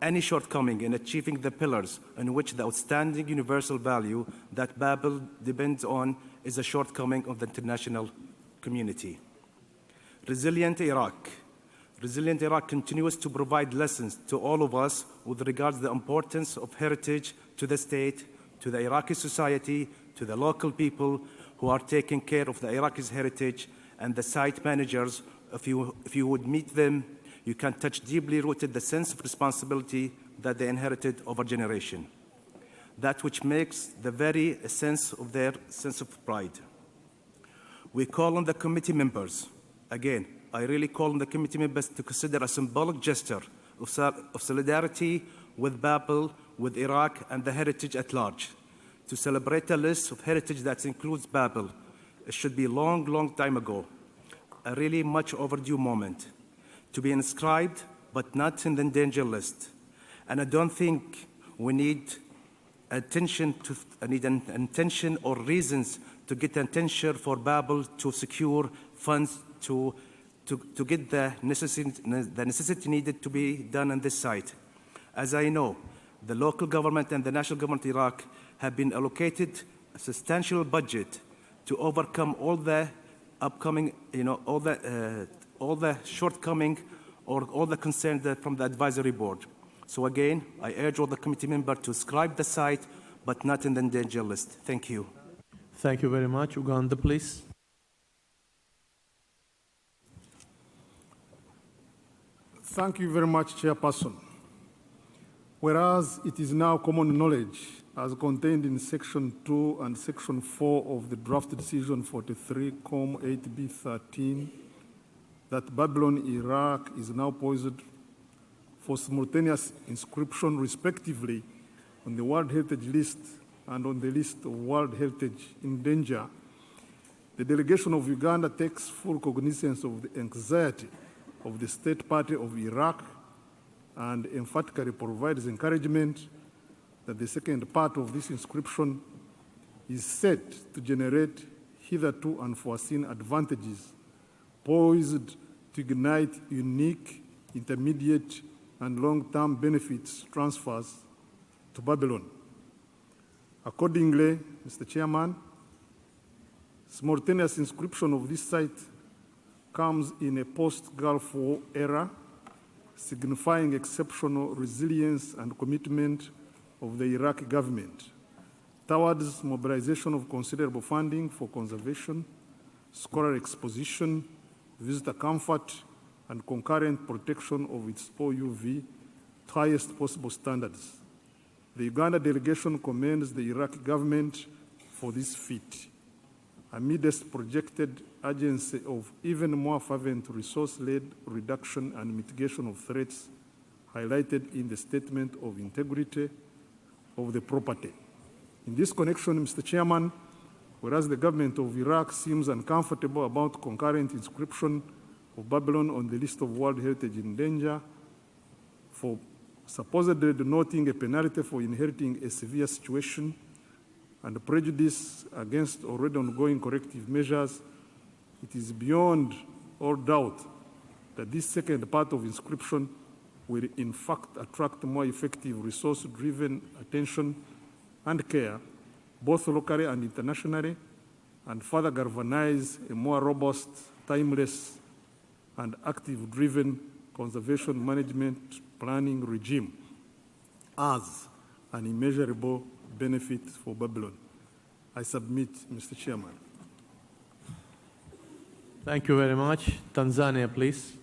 Any shortcoming in achieving the pillars on which the outstanding universal value that Babel depends on is a shortcoming of the international community. Resilient Iraq. Resilient Iraq continues to provide lessons to all of us with regards to the importance of heritage to the state, to the Iraqi society, to the local people who are taking care of the Iraqis' heritage, and the site managers. If you would meet them, you can touch deeply rooted the sense of responsibility that they inherited over generation. That which makes the very essence of their sense of pride. We call on the committee members, again, I really call on the committee members to consider a symbolic gesture of solidarity with Babel, with Iraq, and the heritage at large. To celebrate a list of heritage that includes Babel, it should be long time ago, a really much overdue moment. To be inscribed but not in the endangered list. And I don't think we need intention or reasons to get attention for Babel to secure funds to get the necessity needed to be done on this site. As I know, the local government and the national government of Iraq have been allocated a substantial budget to overcome all the upcoming, all the shortcoming or all the concerns from the advisory board. So again, I urge all the committee members to describe the site, but not in the endangered list. Thank you. Thank you very much. Uganda, please. Thank you very much, Chairperson. Whereas it is now common knowledge, as contained in Section 2 and Section 4 of the Draft Decision 43-8B13, that Babylon, Iraq is now poised for simultaneous inscription, respectively, on the World Heritage List and on the list of World Heritage in danger, the delegation of Uganda takes full cognizance of the anxiety of the State Party of Iraq and emphatically provides encouragement that the second part of this inscription is set to generate hitherto unforeseen advantages, poised to ignite unique, intermediate, and long-term benefits transfers to Babylon. Accordingly, Mr. Chairman, simultaneous inscription of this site comes in a post-Gulf War era, signifying exceptional resilience and commitment of the Iraqi government towards mobilization of considerable funding for conservation, scholarly exposition, visitor comfort, and concurrent protection of its OUV to highest possible standards. The Uganda delegation commends the Iraqi government for this feat, amidst projected urgency of even more fervent resource-led reduction and mitigation of threats highlighted in the Statement of Integrity of the Property. In this connection, Mr. Chairman, whereas the government of Iraq seems uncomfortable about concurrent inscription of Babylon on the list of World Heritage in danger, for supposedly denoting a penalty for inheriting a severe situation and prejudice against already ongoing corrective measures, it is beyond all doubt that this second part of inscription will in fact attract more effective resource-driven attention and care, both locally and internationally, and further galvanize a more robust, timeless, and active-driven conservation management planning regime as an immeasurable benefit for Babylon. I submit, Mr. Chairman. Thank you very much. Tanzania, please.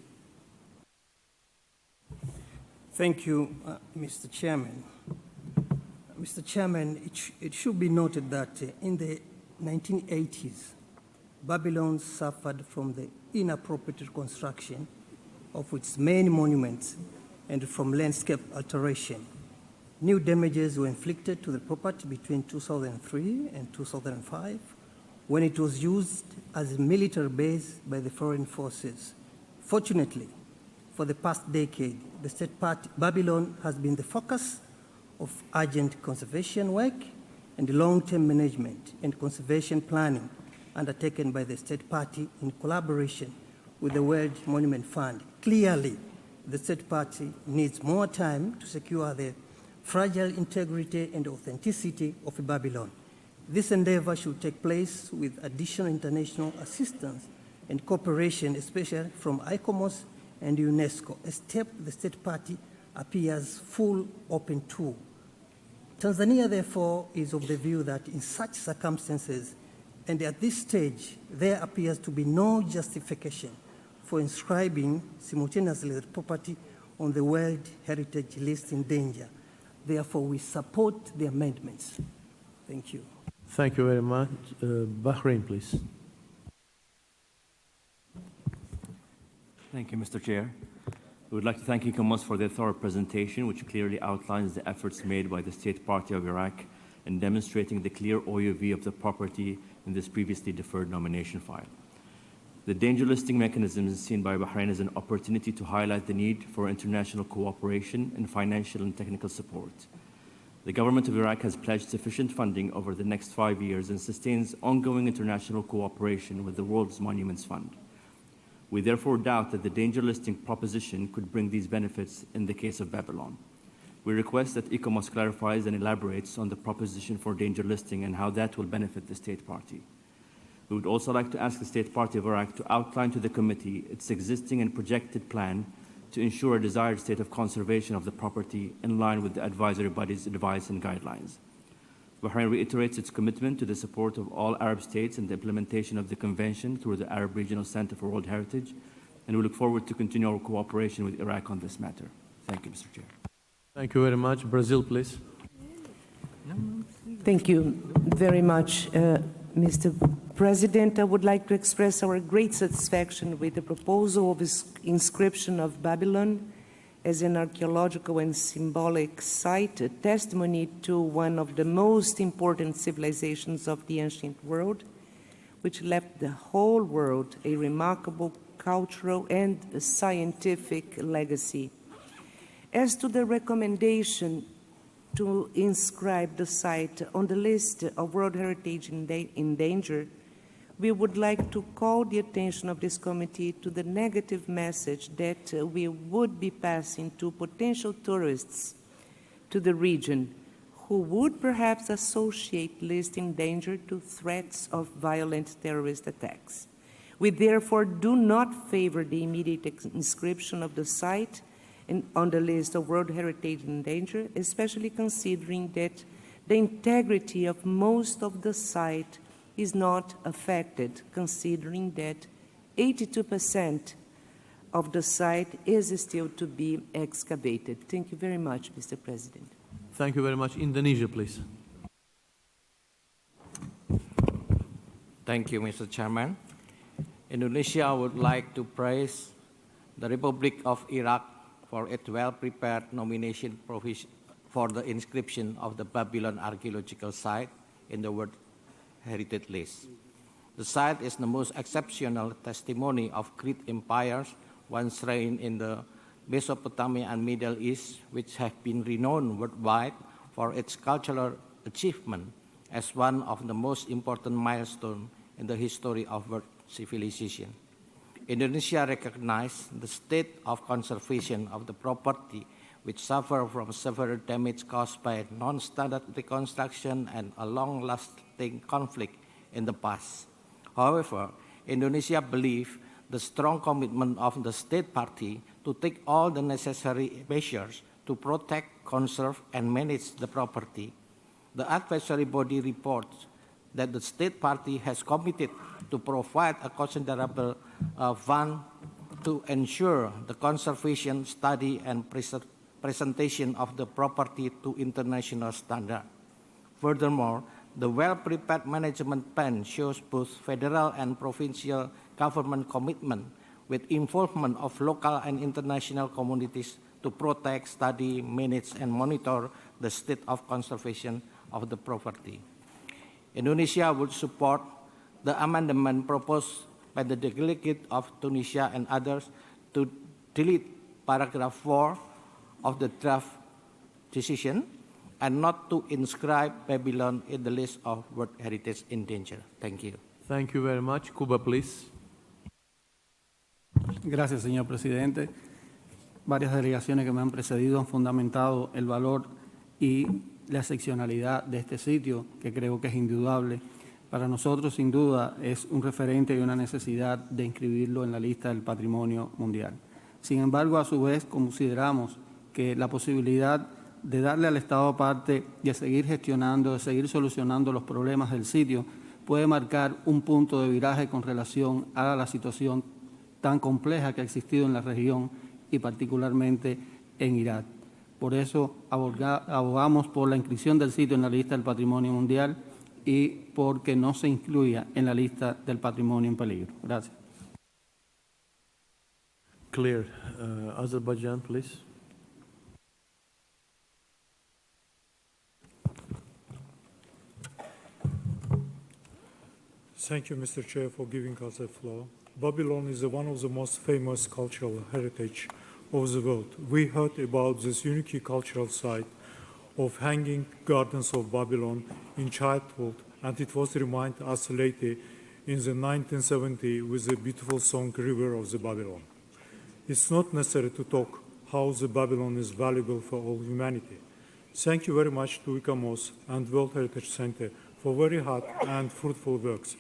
Thank you, Mr. Chairman. Mr. Chairman, it should be noted that in the 1980s, Babylon suffered from the inappropriate construction of its main monuments and from landscape alteration. New damages were inflicted to the property between 2003 and 2005 when it was used as a military base by the foreign forces. Fortunately, for the past decade, the state party Babylon has been the focus of urgent conservation work and long-term management and conservation planning undertaken by the state party in collaboration with the World Monument Fund. Clearly, the state party needs more time to secure the fragile integrity and authenticity of Babylon. This endeavor should take place with additional international assistance and cooperation, especially from ICOMOS and UNESCO, a step the state party appears full open to. Tanzania, therefore, is of the view that in such circumstances, and at this stage, there appears to be no justification for inscribing simultaneously the property on the World Heritage List in danger. Therefore, we support the amendments. Thank you. Thank you very much. Bahrain, please. Thank you, Mr. Chair. We would like to thank ICOMOS for their thorough presentation, which clearly outlines the efforts made by the State Party of Iraq in demonstrating the clear OUV of the property in this previously deferred nomination file. The danger listing mechanism is seen by Bahrain as an opportunity to highlight the need for international cooperation and financial and technical support. The government of Iraq has pledged sufficient funding over the next 5 years and sustains ongoing international cooperation with the World's Monuments Fund. We therefore doubt that the danger listing proposition could bring these benefits in the case of Babylon. We request that ICOMOS clarifies and elaborates on the proposition for danger listing and how that will benefit the state party. We would also like to ask the State Party of Iraq to outline to the committee its existing and projected plan to ensure a desired state of conservation of the property in line with the advisory body's advice and guidelines. Bahrain reiterates its commitment to the support of all Arab states in the implementation of the Convention through the Arab Regional Center for World Heritage, and we look forward to continue our cooperation with Iraq on this matter. Thank you, Mr. Chair. Thank you very much. Brazil, please. Thank you very much, Mr. President. I would like to express our great satisfaction with the proposal of inscription of Babylon as an archaeological and symbolic site, a testimony to one of the most important civilizations of the ancient world, which left the whole world a remarkable cultural and scientific legacy. As to the recommendation to inscribe the site on the list of World Heritage in danger, we would like to call the attention of this committee to the negative message that we would be passing to potential tourists to the region who would perhaps associate list in danger to threats of violent terrorist attacks. We therefore do not favor the immediate inscription of the site on the list of World Heritage in danger, especially considering that the integrity of most of the site is not affected, considering that 82% of the site is still to be excavated. Thank you very much, Mr. President. Thank you very much. Indonesia, please. Thank you, Mr. Chairman. Indonesia would like to praise the Republic of Iraq for its well-prepared nomination provision for the inscription of the Babylon archaeological site in the World Heritage List. The site is the most exceptional testimony of great empires once reigned in the Mesopotamia and Middle East, which have been renowned worldwide for its cultural achievement as one of the most important milestones in the history of world civilization. Indonesia recognizes the state of conservation of the property, which suffer from severe damage caused by non-standard reconstruction and a long-lasting conflict in the past. However, Indonesia believes the strong commitment of the state party to take all the necessary measures to protect, conserve, and manage the property. The advisory body reports that the state party has committed to provide a considerable fund to ensure the conservation, study, and presentation of the property to international standard. Furthermore, the well-prepared management plan shows both federal and provincial government commitment with involvement of local and international communities to protect, study, manage, and monitor the state of conservation of the property. Indonesia would support the amendment proposed by the delegate of Tunisia and others to delete paragraph 4 of the draft decision and not to inscribe Babylon in the list of World Heritage in danger. Thank you. Thank you very much. Cuba, please. Gracias, señor presidente. Varias delegaciones que me han precedido han fundamentado el valor y la excepcionalidad de este sitio, que creo que es indudable. Para nosotros, sin duda, es un referente y una necesidad de inscribirlo en la lista del patrimonio mundial. Sin embargo, a su vez, consideramos que la posibilidad de darle al Estado parte de seguir gestionando, de seguir solucionando los problemas del sitio, puede marcar un punto de viraje con relación a la situación tan compleja que ha existido en la región y particularmente en Irak. Por eso abogamos por la inscripción del sitio en la lista del patrimonio mundial y porque no se incluya en la lista del patrimonio en peligro. Gracias. Clear. Azerbaijan, please. Thank you, Mr. Chair, for giving us the floor. Babylon is one of the most famous cultural heritage of the world. We heard about this unique cultural site of Hanging Gardens of Babylon in childhood, and it was reminded us later in the 1970s with the beautiful song River of the Babylon. It's not necessary to talk how the Babylon is valuable for all humanity. Thank you very much to ICAMOS and World Heritage Center for very hard and fruitful works.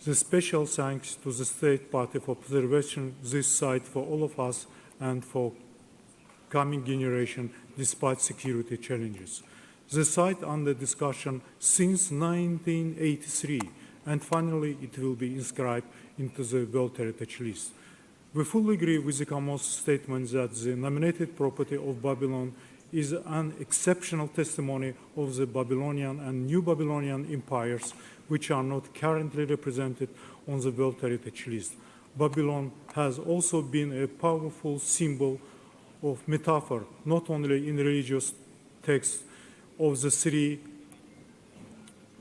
The special thanks to the State Party for preservation this site for all of us and for coming generation despite security challenges. The site under discussion since 1983, and finally it will be inscribed into the World Heritage List. We fully agree with the ICAMOS statement that the nominated property of Babylon is an exceptional testimony of the Babylonian and New Babylonian empires, which are not currently represented on the World Heritage List. Babylon has also been a powerful symbol of metaphor, not only in religious texts of the three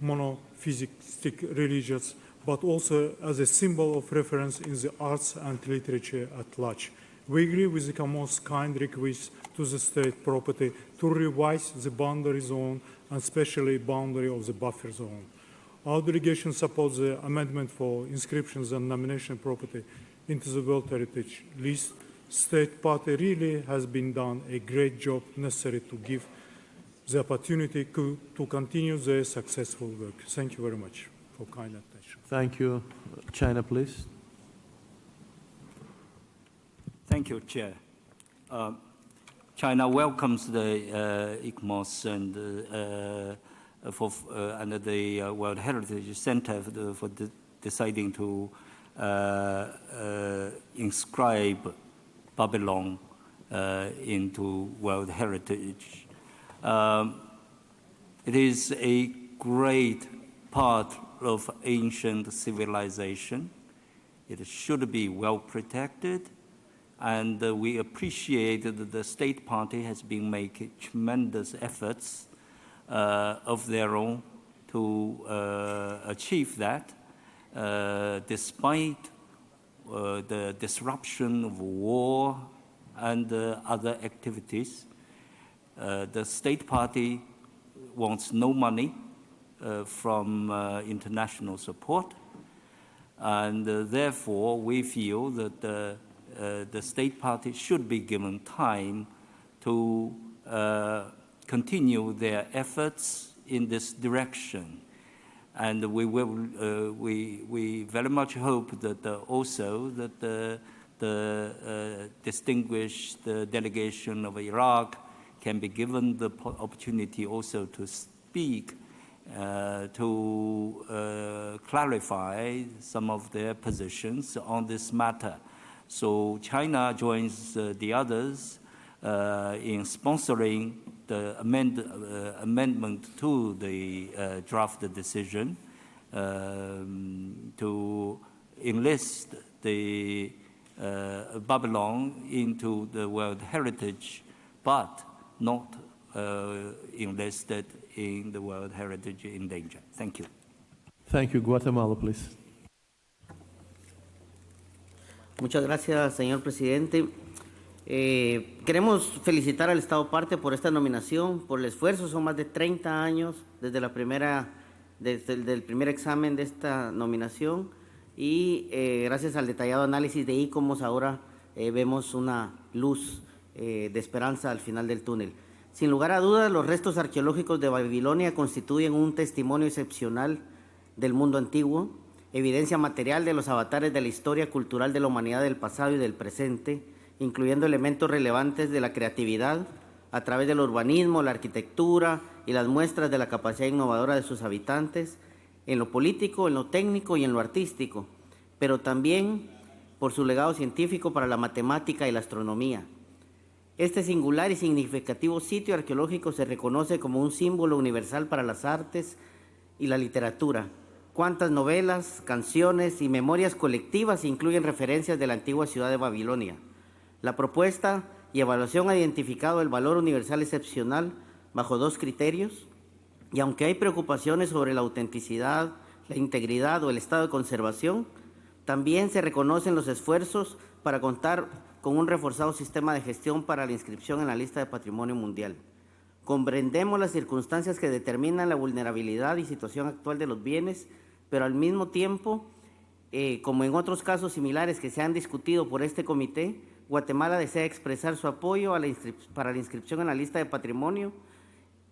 monotheistic religions, but also as a symbol of reference in the arts and literature at large. We agree with the ICAMOS kind request to the state property to revise the boundary zone and especially boundary of the buffer zone. Our delegation supports the amendment for inscriptions and nomination property into the World Heritage List. State party really has been done a great job necessary to give the opportunity to continue their successful work. Thank you very much for kind attention. Thank you. China, please. Thank you, Chair. China welcomes the ICMOS and the World Heritage Center for deciding to inscribe Babylon into World Heritage. It is a great part of ancient civilization. It should be well protected, and we appreciate that the state party has been making tremendous efforts of their own to achieve that, despite the disruption of war and other activities. The state party wants no money from international support, and therefore we feel that the state party should be given time to continue their efforts in this direction. And we very much hope that also that the distinguished delegation of Iraq can be given the opportunity also to speak, to clarify some of their positions on this matter. So China joins the others in sponsoring the amendment to the draft decision to enlist the Babylon into the World Heritage, but not enlisted in the World Heritage in danger. Thank you. Thank you. Guatemala, please. Muchas gracias, señor presidente. Queremos felicitar al Estado parte por esta nominación, por el esfuerzo. Son más de 30 años desde el primer examen de esta nominación y gracias al detallado análisis de ICOMOS ahora vemos una luz de esperanza al final del túnel. Sin lugar a dudas, los restos arqueológicos de Babilonia constituyen un testimonio excepcional del mundo antiguo, evidencia material de los avatares de la historia cultural de la humanidad del pasado y del presente, incluyendo elementos relevantes de la creatividad a través del urbanismo, la arquitectura y las muestras de la capacidad innovadora de sus habitantes, en lo político, en lo técnico y en lo artístico, pero también por su legado científico para la matemática y la astronomía. Este singular y significativo sitio arqueológico se reconoce como un símbolo universal para las artes y la literatura. Cuántas novelas, canciones y memorias colectivas incluyen referencias de la antigua ciudad de Babilonia. La propuesta y evaluación ha identificado el valor universal excepcional bajo dos criterios, y aunque hay preocupaciones sobre la autenticidad, la integridad o el estado de conservación, También se reconocen los esfuerzos para contar con un reforzado sistema de gestión para la inscripción en la lista de Patrimonio Mundial. Comprendemos las circunstancias que determinan la vulnerabilidad y situación actual de los bienes, pero al mismo tiempo, como en otros casos similares que se han discutido por este comité, Guatemala desea expresar su apoyo para la inscripción en la lista de patrimonio,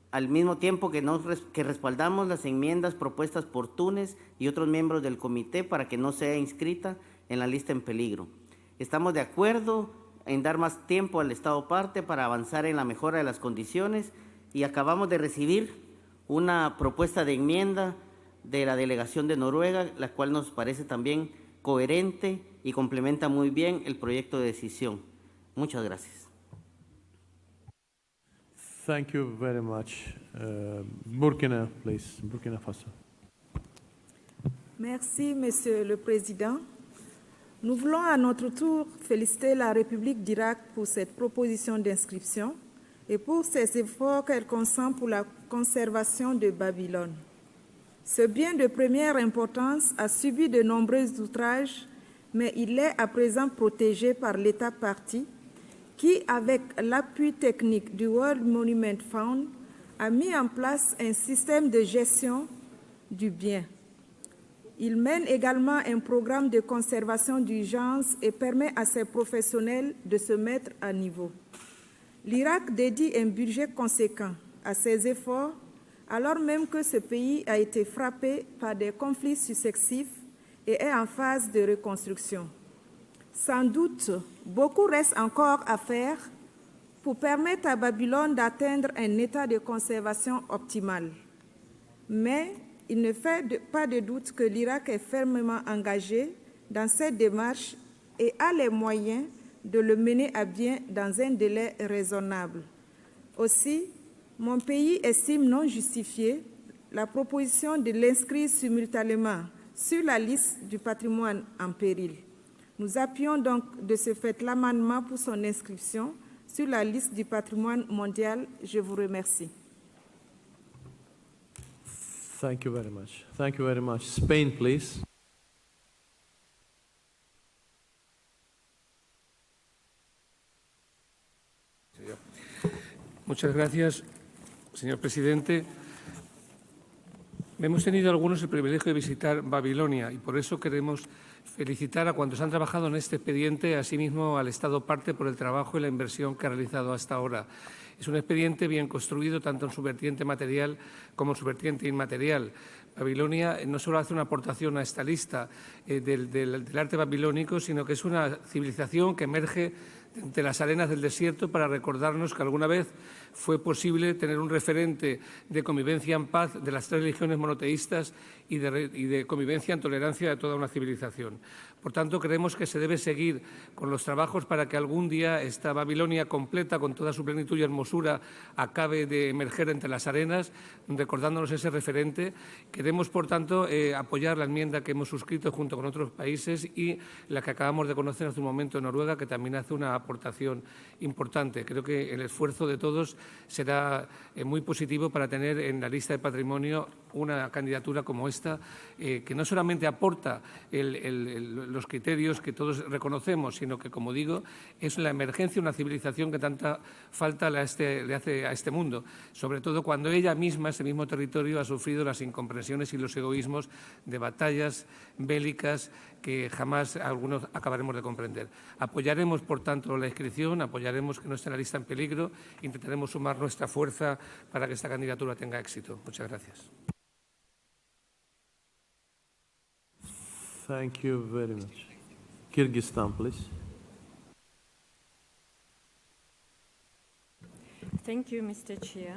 al mismo tiempo que respaldamos las enmiendas propuestas por Túnez y otros miembros del comité para que no sea inscrita en la lista en peligro. Estamos de acuerdo en dar más tiempo al Estado parte para avanzar en la mejora de las condiciones y acabamos de recibir una propuesta de enmienda de la delegación de Noruega, la cual nos parece también coherente y complementa muy bien el proyecto de decisión. Muchas gracias. Thank you very much. Burkina, please. Burkina Faso. Merci, Monsieur le Président. Nous voulons à notre tour féliciter la République d'Irak pour cette proposition d'inscription et pour ses efforts qu'elle consent pour la conservation de Babylone. Ce bien de première importance a subi de nombreux outrages, mais il est à présent protégé par l'État parti qui, avec l'appui technique du World Monument Fund, a mis en place un système de gestion du bien. Il mène également un programme de conservation d'urgence et permet à ses professionnels de se mettre à niveau. L'Irak dédie un budget conséquent à ses efforts, alors même que ce pays a été frappé par des conflits successifs et est en phase de reconstruction. Sans doute, beaucoup reste encore à faire pour permettre à Babylone d'atteindre un état de conservation optimal. Mais il ne fait pas de doute que l'Irak est fermement engagé dans cette démarche et a les moyens de le mener à bien dans un délai raisonnable. Aussi, mon pays estime non justifiée la proposition de l'inscrire simultanément sur la liste du patrimoine en péril. Nous appuyons donc de ce fait l'amendement pour son inscription sur la liste du patrimoine mondial. Je vous remercie. Thank you very much. Thank you very much. Spain, please. Muchas gracias, señor presidente. Hemos tenido algunos el privilegio de visitar Babilonia y por eso queremos felicitar a cuantos han trabajado en este expediente, asimismo al Estado parte por el trabajo y la inversión que ha realizado hasta ahora. Es un expediente bien construido tanto en su vertiente material como en su vertiente inmaterial. Babilonia no solo hace una aportación a esta lista del arte babilónico, sino que es una civilización que emerge de las arenas del desierto para recordarnos que alguna vez fue posible tener un referente de convivencia en paz de las tres religiones monoteístas y de convivencia en tolerancia de toda una civilización. Por tanto, creemos que se debe seguir con los trabajos para que algún día esta Babilonia completa, con toda su plenitud y hermosura, acabe de emerger entre las arenas, recordándonos ese referente. Queremos, por tanto, apoyar la enmienda que hemos suscrito junto con otros países y la que acabamos de conocer hace un momento en Noruega, que también hace una aportación importante. Creo que el esfuerzo de todos será muy positivo para tener en la lista de patrimonio una candidatura como esta, que no solamente aporta los criterios que todos reconocemos, sino que, como digo, es la emergencia de una civilización que tanta falta le hace a este mundo, sobre todo cuando ella misma, ese mismo territorio, ha sufrido las incomprensiones y los egoísmos de batallas bélicas que jamás algunos acabaremos de comprender. Apoyaremos, por tanto, la inscripción, apoyaremos que no esté en la lista en peligro, intentaremos sumar nuestra fuerza para que esta candidatura tenga éxito. Muchas gracias. Thank you very much. Kyrgyzstan, please. Thank you, Mr. Chair.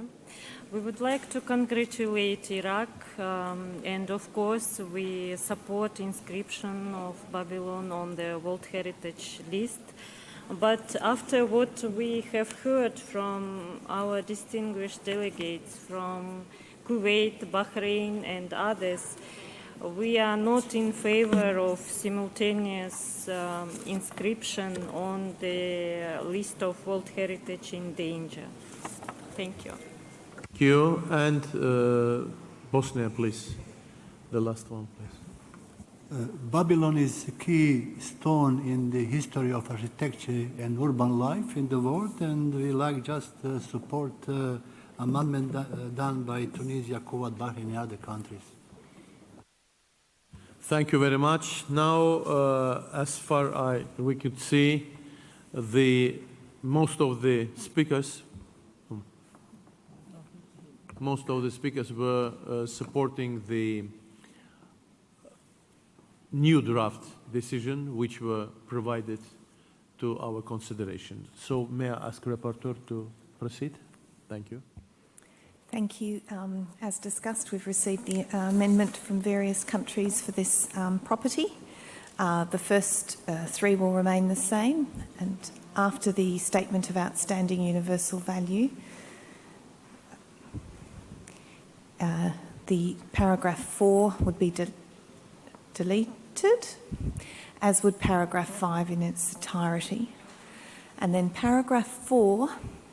We would like to congratulate Iraq and, of course, we support inscription of Babylon on the World Heritage List. But after what we have heard from our distinguished delegates from Kuwait, Bahrain, and others, we are not in favor of simultaneous inscription on the list of World Heritage in danger. Thank you. Thank you. And Bosnia, please. The last one, please. Babylon is a key stone in the history of architecture and urban life in the world, and we like just support amendment done by Tunisia, Kuwait, Bahrain, and other countries. Thank you very much. Now, as far as we could see, most of the speakers were supporting the new draft decision which were provided to our consideration. So may I ask the rapporteur to proceed? Thank you. Thank you. As discussed, we've received the amendment from various countries for this property. The first three will remain the same, and after the Statement of Outstanding Universal Value, the paragraph 4 would be deleted, as would paragraph 5 in its entirety. And then paragraph 4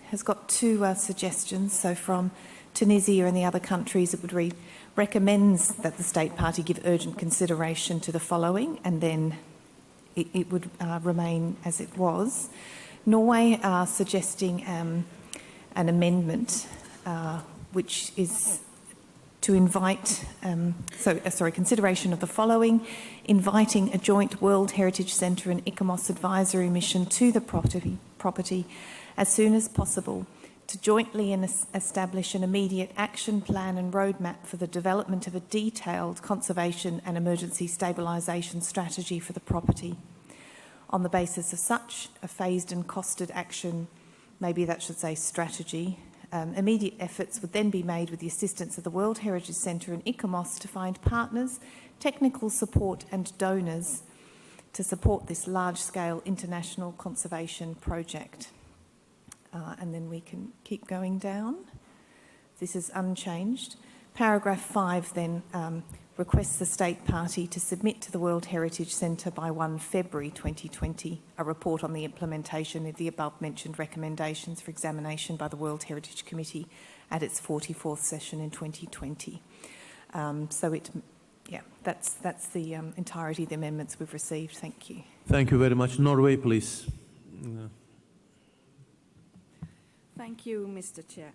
has got two suggestions. So from Tunisia and the other countries, it would read, recommends that the state party give urgent consideration to the following, and then it would remain as it was. Norway are suggesting an amendment which is to invite, consideration of the following, inviting a joint World Heritage Centre and ICOMOS advisory mission to the property as soon as possible to jointly establish an immediate action plan and roadmap for the development of a detailed conservation and emergency stabilisation strategy for the property. On the basis of such a phased and costed action, maybe that should say strategy, immediate efforts would then be made with the assistance of the World Heritage Centre and ICOMOS to find partners, technical support and donors to support this large-scale international conservation project. And then we can keep going down. This is unchanged. Paragraph 5 then requests the state party to submit to the World Heritage Centre by 1 February 2020 a report on the implementation of the above-mentioned recommendations for examination by the World Heritage Committee at its 44th session in 2020. That's the entirety of the amendments we've received. Thank you. Thank you very much. Norway, please. Thank you, Mr. Chair.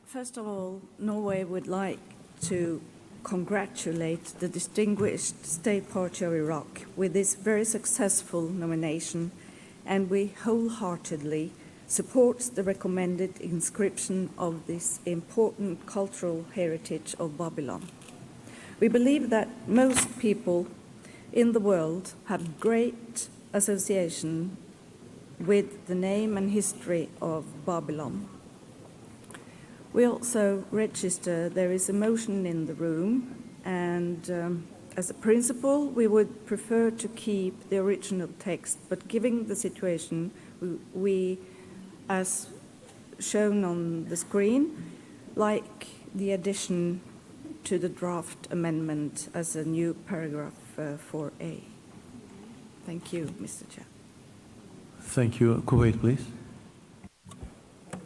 First of all, Norway would like to congratulate the distinguished State Party of Iraq with this very successful nomination, and we wholeheartedly support the recommended inscription of this important cultural heritage of Babylon. We believe that most people in the world have great association with the name and history of Babylon. We also register there is a motion in the room, and as a principle, we would prefer to keep the original text, but given the situation, we, as shown on the screen, like the addition to the draft amendment as a new paragraph 4A. Thank you, Mr. Chair. Thank you. Kuwait, please.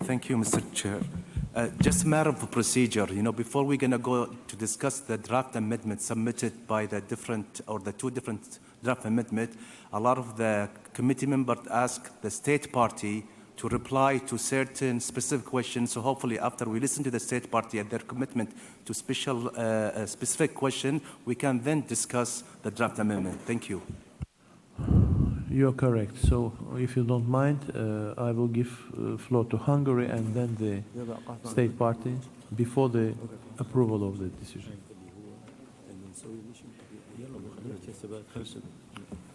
Thank you, Mr. Chair. Just a matter of procedure, before we're going to go to discuss the draft amendment submitted by the two different draft amendments, a lot of the committee members ask the state party to reply to certain specific questions. So hopefully after we listen to the state party and their commitment to specific question, we can then discuss the draft amendment. Thank you. You're correct. So if you don't mind, I will give floor to Hungary and then the state party before the approval of the decision.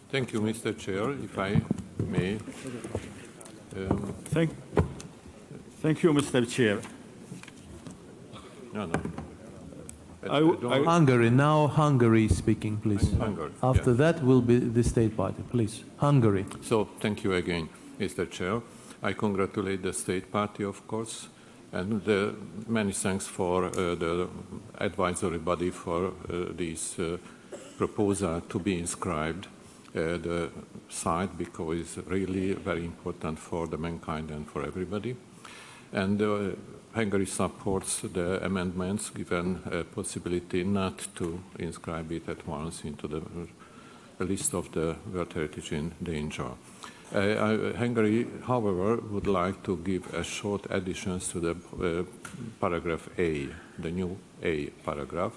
Thank you, Mr. Chair. If I may. Thank you, Mr. Chair. No. Hungary, now Hungary speaking, please. Hungary, After that will be the state party, please. Hungary. So thank you again, Mr. Chair. I congratulate the state party, of course, and many thanks for the advisory body for this proposal to be inscribed the site, because it's really very important for the mankind and for everybody. And Hungary supports the amendments given a possibility not to inscribe it at once into the list of the World Heritage in danger. Hungary, however, would like to give a short additions to the paragraph A, the new A paragraph.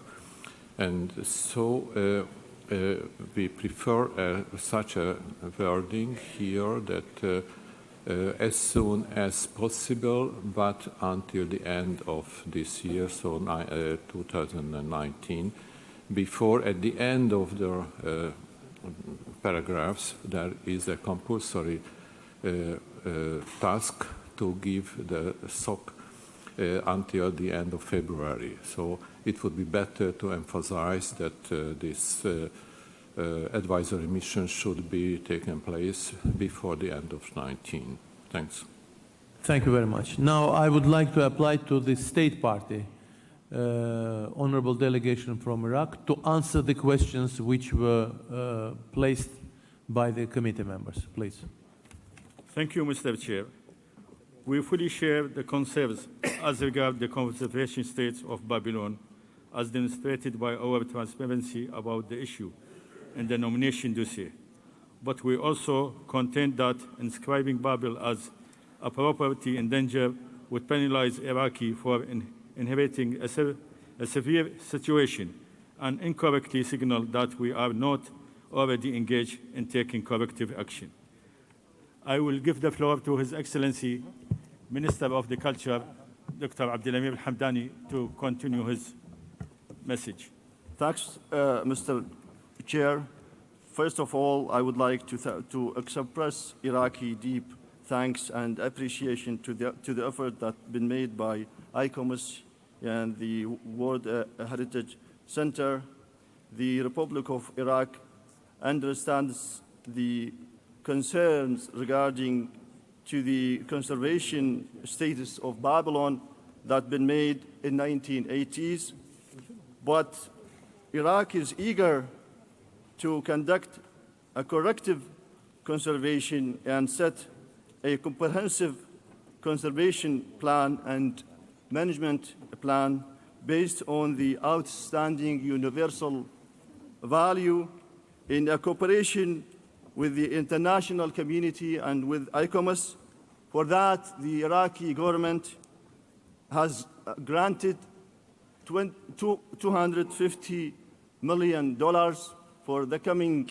And so we prefer such a wording here that as soon as possible, but until the end of this year, so 2019, before at the end of the paragraphs, there is a compulsory task to give the SOC until the end of February. So it would be better to emphasize that this advisory mission should be taken place before the end of 19. Thanks. Thank you very much. Now I would like to apply to the state party, honorable delegation from Iraq, to answer the questions which were placed by the committee members. Please. Thank you, Mr. Chair. We fully share the concerns as regards the conservation states of Babylon, as demonstrated by our transparency about the issue in the nomination dossier. But we also contend that inscribing Babel as a property in danger would penalize Iraqi for inheriting a severe situation and incorrectly signal that we are not already engaged in taking corrective action. I will give the floor to His Excellency, Minister of the Culture, Dr. Abdelamir Hamdani, to continue his message. Thanks, Mr. Chair. First of all, I would like to express Iraqi deep thanks and appreciation to the effort that's been made by ICOMOS and the World Heritage Center. The Republic of Iraq understands the concerns regarding to the conservation status of Babylon that been made in 1980s, but Iraq is eager to conduct a corrective conservation and set a comprehensive conservation plan and management plan based on the outstanding universal value in a cooperation with the international community and with ICOMOS. For that, the Iraqi government has granted $250 million for the coming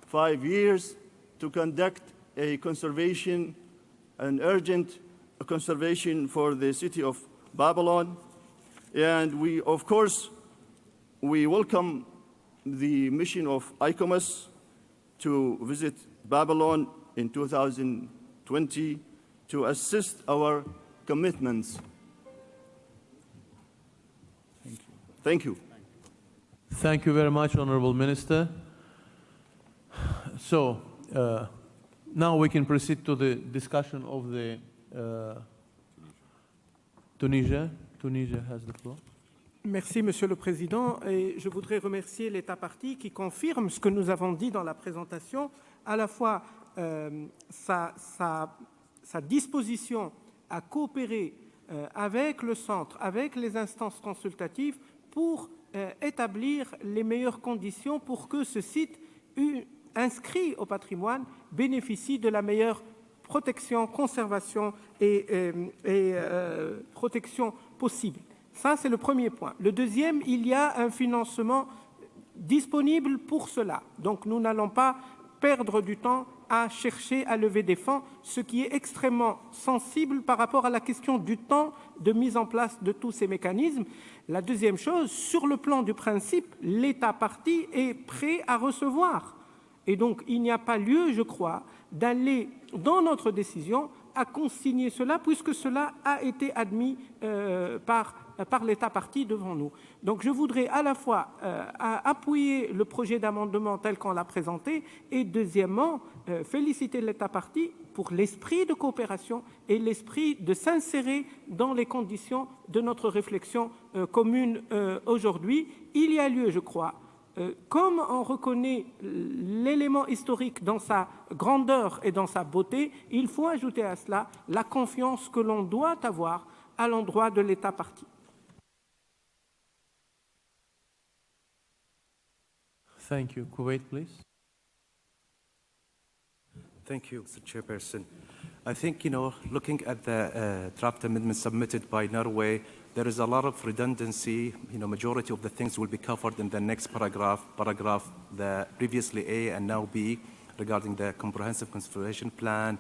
5 years to conduct a conservation, an urgent conservation for the city of Babylon. And we, of course, we welcome the mission of ICOMOS to visit Babylon in 2020 to assist our commitments. Thank you. Thank you very much, Honorable Minister. So now we can proceed to the discussion of the Tunisia. Tunisia has the floor. Merci, Monsieur le Président. Et je voudrais remercier l'État partie qui confirme ce que nous avons dit dans la présentation, à la fois sa disposition à coopérer avec le centre, avec les instances consultatives pour établir les meilleures conditions pour que ce site inscrit au patrimoine bénéficie de la meilleure protection, conservation et protection possible. Ça, c'est le premier point. Le deuxième, il y a un financement disponible pour cela. Donc, nous n'allons pas perdre du temps à chercher à lever des fonds, ce qui est extrêmement sensible par rapport à la question du temps de mise en place de tous ces mécanismes. La deuxième chose, sur le plan du principe, l'État partie est prêt à recevoir. Et donc, il n'y a pas lieu, je crois, d'aller dans notre décision à consigner cela, puisque cela a été admis par l'État partie devant nous. Donc je voudrais à la fois appuyer le projet d'amendement tel qu'on l'a présenté et deuxièmement féliciter l'État partie pour l'esprit de coopération et l'esprit de s'insérer dans les conditions de notre réflexion commune aujourd'hui. Il y a lieu, je crois, comme on reconnaît l'élément historique dans sa grandeur et dans sa beauté, il faut ajouter à cela la confiance que l'on doit avoir à l'endroit de l'État partie. Thank you. Kuwait, please. Thank you, Mr. Chairperson. I think, looking at the draft amendment submitted by Norway, there is a lot of redundancy. Majority of the things will be covered in the next paragraph, the previously A and now B, regarding the comprehensive conservation plan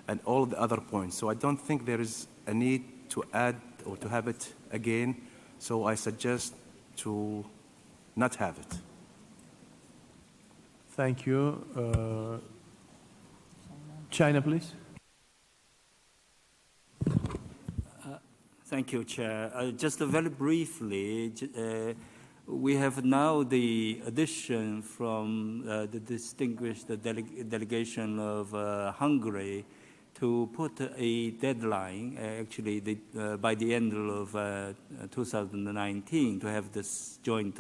and all the other points. So I don't think there is a need to add or to have it again. So I suggest to not have it. Thank you. China, please. Thank you, Chair. Just very briefly, we have now the addition from the distinguished delegation of Hungary to put a deadline, actually by the end of 2019, to have this joint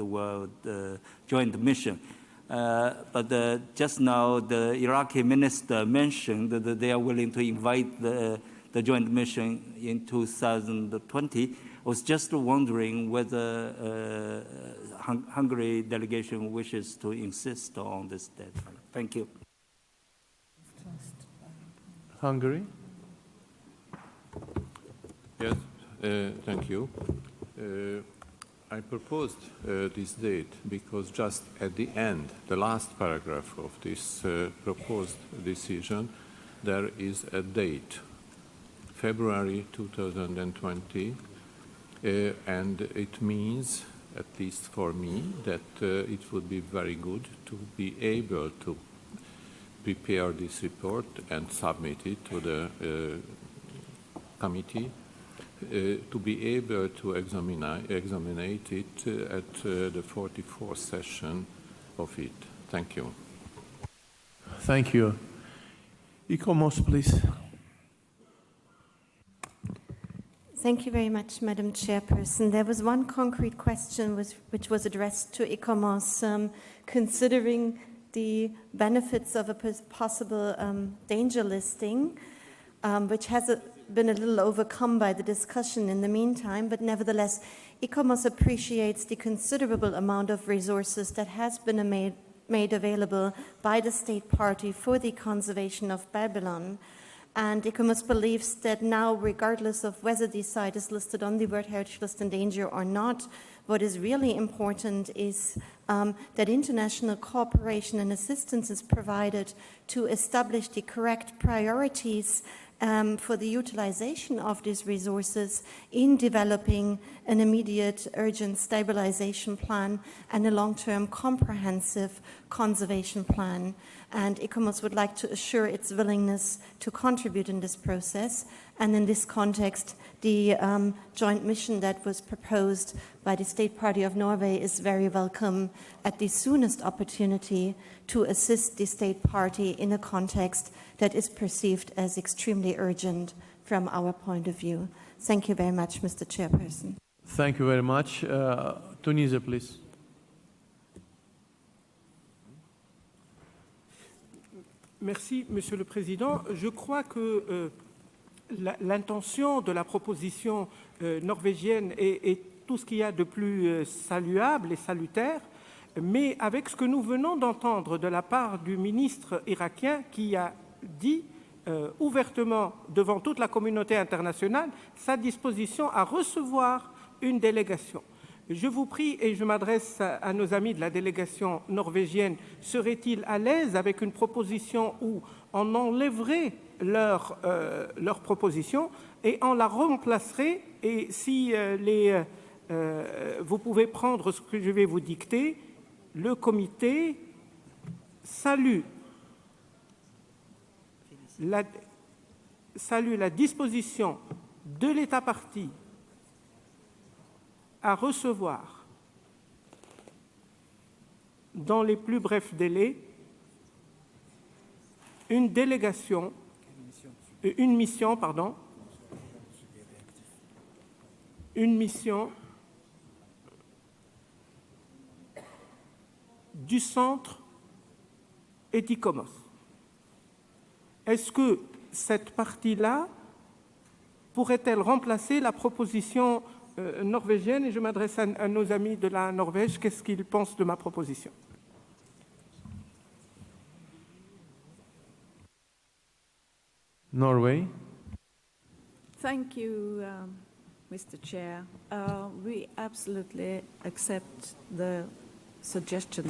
mission. But just now, the Iraqi minister mentioned that they are willing to invite the joint mission in 2020. I was just wondering whether Hungary delegation wishes to insist on this deadline. Thank you. Hungary. Yes, thank you. I proposed this date because just at the end, the last paragraph of this proposed decision, there is a date, February 2020, and it means, at least for me, that it would be very good to be able to prepare this report and submit it to the committee, to be able to examine it at the 44th session of it. Thank you. Thank you. Icomos, please. Thank you very much, Madam Chairperson. There was one concrete question which was addressed to ICOMOS, considering the benefits of a possible danger listing, which has been a little overcome by the discussion in the meantime, but nevertheless, ICOMOS appreciates the considerable amount of resources that has been made available by the state party for the conservation of Babylon. And ICOMOS believes that now, regardless of whether the site is listed on the World Heritage List in danger or not, what is really important is that international cooperation and assistance is provided to establish the correct priorities for the utilization of these resources in developing an immediate urgent stabilization plan and a long-term comprehensive conservation plan. And ICOMOS would like to assure its willingness to contribute in this process. And in this context, the joint mission that was proposed by the State Party of Norway is very welcome at the soonest opportunity to assist the State Party in a context that is perceived as extremely urgent from our point of view. Thank you very much, Mr. Chairperson. Thank you very much. Tunisia, please. Merci, Monsieur le Président. Je crois que l'intention de la proposition norvégienne est tout ce qu'il y a de plus saluable et salutaire, mais avec ce que nous venons d'entendre de la part du ministre irakien qui a dit ouvertement devant toute la communauté internationale sa disposition à recevoir une délégation. Je vous prie, et je m'adresse à nos amis de la délégation norvégienne, serait-il à l'aise avec une proposition où on enlèverait leur proposition et on la remplacerait, et si vous pouvez prendre ce que je vais vous dicter, le comité salue la disposition de l'État partie à recevoir dans les plus brefs délais une mission du centre et d'ICOMOS. Est-ce que cette partie-là pourrait-elle remplacer la proposition norvégienne? Et je m'adresse à nos amis de la Norvège. Qu'est-ce qu'ils pensent de ma proposition? Norway. Thank you, Mr. Chair. We absolutely accept the suggestion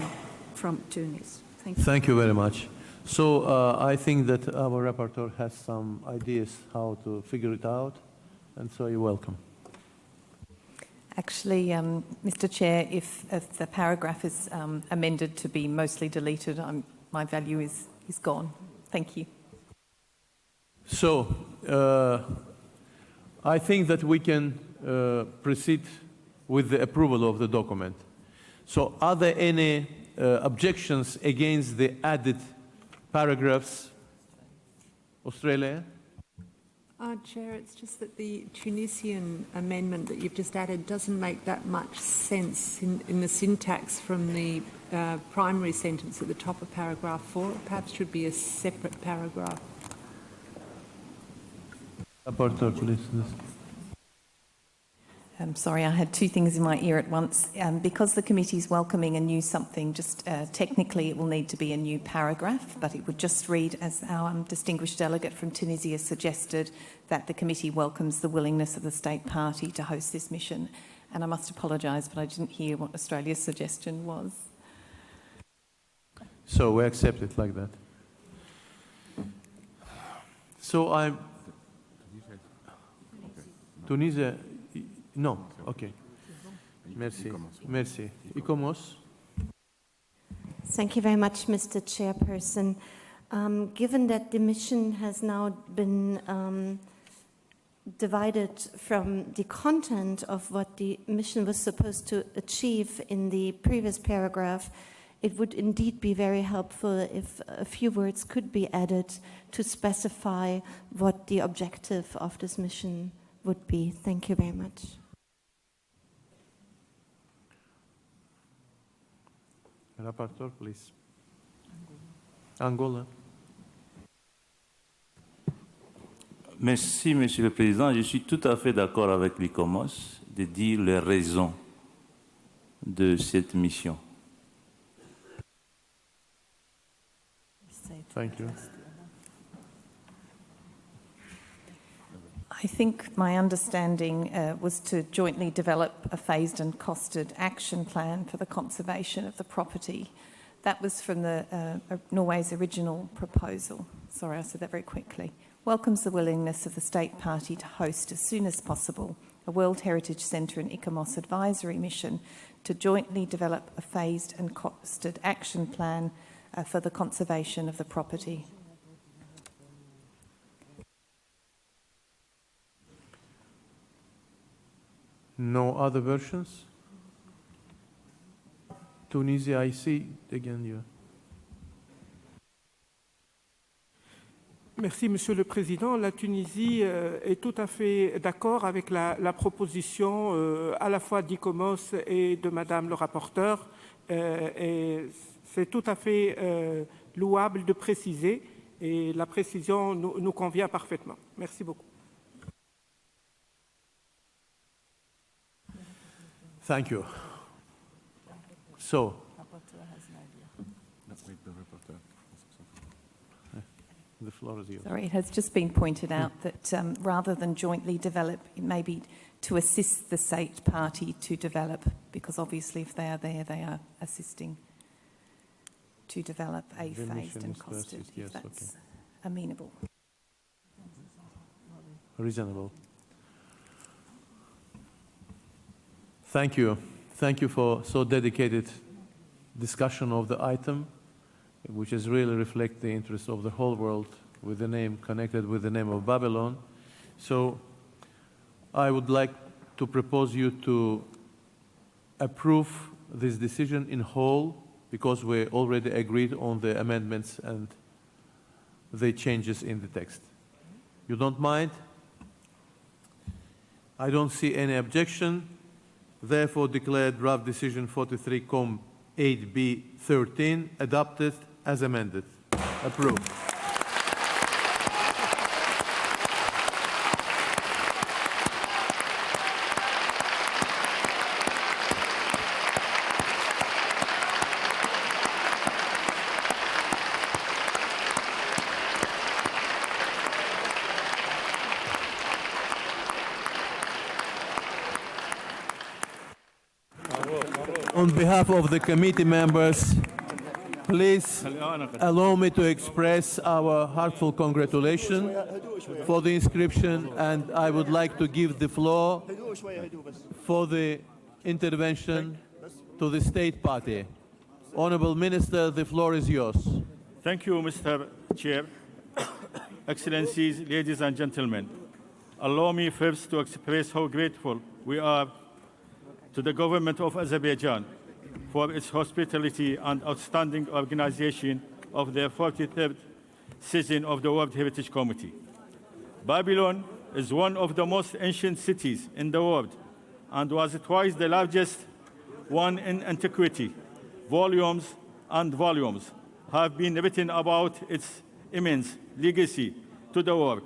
from Tunis. Thank you. Thank you very much. So I think that our rapporteur has some ideas how to figure it out, and so you're welcome. Actually, Mr. Chair, if the paragraph is amended to be mostly deleted, my value is gone. Thank you. So I think that we can proceed with the approval of the document. So are there any objections against the added paragraphs? Australia? Chair, it's just that the Tunisian amendment that you've just added doesn't make that much sense in the syntax from the primary sentence at the top of paragraph 4. It perhaps should be a separate paragraph. Rapporteur, please. I'm sorry, I had two things in my ear at once. Because the committee is welcoming a new something, just technically it will need to be a new paragraph, but it would just read, as our distinguished delegate from Tunisia suggested, that the committee welcomes the willingness of the state party to host this mission. And I must apologise, but I didn't hear what Australia's suggestion was. So we accept it like that. So I'm... Tunisia... No, okay. Merci. Merci. Ikomos. Thank you very much, Mr. Chairperson. Given that the mission has now been divided from the content of what the mission was supposed to achieve in the previous paragraph, it would indeed be very helpful if a few words could be added to specify what the objective of this mission would be. Thank you very much. Rapporteur, please. Angola. Merci, Monsieur le Président. Je suis tout à fait d'accord avec l'ICOMOS de dire les raisons de cette mission. Thank you. I think my understanding was to jointly develop a phased and costed action plan for the conservation of the property. That was from the Norway's original proposal. Sorry, I said that very quickly. Welcomes the willingness of the state party to host as soon as possible a World Heritage Centre and ICOMOS advisory mission to jointly develop a phased and costed action plan for the conservation of the property. No other versions? Tunisia, I see again you. Merci, Monsieur le Président. La Tunisie est tout à fait d'accord avec la proposition à la fois d'ICOMOS et de Madame le rapporteur. Et c'est tout à fait louable de préciser, et la précision nous convient parfaitement. Merci beaucoup. Thank you. So, the floor is yours. Sorry, it has just been pointed out that rather than jointly develop, it may be to assist the state party to develop, because obviously if they are there, they are assisting to develop a phased and costed, if that's amenable. Reasonable. Thank you. Thank you for so dedicated discussion of the item, which is really reflect the interest of the whole world with the name connected with the name of Babylon. So I would like to propose you to approve this decision in whole, because we already agreed on the amendments and the changes in the text. You don't mind? I don't see any objection. Therefore, declare draft decision 43 8B13 adopted as amended. Approved. On behalf of the committee members, please allow me to express our heartfelt congratulations for the inscription, and I would like to give the floor for the intervention to the State Party. Honorable Minister, the floor is yours. Thank you, Mr. Chair. Excellencies, ladies and gentlemen, allow me first to express how grateful we are to the government of Azerbaijan for its hospitality and outstanding organization of the 43rd session of the World Heritage Committee. Babylon is one of the most ancient cities in the world and was twice the largest one in antiquity. Volumes have been written about its immense legacy to the work.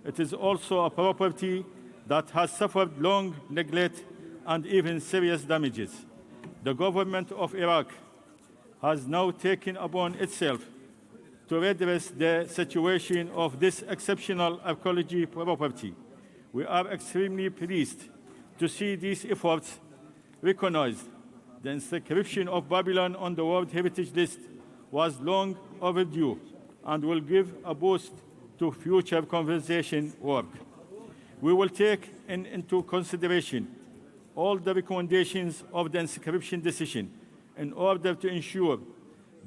It is also a property that has suffered long neglect and even serious damages. The government of Iraq has now taken upon itself to redress the situation of this exceptional archaeology property. We are extremely pleased to see these efforts recognized. The inscription of Babylon on the World Heritage List was long overdue and will give a boost to future conservation work. We will take into consideration all the recommendations of the inscription decision in order to ensure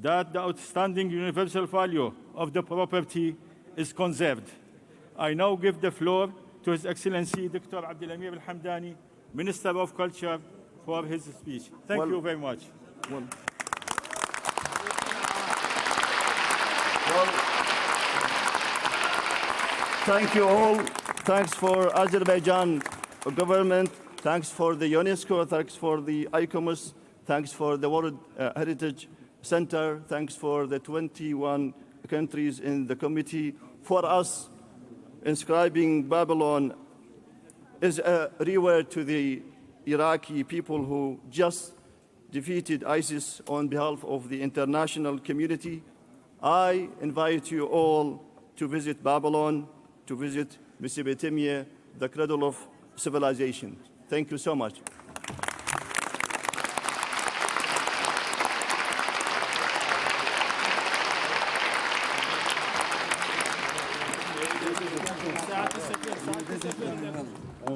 that the outstanding universal value of the property is conserved. I now give the floor to His Excellency Dr. Abdelamir Al-Hamdani, Minister of Culture, for his speech. Thank you very much. Thank you all. Thanks for Azerbaijan government. Thanks for the UNESCO. Thanks for the Iucn. Thanks for the World Heritage Center. Thanks for the 21 countries in the committee. For us, inscribing Babylon is a reward to the Iraqi people who just defeated ISIS on behalf of the international community. I invite you all to visit Babylon, to visit Mesopotamia, the cradle of civilization. Thank you so much.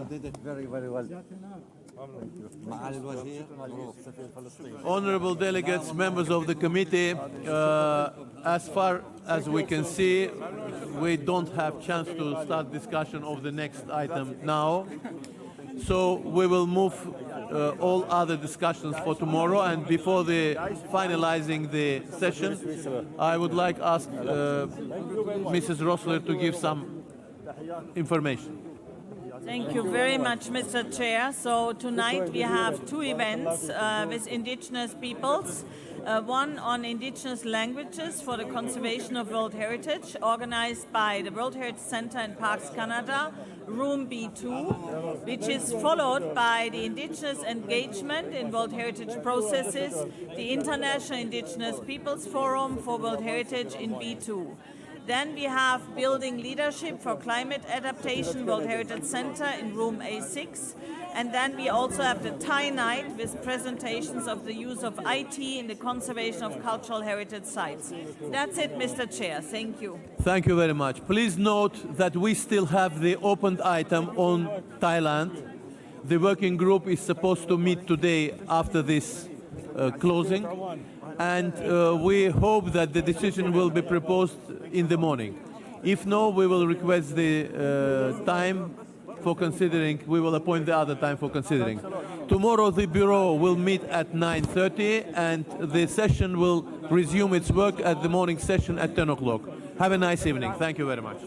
Did it very, very well. Honorable delegates, members of the committee, as far as we can see, we don't have chance to start discussion of the next item now. So we will move all other discussions for tomorrow, and before finalizing the session, I would like to ask Mrs. Rossler to give some information. Thank you very much, Mr. Chair. So tonight we have two events with indigenous peoples. One on indigenous languages for the conservation of World Heritage, organized by the World Heritage Center in Parks, Canada, Room B2, which is followed by the Indigenous Engagement in World Heritage Processes, the International Indigenous Peoples Forum for World Heritage in B2. Then we have Building Leadership for Climate Adaptation, World Heritage Center in Room A6. And then we also have the Thai Night with presentations of the use of IT in the conservation of cultural heritage sites. That's it, Mr. Chair. Thank you. Thank you very much. Please note that we still have the opened item on Thailand. The working group is supposed to meet today after this closing. And we hope that the decision will be proposed in the morning. If no, we will request the time for considering. We will appoint the other time for considering. Tomorrow the Bureau will meet at 9:30 and the session will resume its work at the morning session at 10 o'clock. Have a nice evening. Thank you very much.